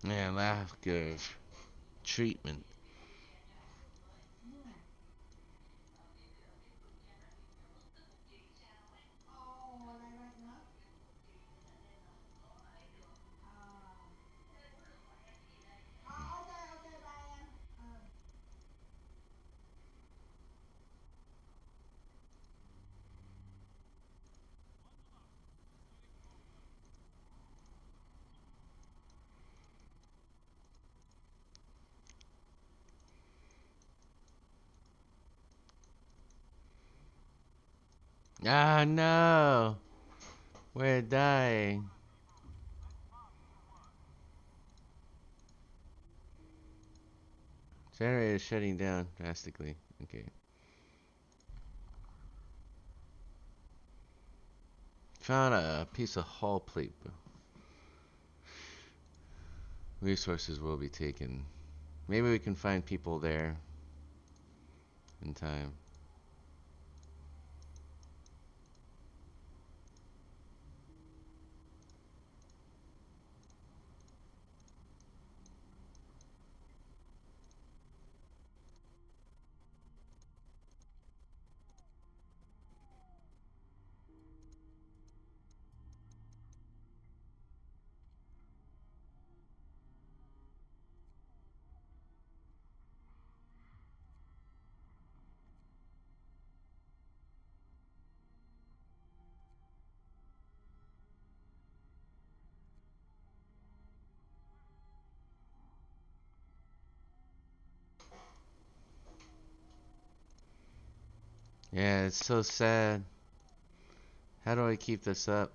Man, lack of treatment. Ah no, we're dying. Generator is shutting down drastically. Okay. Found a piece of hull plate. Resources will be taken. Maybe we can find people there in time. Yeah, it's so sad. How do I keep this up?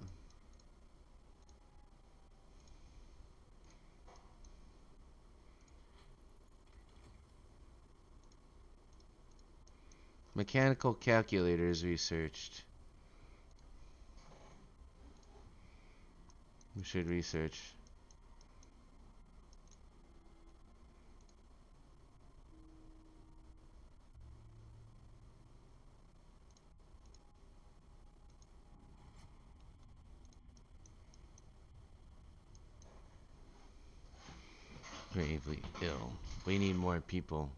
Mechanical calculators researched. We should research. Gravely ill. We need more people.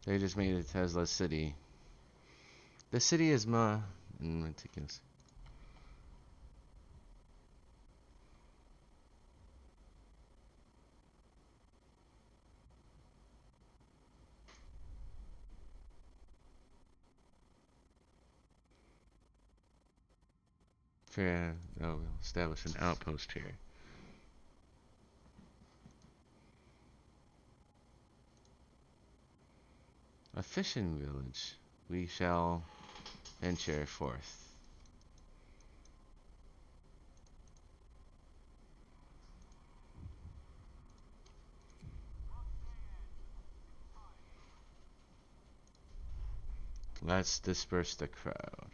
They just made a Tesla city. The city is meticulous. Fair. Oh, we'll establish an outpost here. A fishing village. We shall venture forth. Let's disperse the crowd.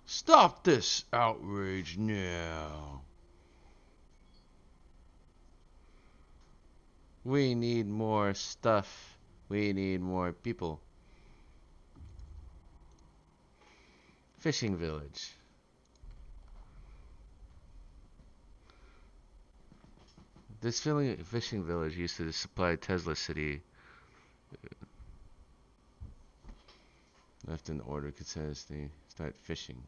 Stop this outrage now. We need more stuff. We need more people. Fishing village. This fishing village used to supply Tesla City. Left in order could says they start fishing.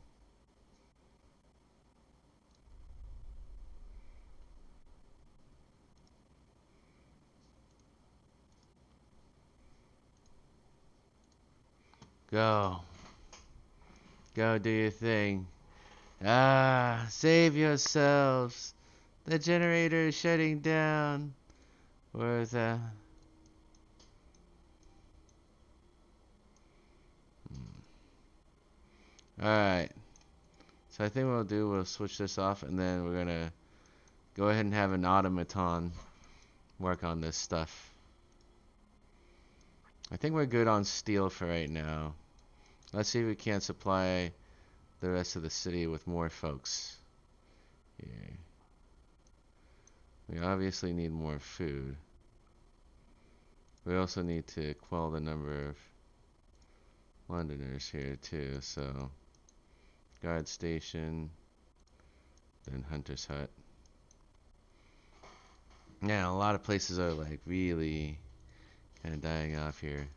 Go. Go do your thing. Ah, save yourselves. The generator is shutting down. Where's that? Alright. So I think what we'll switch this off and then we're gonna go ahead and have an automaton work on this stuff. I think we're good on steel for right now. Let's see if we can't supply the rest of the city with more folks. Here. We obviously need more food. We also need to quell the number of Londoners here too, so guard station, then hunter's hut. Yeah, a lot of places are like really kind of dying off here.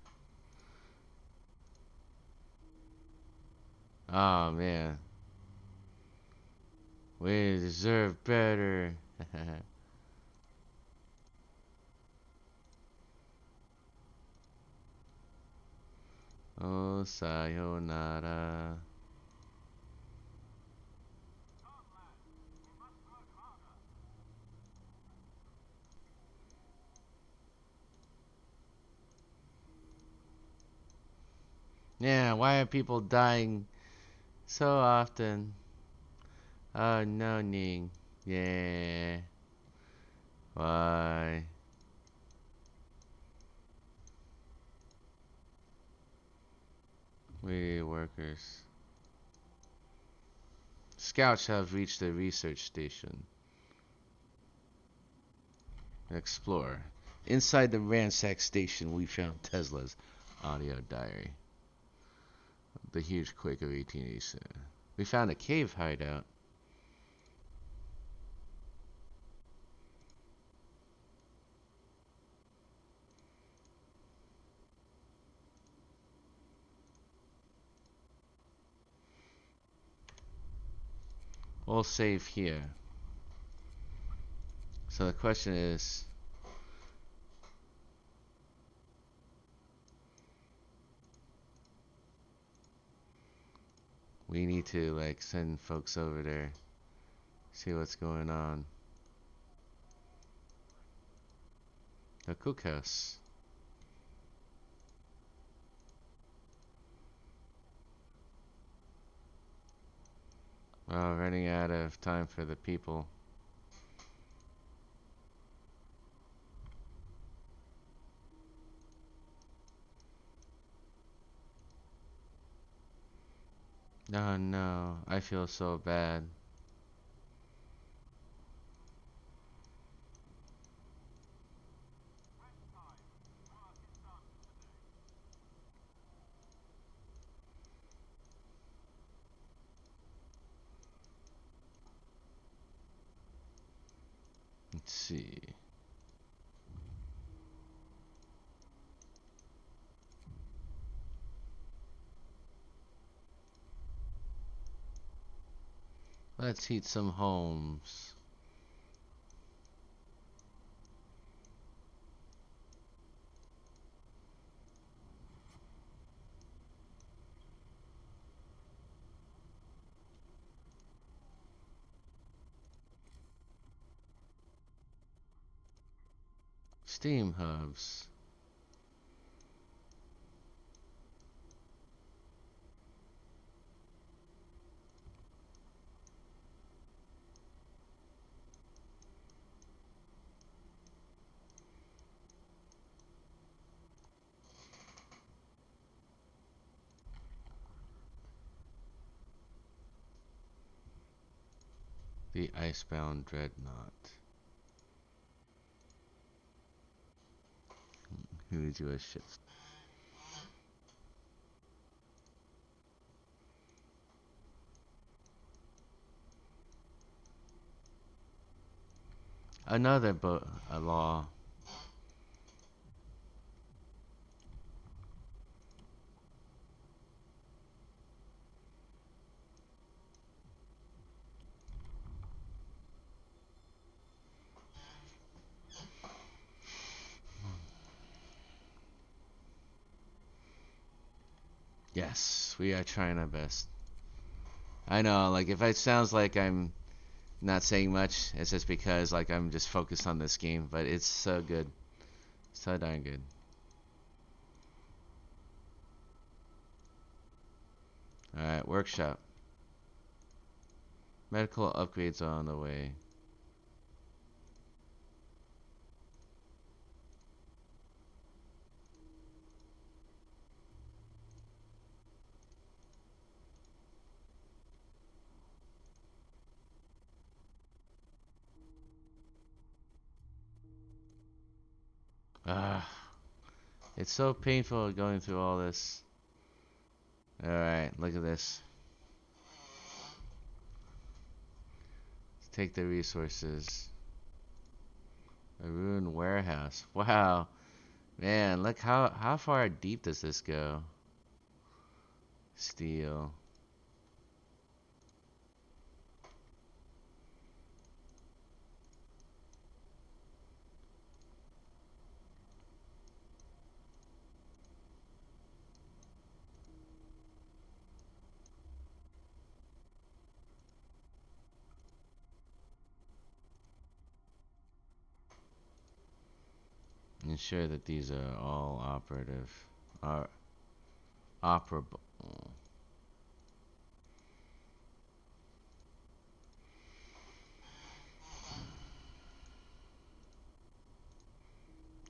Oh man, we deserve better. Oh, sayonara. Yeah, why are people dying so often? Oh no, Ning. Yeah. Why? We workers. Scouts have reached the research station. Explore. Inside the ransacked station, we found Tesla's audio diary. The huge quake of 1887. We found a cave hideout. We'll save here. So the question is, We need to like send folks over there, see what's going on. The cookhouse. Well, running out of time for the people. No, no, I feel so bad. Let's see. Let's heat some homes. Steam hubs. The Icebound Dreadnought. Who do a shit? Another a law. Yes, we are trying our best. I know, like, if it sounds like I'm not saying much, it's just because, like, I'm just focused on this game, but it's so good. So darn good. Alright, workshop. Medical upgrades are on the way. Ah, it's so painful going through all this. Alright, look at this. Let's take the resources. A ruined warehouse. Wow. Man, look how far deep does this go? Steel. Ensure that these are all are operable.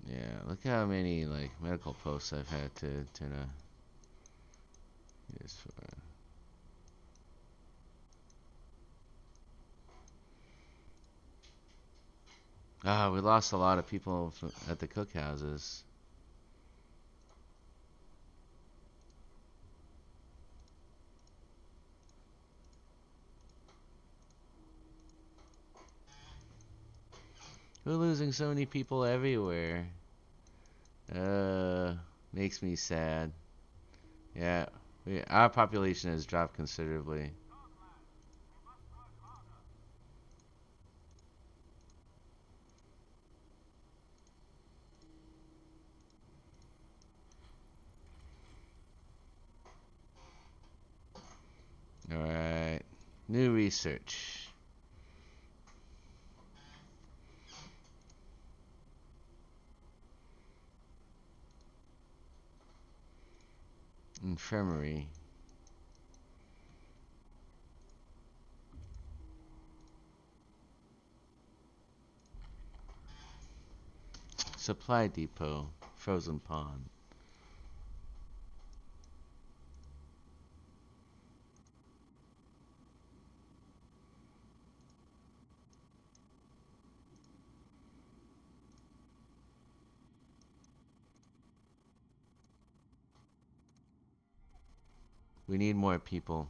Yeah, look how many like medical posts I've had to turn on. Yes, we lost a lot of people at the cookhouses. We're losing so many people everywhere. Makes me sad. Yeah, our population has dropped considerably. All New research. Infirmary. Supply depot. Frozen pond. We need more people.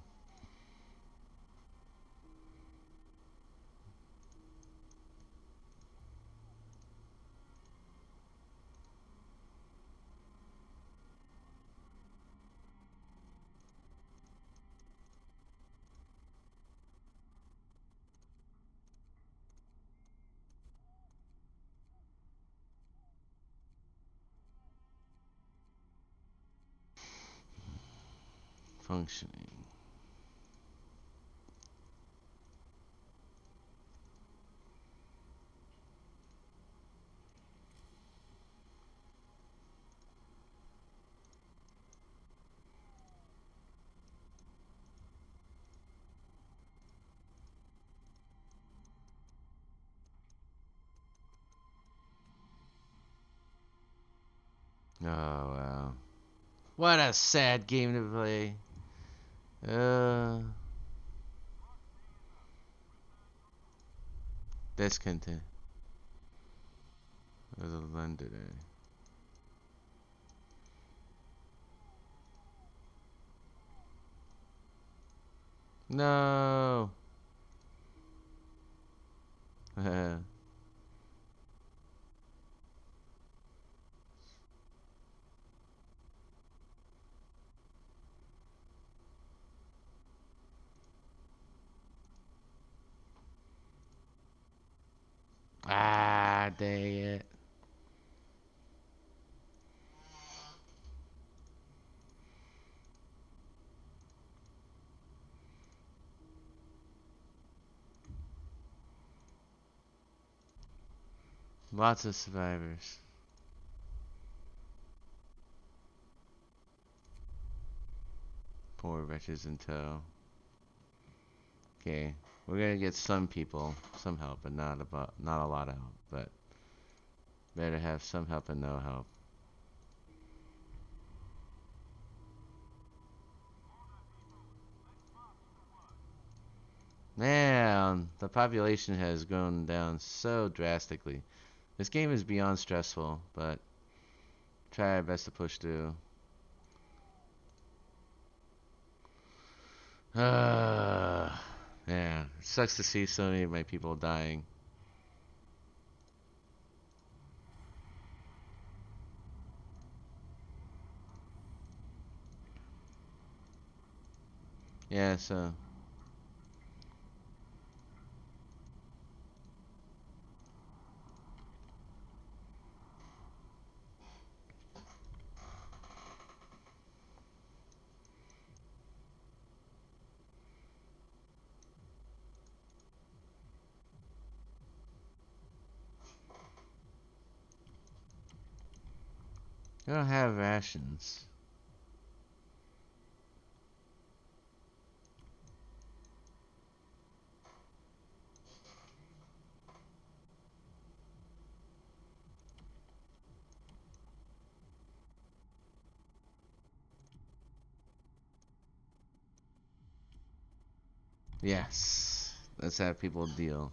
Functioning. Oh, wow. What a sad game to play. Discontent. There's a lender there. No. Ah, dang it. Lots of survivors. Poor wretches in tow. Okay, we're gonna get some people, some help, but not a lot of help. But better have some help and no help. Man, the population has gone down so drastically. This game is beyond stressful, but try our best to push through. Yeah, it sucks to see so many of my people dying. Yeah, so I don't have rations. Yes, let's have people duel.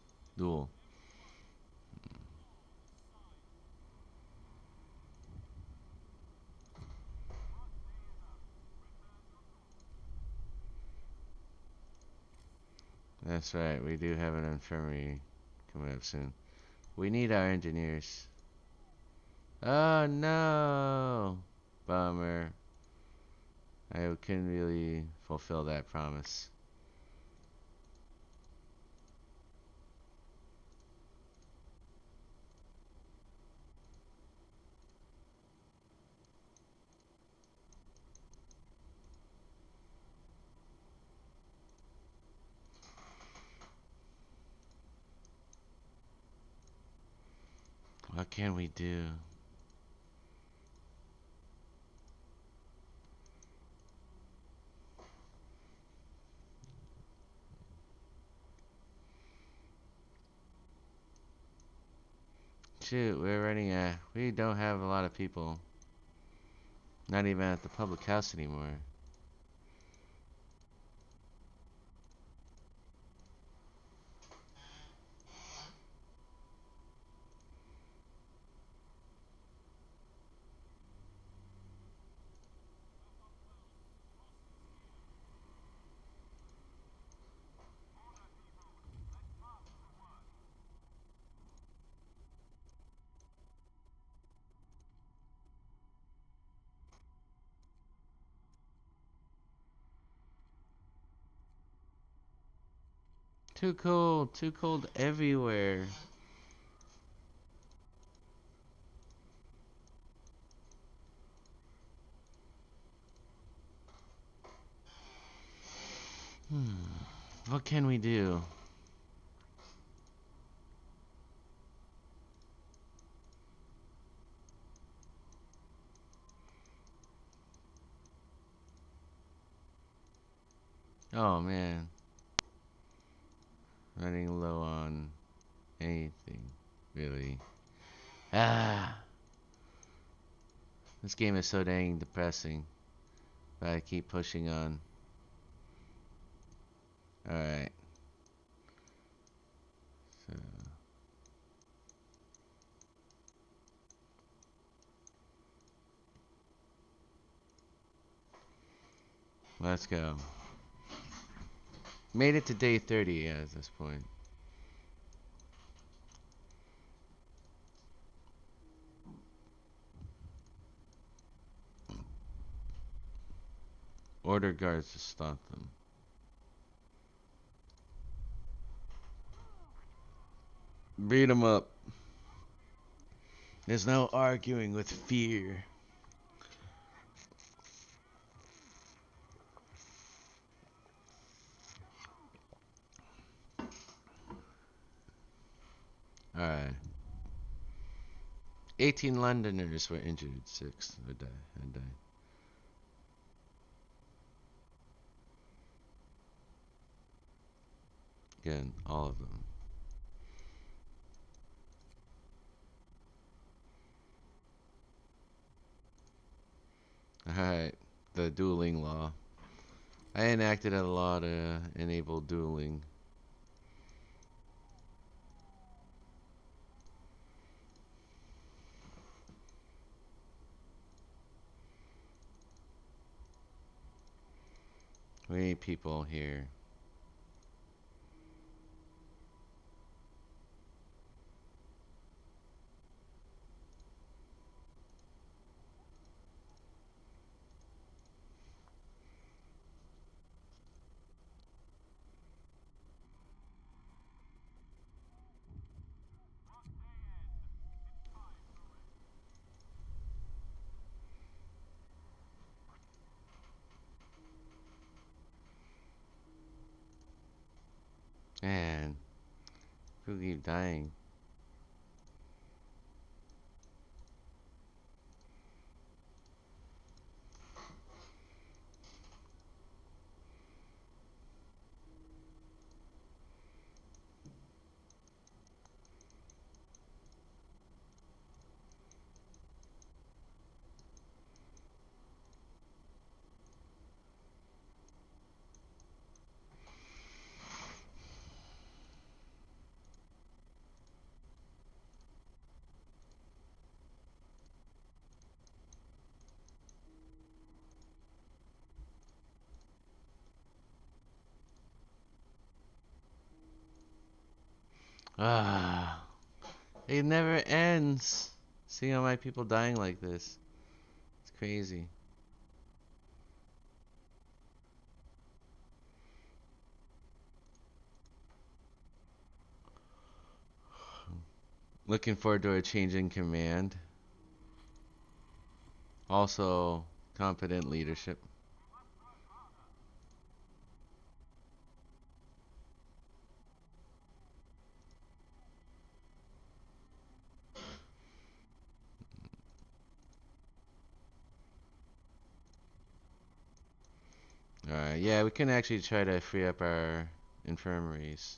That's right, we do have an infirmary coming up soon. We need our engineers. Oh no! Bummer. I couldn't really fulfill that promise. What can we do? Shoot, we don't have a lot of people. Not even at the public house anymore. Too cold everywhere. What can we do? Oh man. Running low on anything, really. Ah! This game is so dang depressing. But I keep pushing on. Alright. So. Let's go. Made it to day 30 at this point. Order guards to stop them. Beat them up. There's no arguing with fear. Alright. 18 Londoners were injured. 6 died. Again, all of them. Alright. The dueling law. I enacted a law to enable dueling. We need people here. Man, people keep dying. Ah, it never ends. Seeing all my people dying like this. It's crazy. Looking forward to a change in command. Also, competent leadership. Alright, yeah, we can actually try to free up our infirmaries.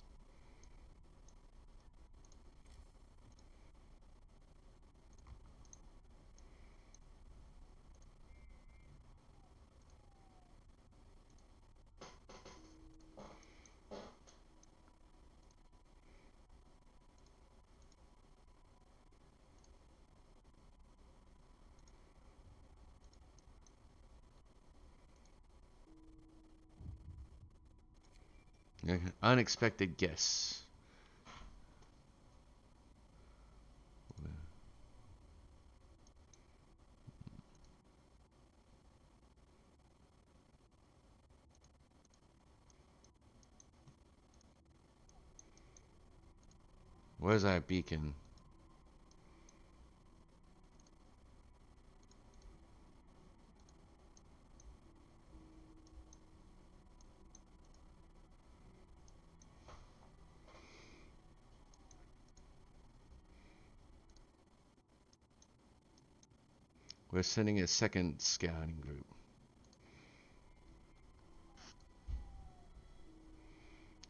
Unexpected guests. Where's our beacon? We're sending a second scouting group.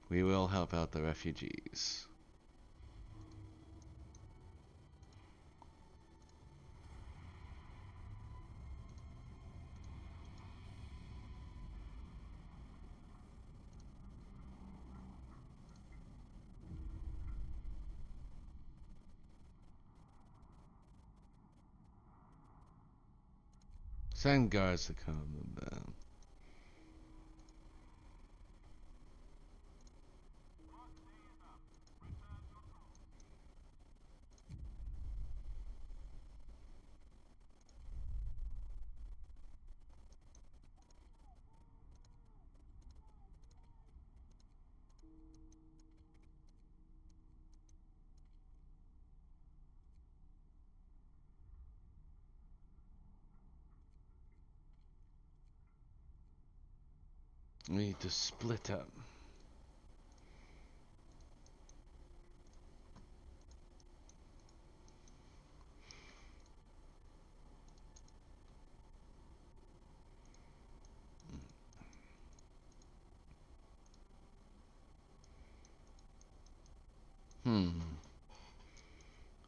We will help out the refugees. Send guards to calm them down. We need to split up.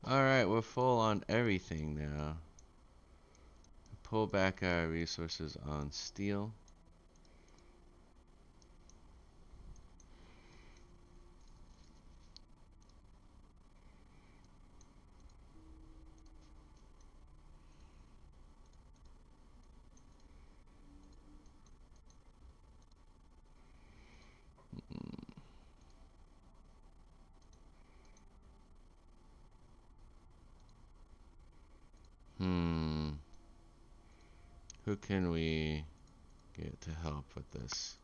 Alright, we're full on everything now. Pull back our resources on steel. Who can we get to help with this?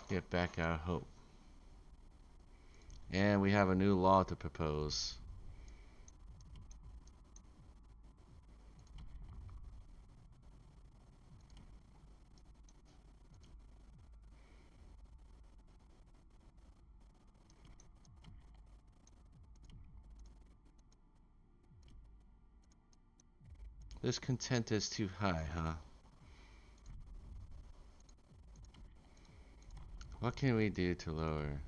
Get back our hope. And we have a new law to propose. This content is too high, huh? What can we do to lower?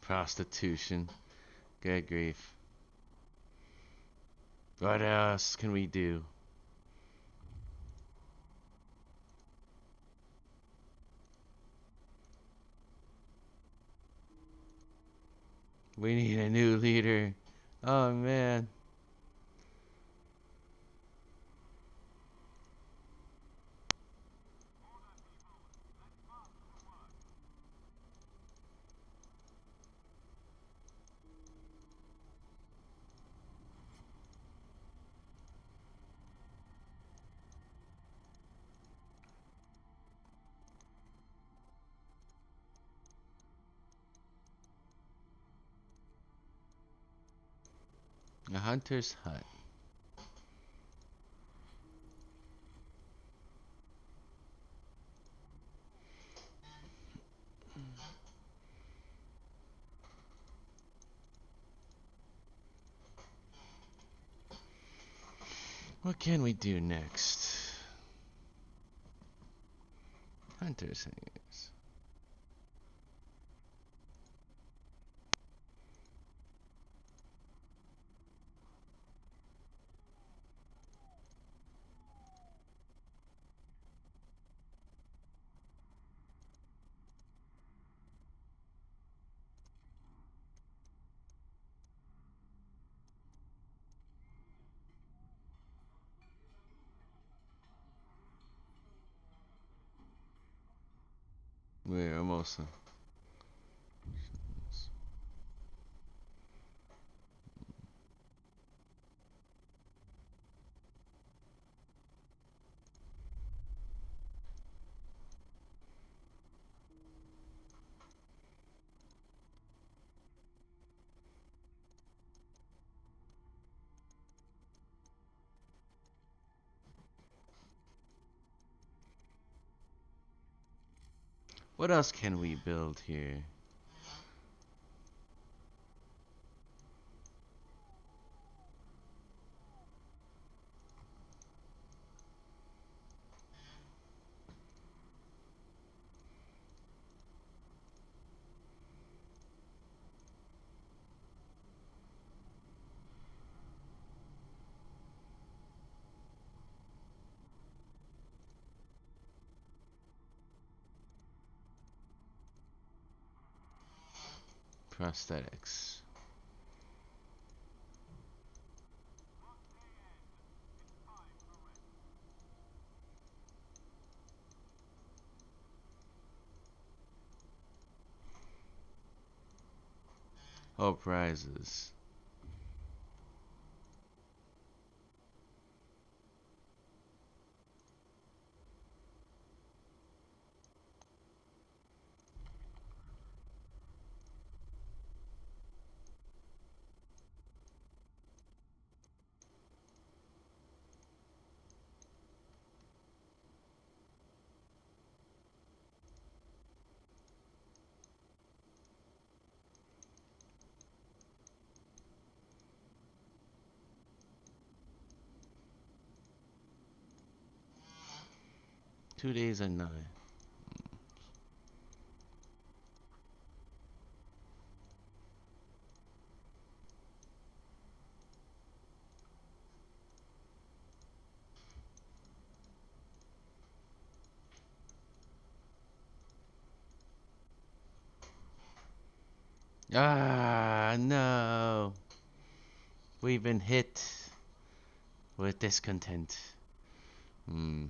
Prostitution. Good grief. What else can we do? We need a new leader. Oh man. A hunter's hut. What can we do next? Hunter's hangers. We're almost. What else can we build here? Prosthetics. Oh, prizes. Two days and night. Ah, no. We've been hit with discontent. Hmm.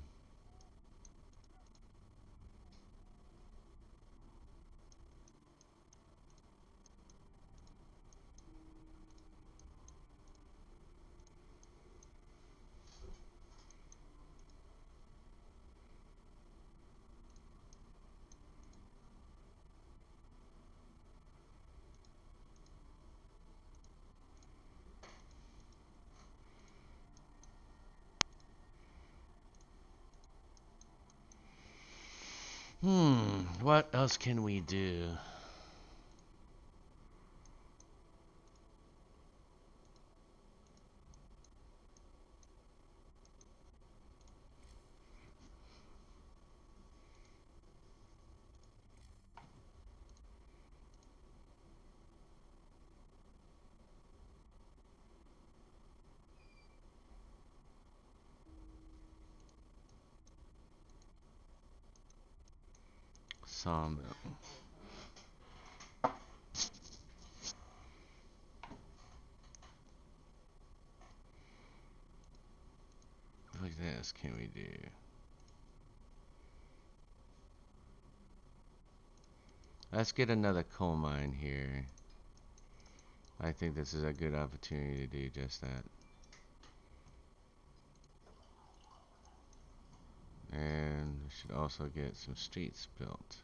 What else can we do? Sawmill. What else can we do? Let's get another coal mine here. I think this is a good opportunity to do just that. And we should also get some streets built.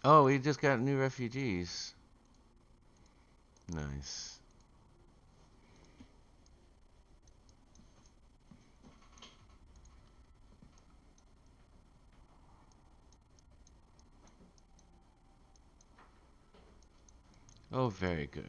Oh, we just got new refugees. Nice. Oh, very good.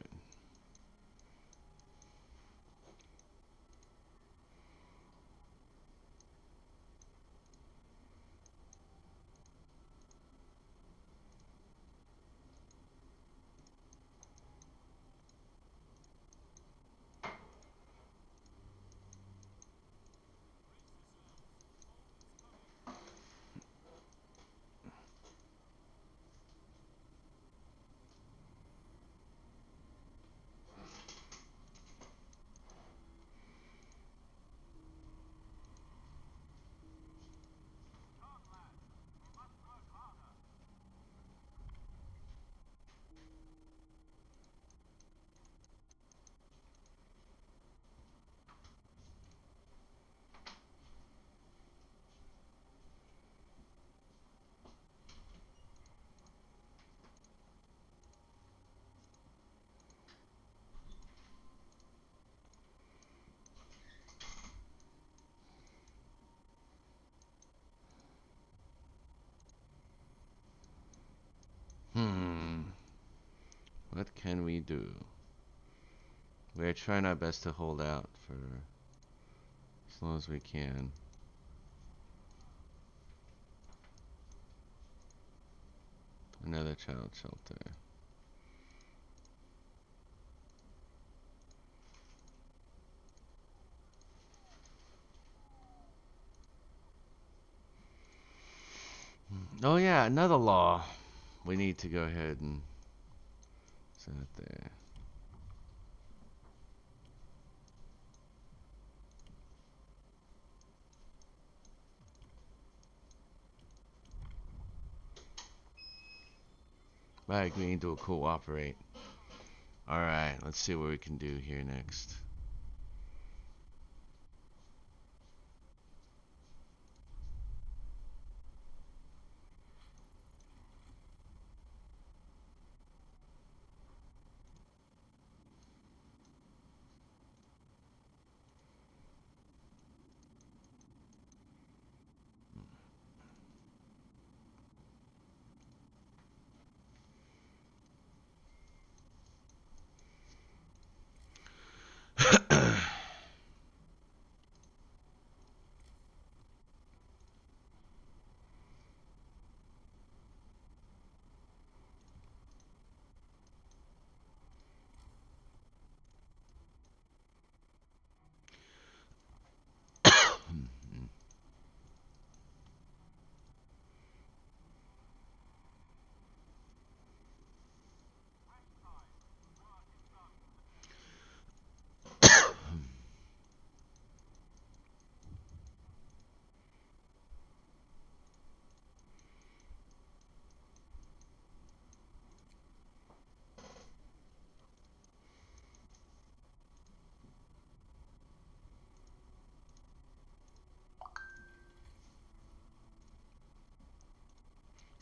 Hmm. What can we do? We're trying our best to hold out for as long as we can. Another child shelter. Oh yeah, another law. We need to go ahead and set it there. By agreeing to cooperate. Alright, let's see what we can do here next.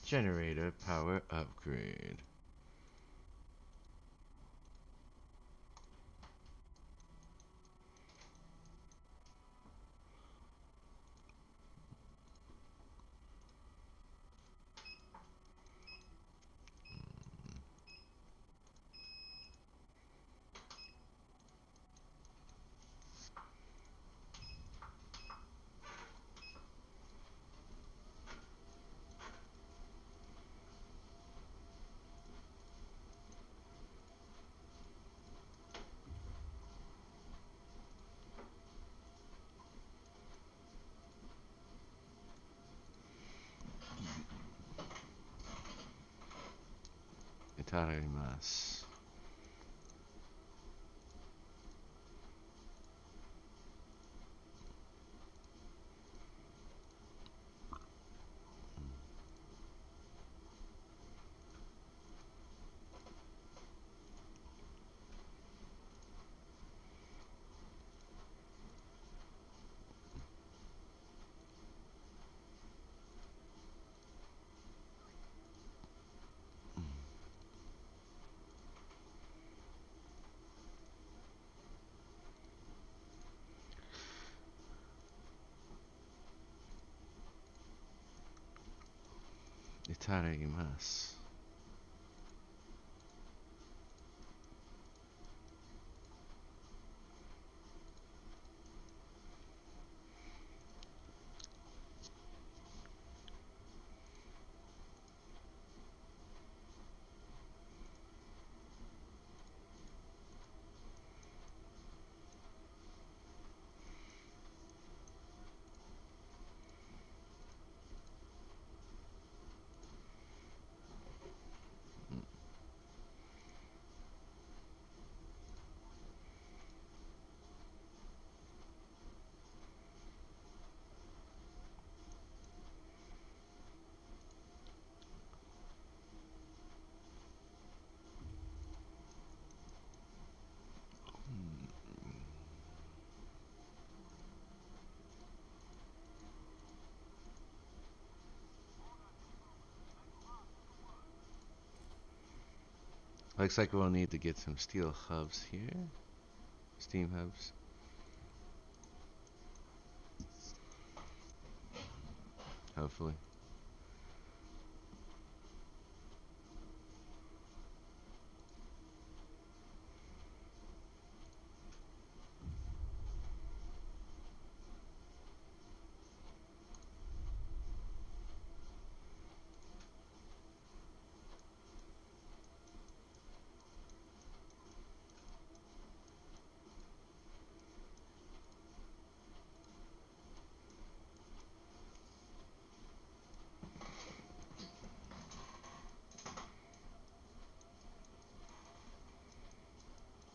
Generator power upgrade. Itadakimasu. Itadakimasu. Looks like we'll need to get some steel hubs here. Steam hubs. Hopefully.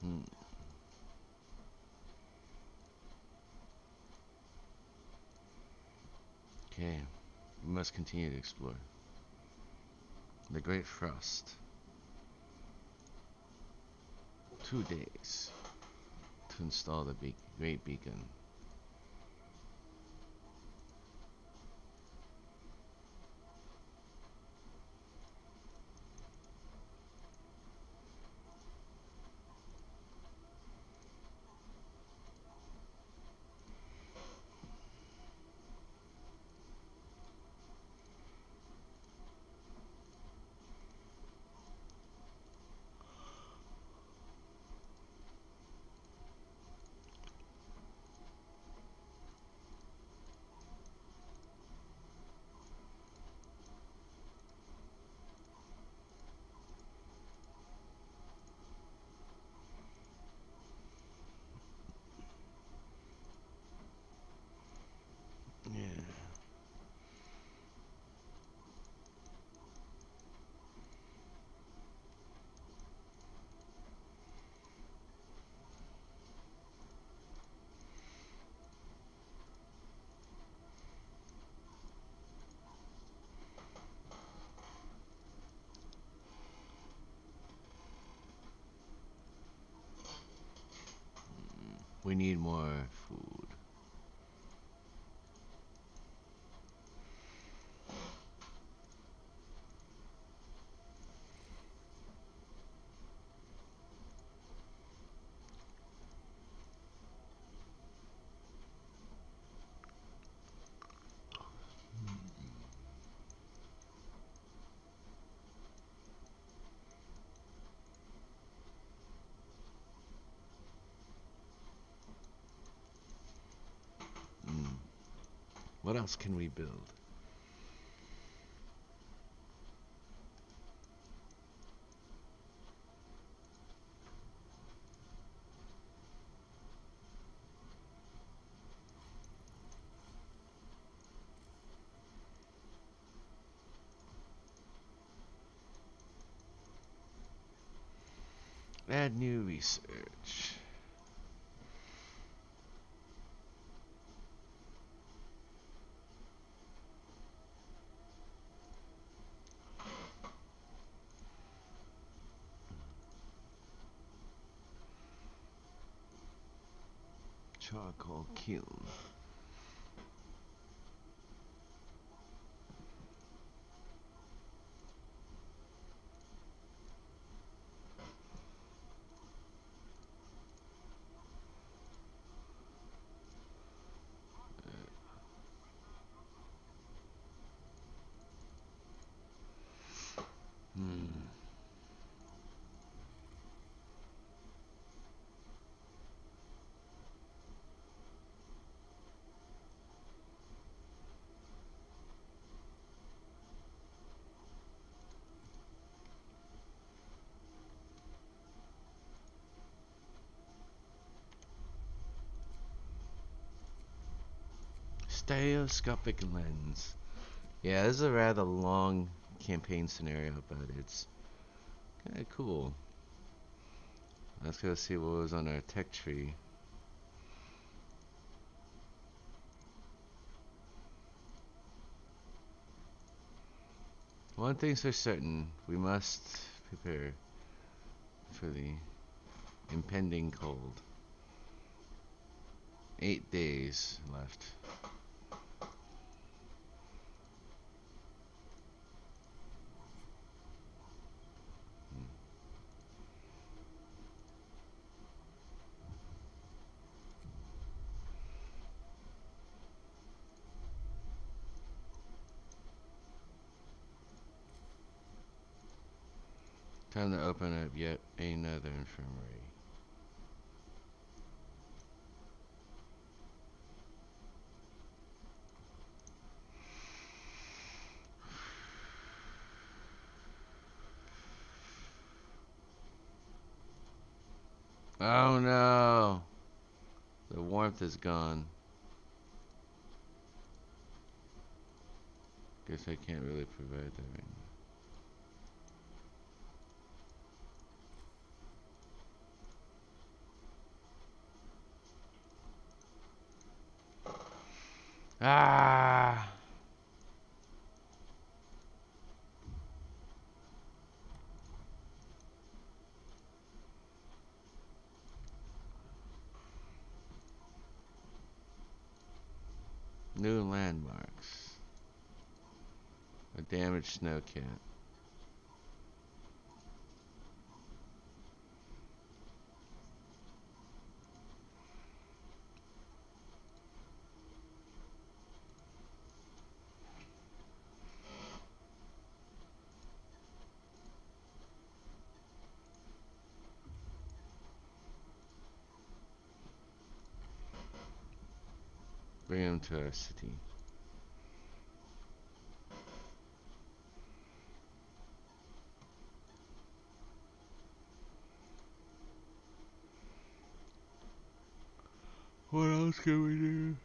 Hmm. Okay, we must continue to explore. The Great Frost. 2 days to install the Great Beacon. Yeah. We need more food. Mm. What else can we build? Add new research. Charcoal kiln. Stereoscopic lens. Yeah, this is a rather long campaign scenario, but it's kind of cool. Let's go see what was on our tech tree. One thing's for certain, we must prepare for the impending cold. 8 days left. Time to open up yet another infirmary. Oh no! The warmth is gone. Guess I can't really provide that right now. Ah! New landmarks. A damaged snowcat. Bring him to our city. What else can we do?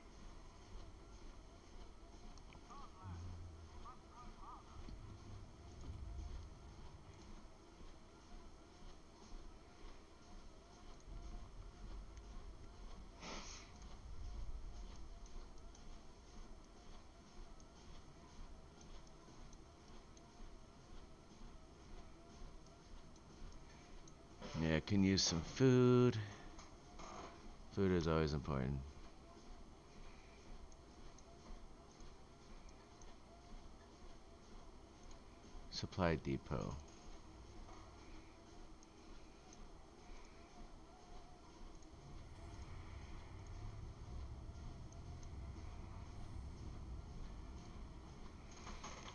Yeah, can use some food. Food is always important. Supply depot.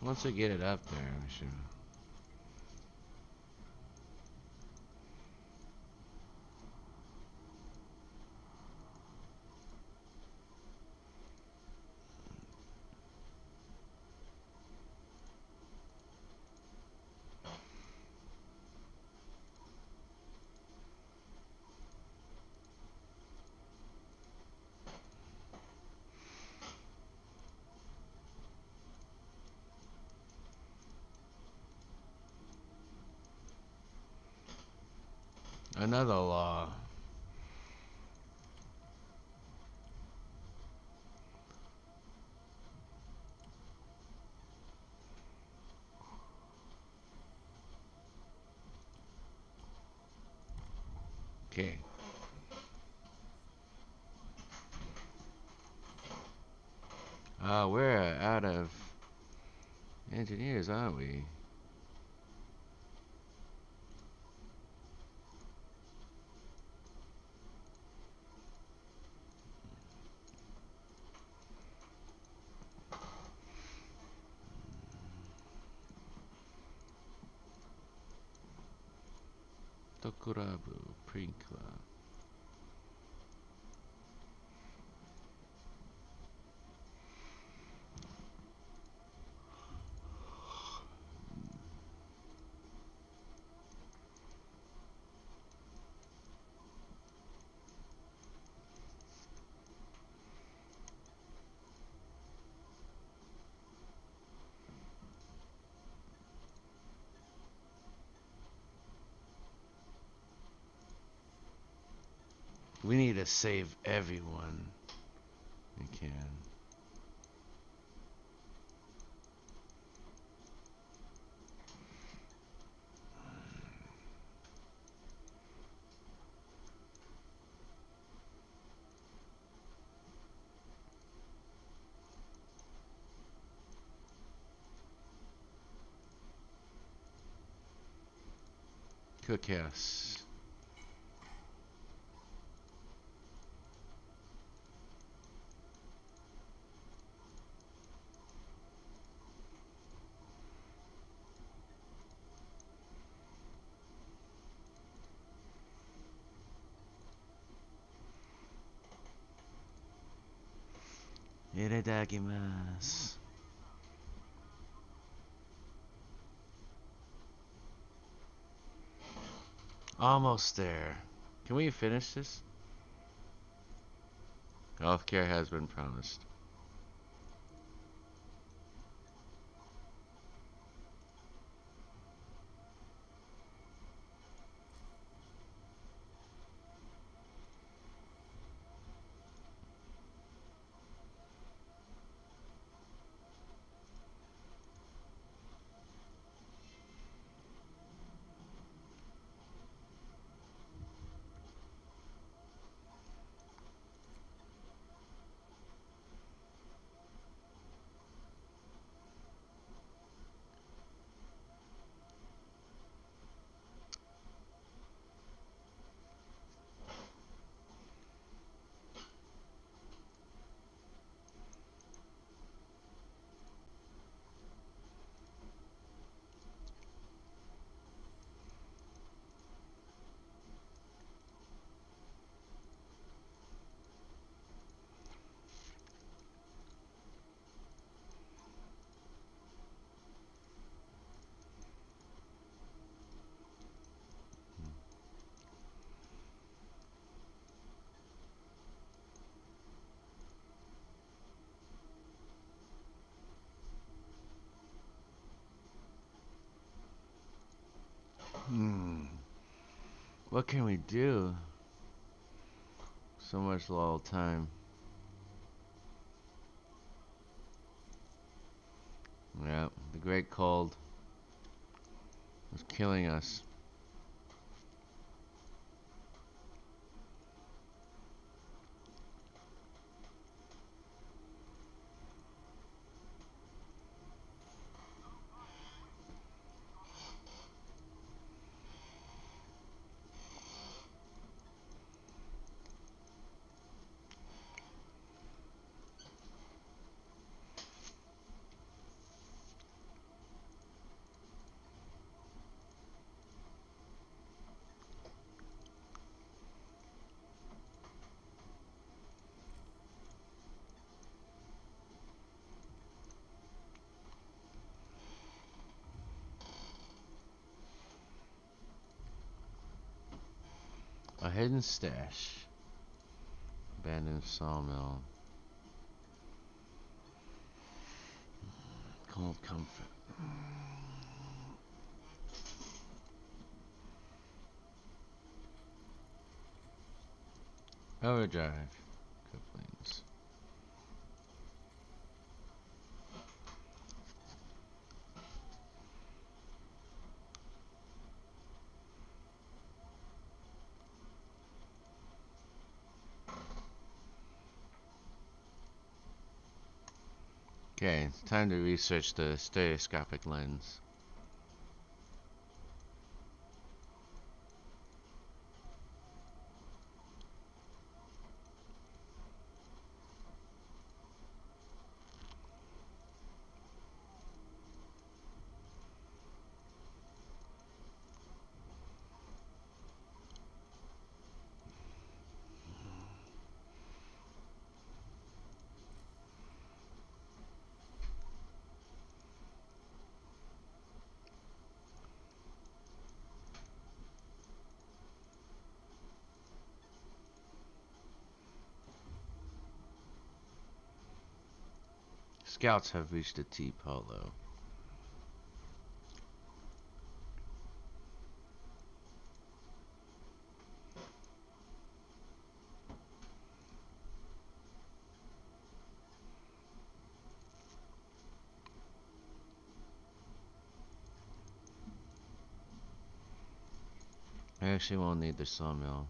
Once I get it up there, I'm sure. Another law. Okay. We're out of engineers, aren't we? Tokurabu, Prinkla. We need to save everyone we can. Cookhouse. Itadakimasu. Almost there. Can we finish this? Healthcare has been promised. What can we do? So much lull time. Yeah, the great cold was killing us. A hidden stash. Abandoned sawmill. Cold comfort. Overdrive. Couplings. Okay, it's time to research the stereoscopic lens. Scouts have reached the T-Polo. actually won't need the sawmill.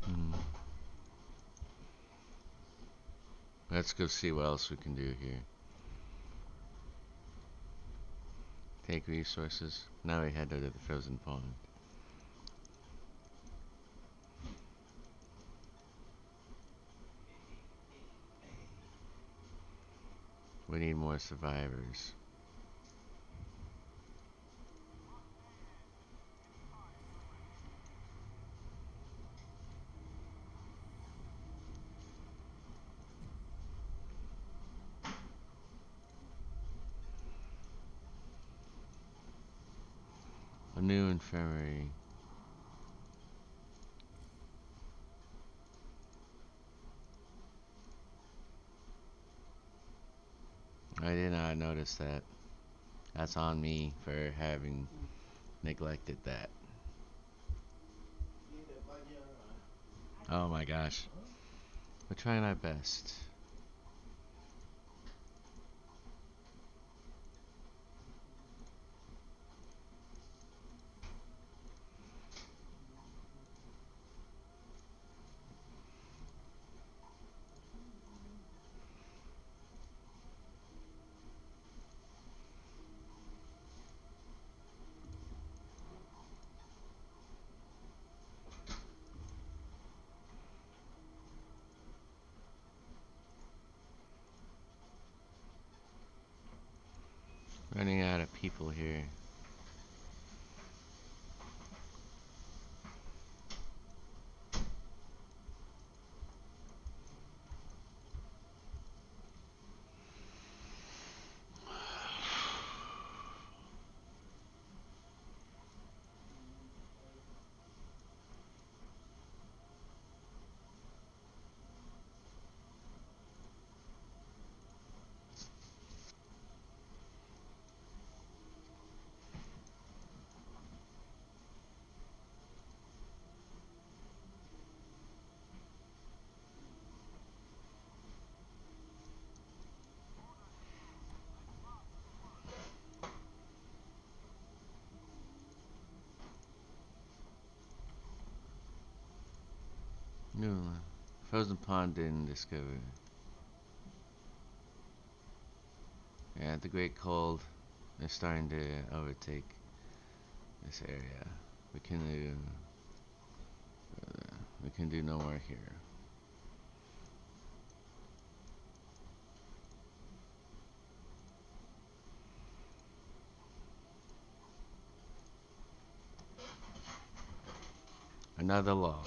Hmm. Let's go see what else we can do here. Take resources. Now we head to the frozen pond. We need more survivors. A new infirmary. I did not notice that. That's on me for having neglected that. Oh my gosh. We're trying our best. Running out of people here. No, frozen pond didn't discover. Yeah, the great cold is starting to overtake this area. We can do no more here. Another law.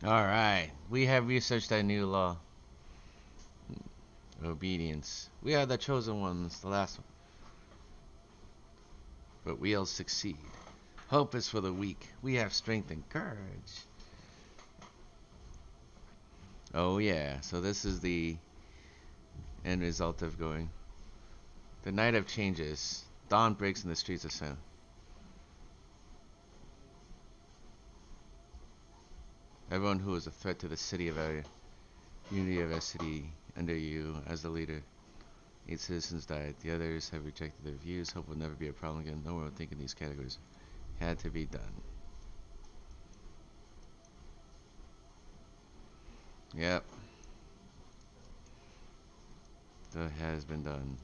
Alright, we have researched that new law. Obedience. We are the chosen ones, the last one. But we'll succeed. Hope is for the weak. We have strength and courage. Oh yeah, so this is the end result of going. The night of changes. Dawn breaks in the streets of Sun. Everyone who is a threat to the city of our unity of our city under you as the leader. 8 citizens died. The others have rejected their views. Hope will never be a problem again. No one will think in these categories. Had to be done. Yep. That has been done.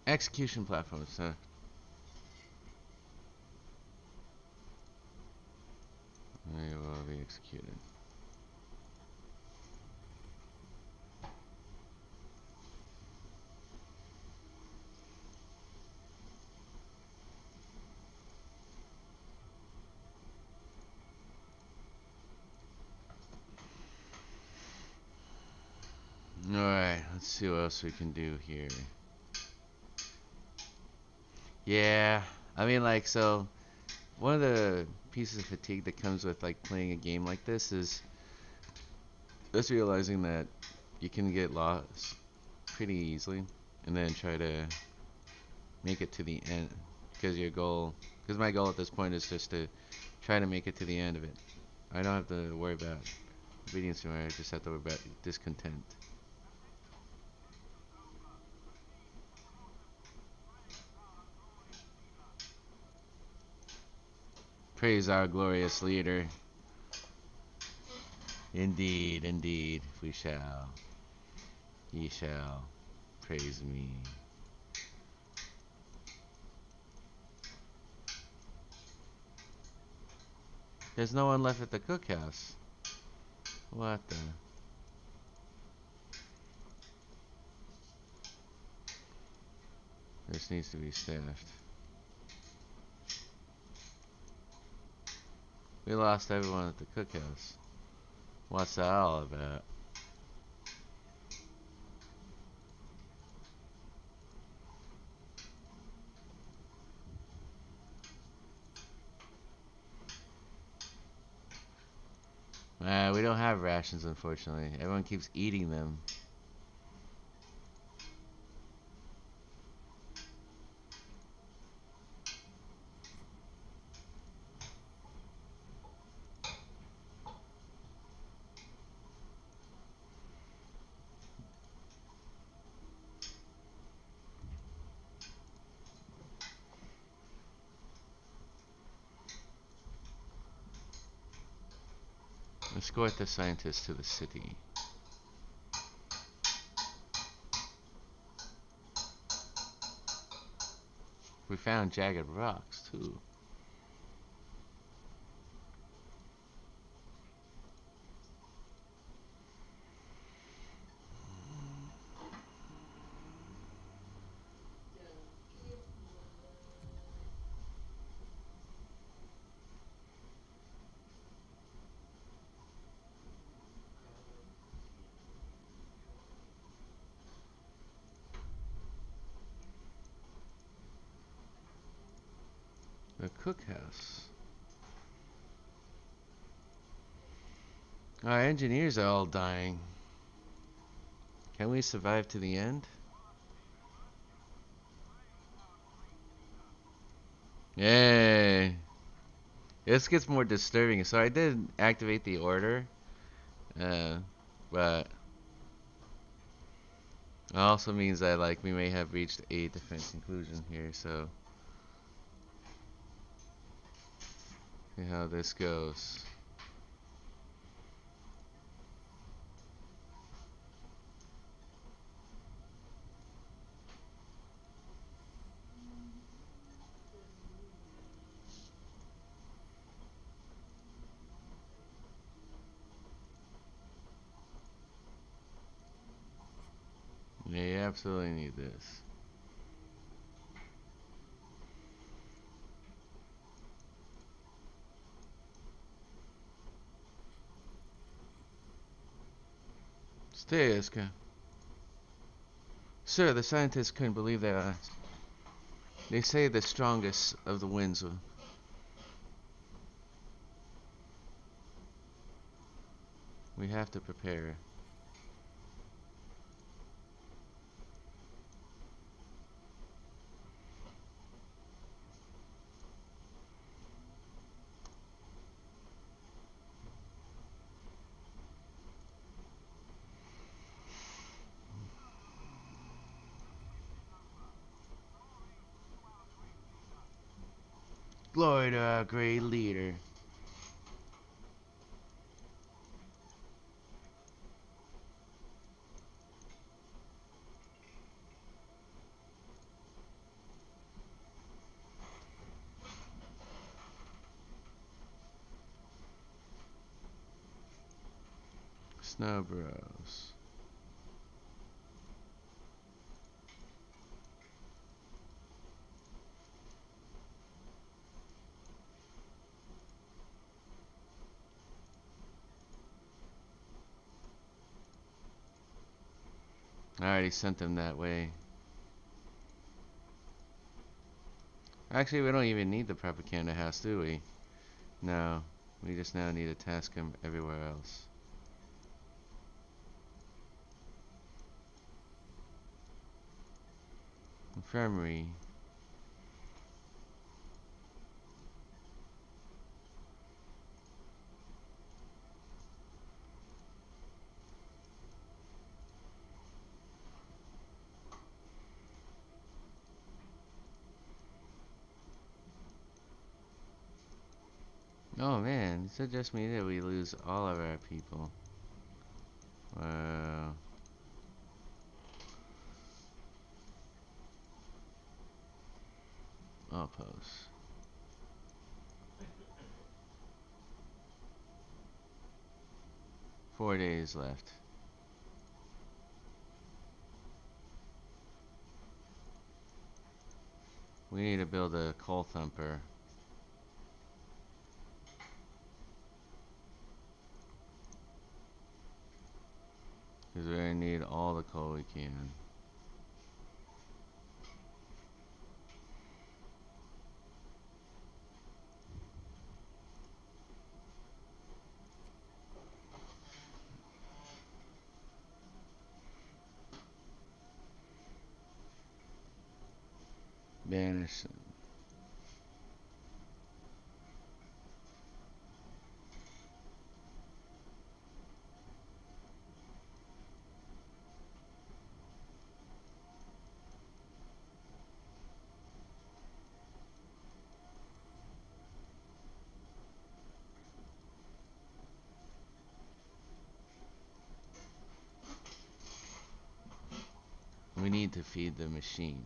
Execution platforms, huh? They will be executed. Alright, let's see what else we can do here. Yeah, I mean, like, so one of the pieces of fatigue that comes with like playing a game like this is just realizing that you can get lost pretty easily, and then try to make it to the end because my goal at this point is just to try to make it to the end of it. I don't have to worry about obedience anymore. I just have to worry about discontent. Praise our glorious leader. Indeed, indeed, we shall. Ye shall praise me. There's no one left at the cookhouse. What the? This needs to be staffed. We lost everyone at the cookhouse. What's that all about? We don't have rations, unfortunately. Everyone keeps eating them. Escort the scientists to the city. We found jagged rocks, too. The cookhouse. Our engineers are all dying. Can we survive to the end? Yay! This gets more disturbing. So I did activate the order, uh, but it also means that like we may have reached a different conclusion here. So see how this goes. Yeah, you absolutely need this. Stay, Iska. Sir, the scientists couldn't believe their eyes. They say the strongest of the winds will. We have to prepare. Glory to our great leader. Snow Bros. I already sent them that way. Actually, we don't even need the propaganda house, do we? No. We just now need to task him everywhere else. Infirmary. Oh man, does that just mean that we lose all of our people? Wow. Outpost. 4 days left. We need to build a coal thumper. Because we're gonna need all the coal we can. Banish them. We need to feed the machine.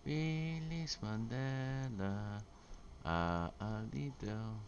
Release Mandela. Alito.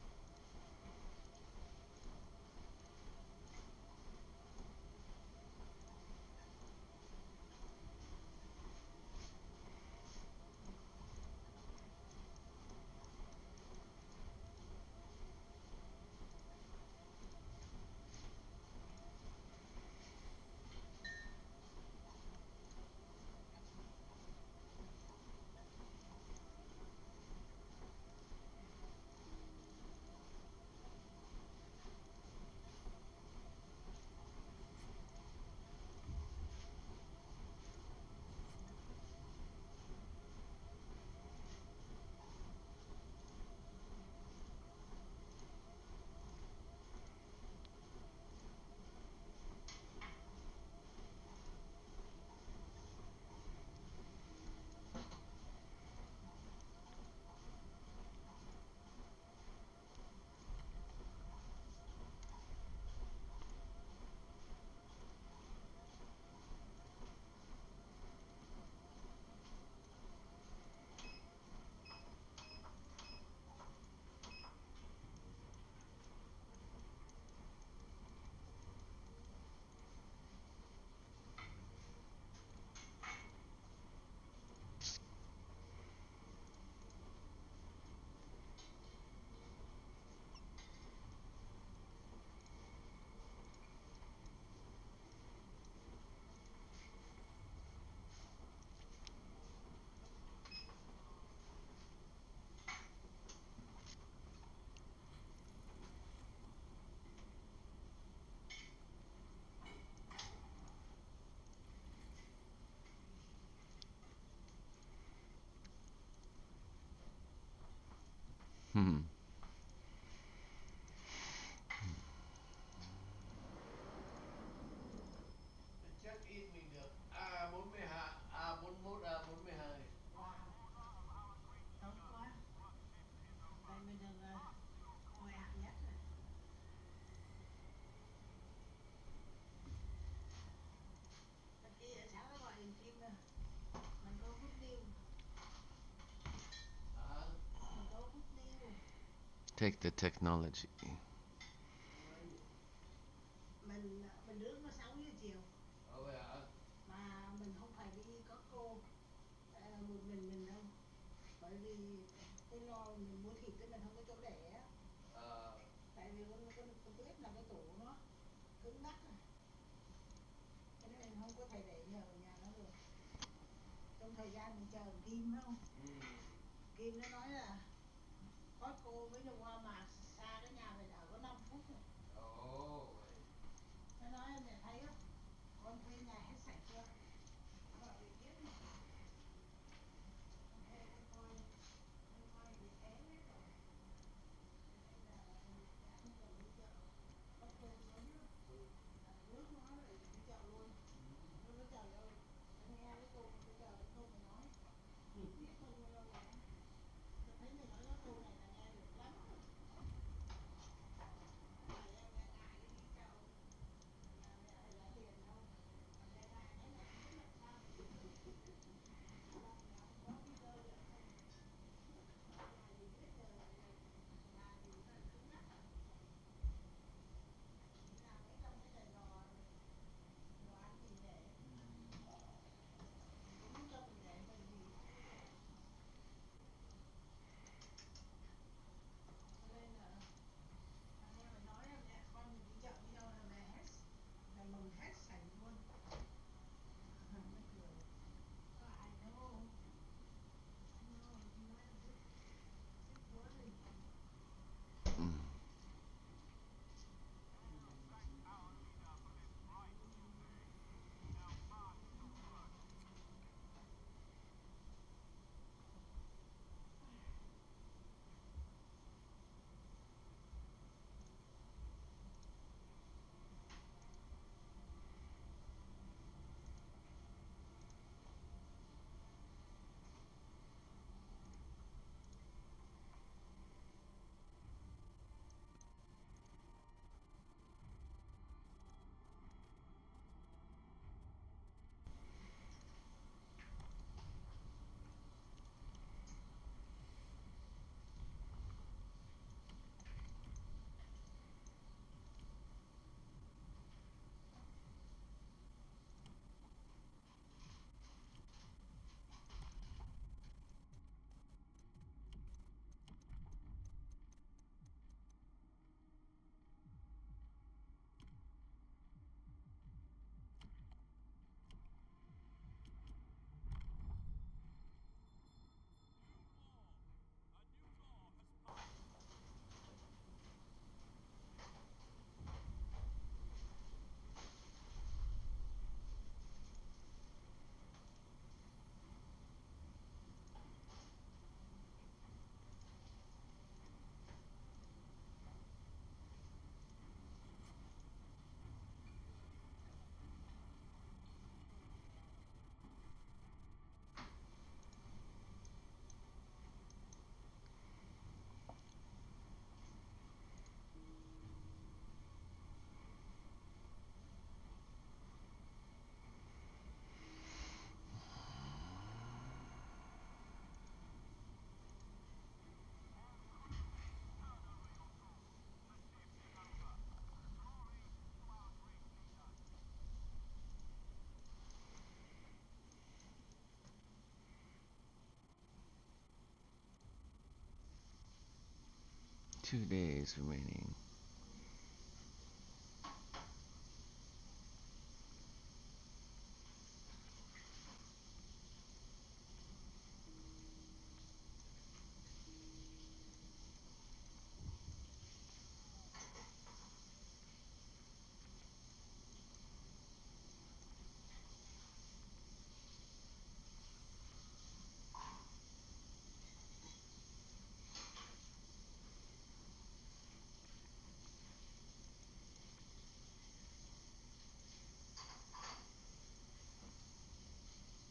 Hmm. Chắc in mình được A42 A41 A42. Wow, tốt quá. Vậy mình được ngồi hạng nhất rồi. Thật kia sáng nó gọi điện phim nè. Mình có phút điêu. Take the technology. Mình rước nó 6 giờ chiều. Oh yeah. Mà mình không phải đi có cô, một mình đâu. Bởi vì tôi lo mình mua thịt thì mình không có chỗ để á. Tại vì con tuyết là cái tủ nó cứng ngắc à. Cho nên mình không có thể để nhờ ở nhà nó được. Trong thời gian mình chờ Kim phải không? Kim nó nói là có cô với nhau qua mà xa cái nhà mình ở có 5 phút rồi. Nó nói mẹ thấy không? Con thuê nhà hết sạch chưa? Vợ bị giết mà. Con thuê con coi bị ế hết rồi. Nên là không cần đi chợ. Con thuê sớm lắm. Nước nó rồi đi chợ luôn. Nó nói trời ơi, anh nghe cái câu bây giờ cái câu mày nói biết bao nhiêu lâu rồi. Tôi thấy mày nói cái câu này là nghe được lắm rồi. Mà em nghe ngại cái đi chợ. Nhà mẹ phải lấy tiền đâu. Mà nghe ngại cái này không biết làm sao mà biết được. Mà mẹ không có cái cơ được không? Ở nhà thì biết giờ là nhà thì rất cứng nhắc. Đi làm mấy trong cái đời lò đồ ăn thì để. Đúng cho mình để mình gì. Cho nên là anh em mình nói là mẹ con mình đi chợ với nhau là mẹ hết. Là mừng hết sạch luôn. Nó cười. Có ai đâu. No, you might have just worried. Mm. 2 days remaining.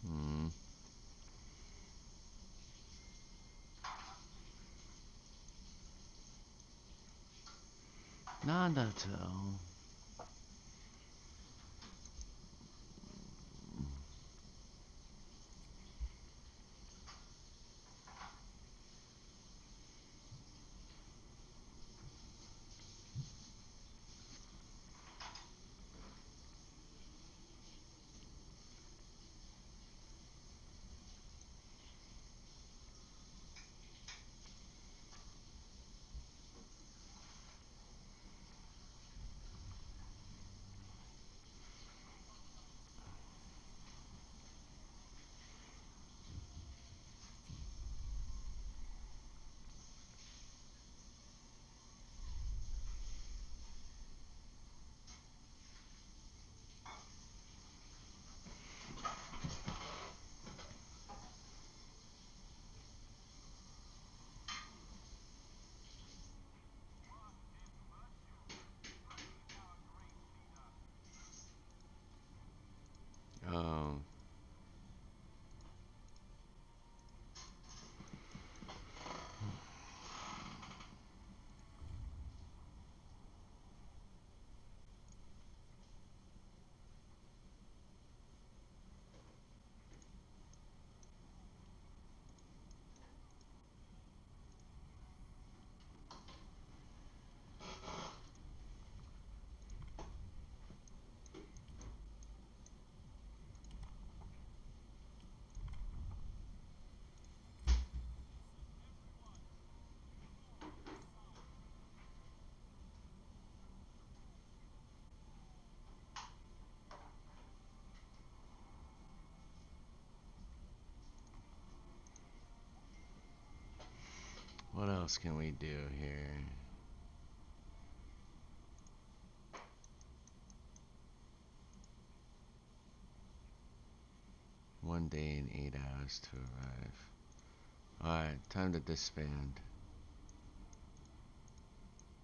Mm. Nanato. What else can we do here? One day and 8 hours to arrive. Alright, time to disband.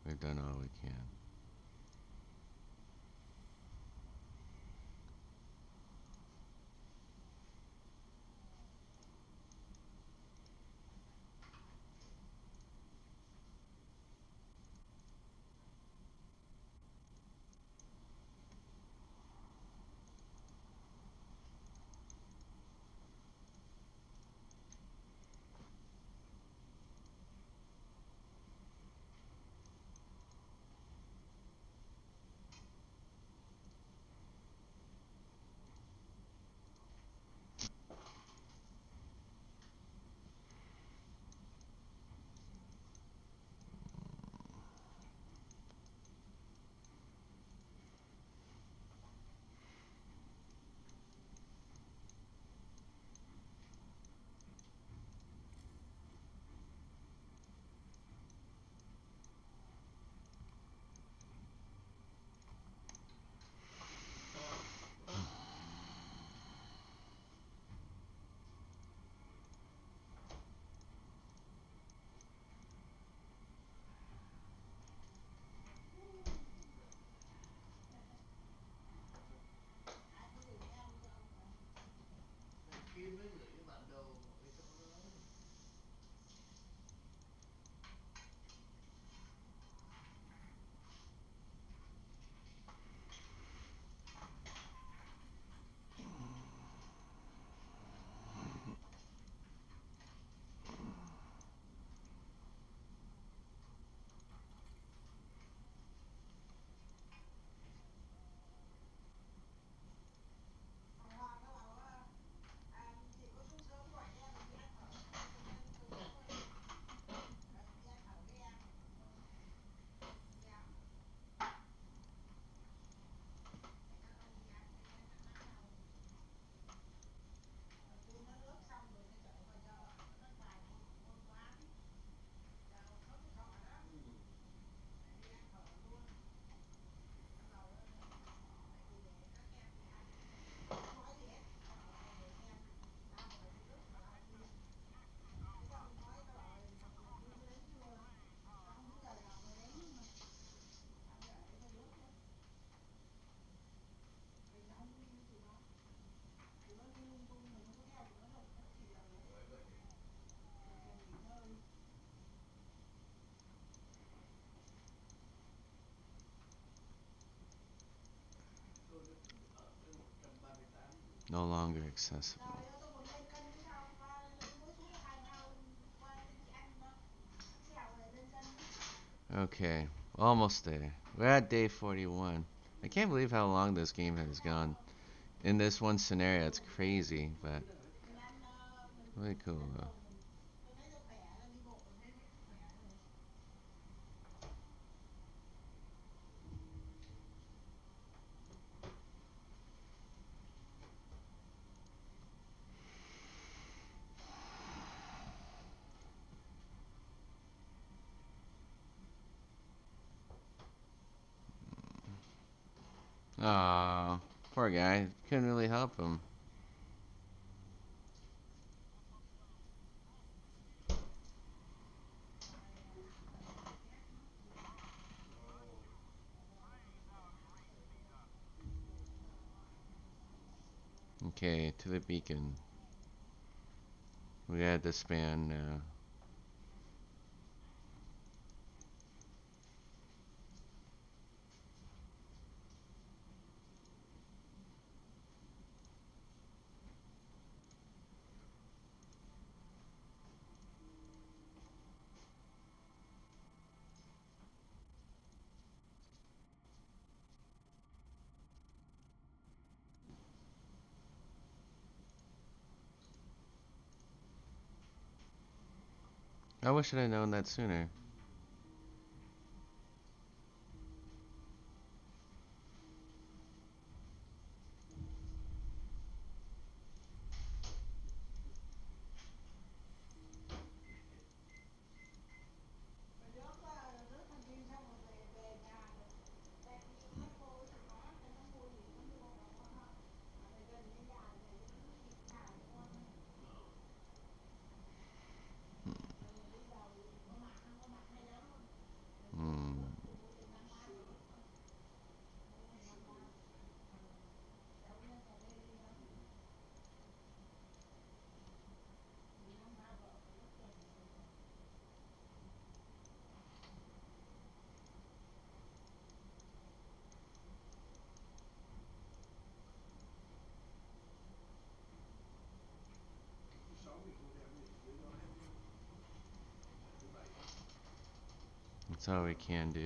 We've done all we can. Thằng Kim mới gửi cái bản đồ của cái chỗ đó. No longer accessible. Okay, almost there. We're at day 41. I can't believe how long this game has gone. In this one scenario, it's crazy, but really cool though. Aw, poor guy. Couldn't really help him. Okay, to the beacon. We gotta disband now. I wish I'd have known that sooner. That's all we can do.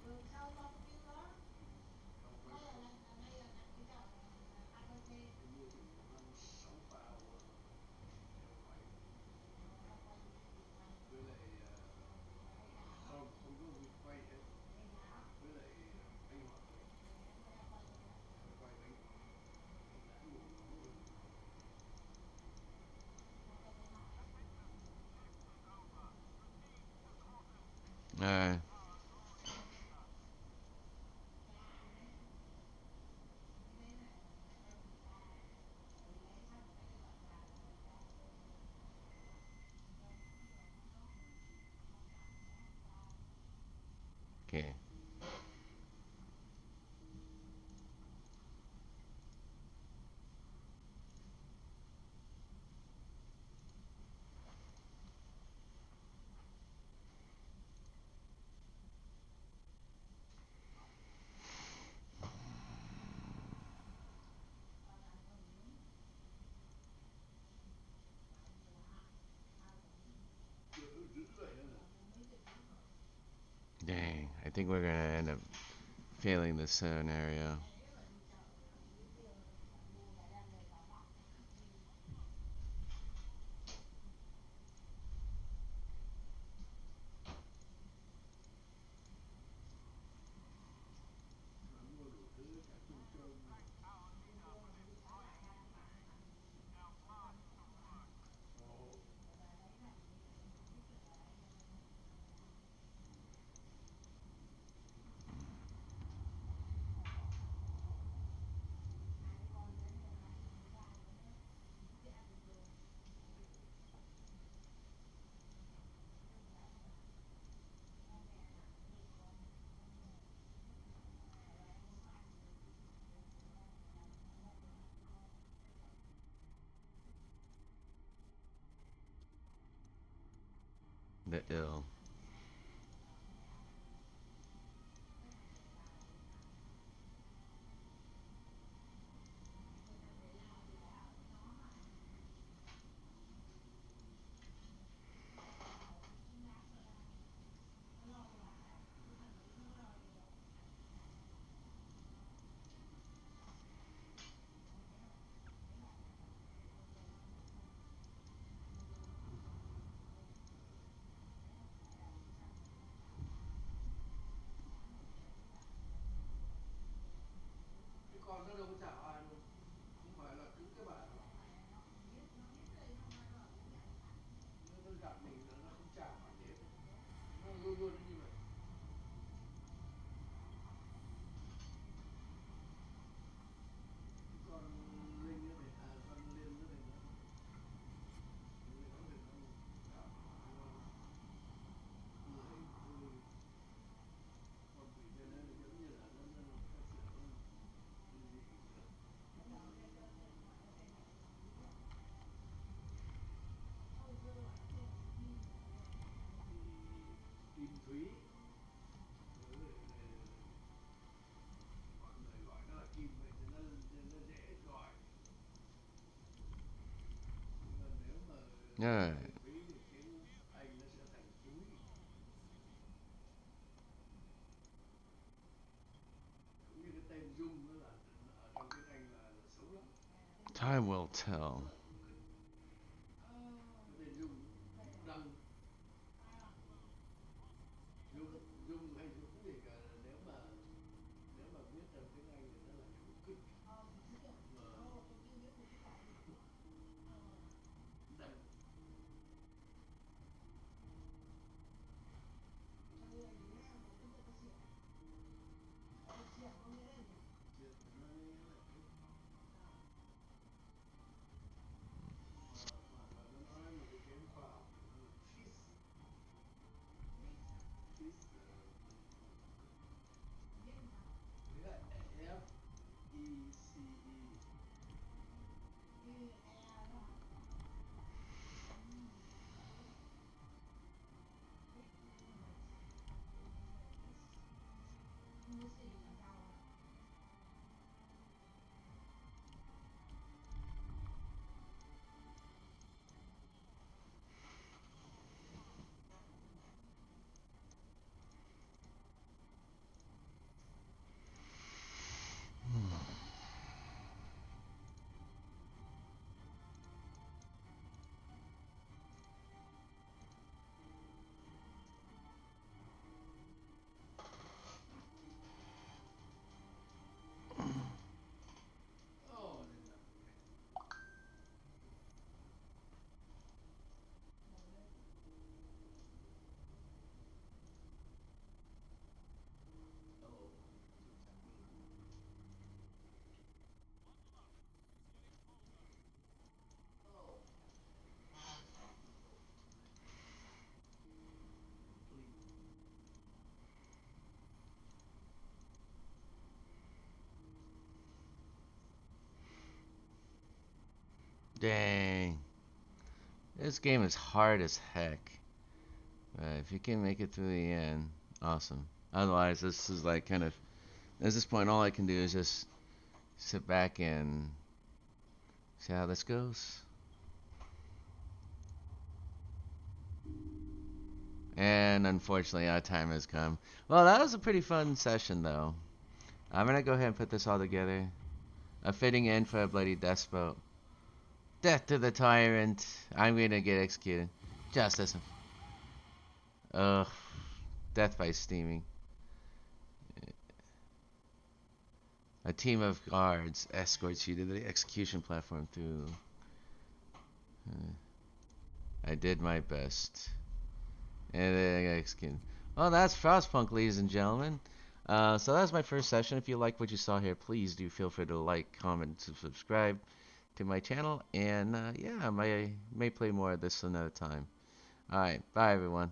Đường sau lo cái bill đó. Thôi ở đây là đặt cái chậu karaoke. Alright. Okay. Dang, I think we're gonna end up failing this scenario. The ill. Cái con nó đâu có chào ai đâu, không phải là cứ cái bà đó nó gặp mình là nó không chào hỏi gì hết, nó luôn luôn như vậy. Con Linh nó để con Liên nó để nó để nó chào hỏi người tôi, con quỷ bên đấy nó giống như là nó phát triển gì Kim Thúy, mọi người gọi nó là Kim vậy thì nó dễ gọi. Nhưng mà nếu mà Alright. Thúy thì tiếng Anh nó sẽ thành Thúi. Cũng như cái tên Dung nó là ở trong tiếng Anh là xấu lắm. Time will tell. Cái tên Dung, Đăng, Dung hay Dũng gì cả, nếu mà viết trong tiếng Anh thì nó là chữ kích mà Đăng. Chuyện nó là Dang. This game is hard as heck. If you can make it through the end, awesome. Otherwise, this is like kind of, at this point, all I can do is just sit back and see how this goes. And unfortunately, our time has come. Well, that was a pretty fun session, though. I'm gonna go ahead and put this all together. A fitting end for a bloody despot. Death to the tyrant. I'm gonna get executed. Justice. Ugh. Death by steaming. A team of guards escorts you to the execution platform through. I did my best. And then I got executed. Well, that's Frostpunk, ladies and gentlemen. So that was my first session. If you like what you saw here, please do feel free to like, comment, and subscribe to my channel. And yeah, I may play more of this another time. Alright, bye everyone.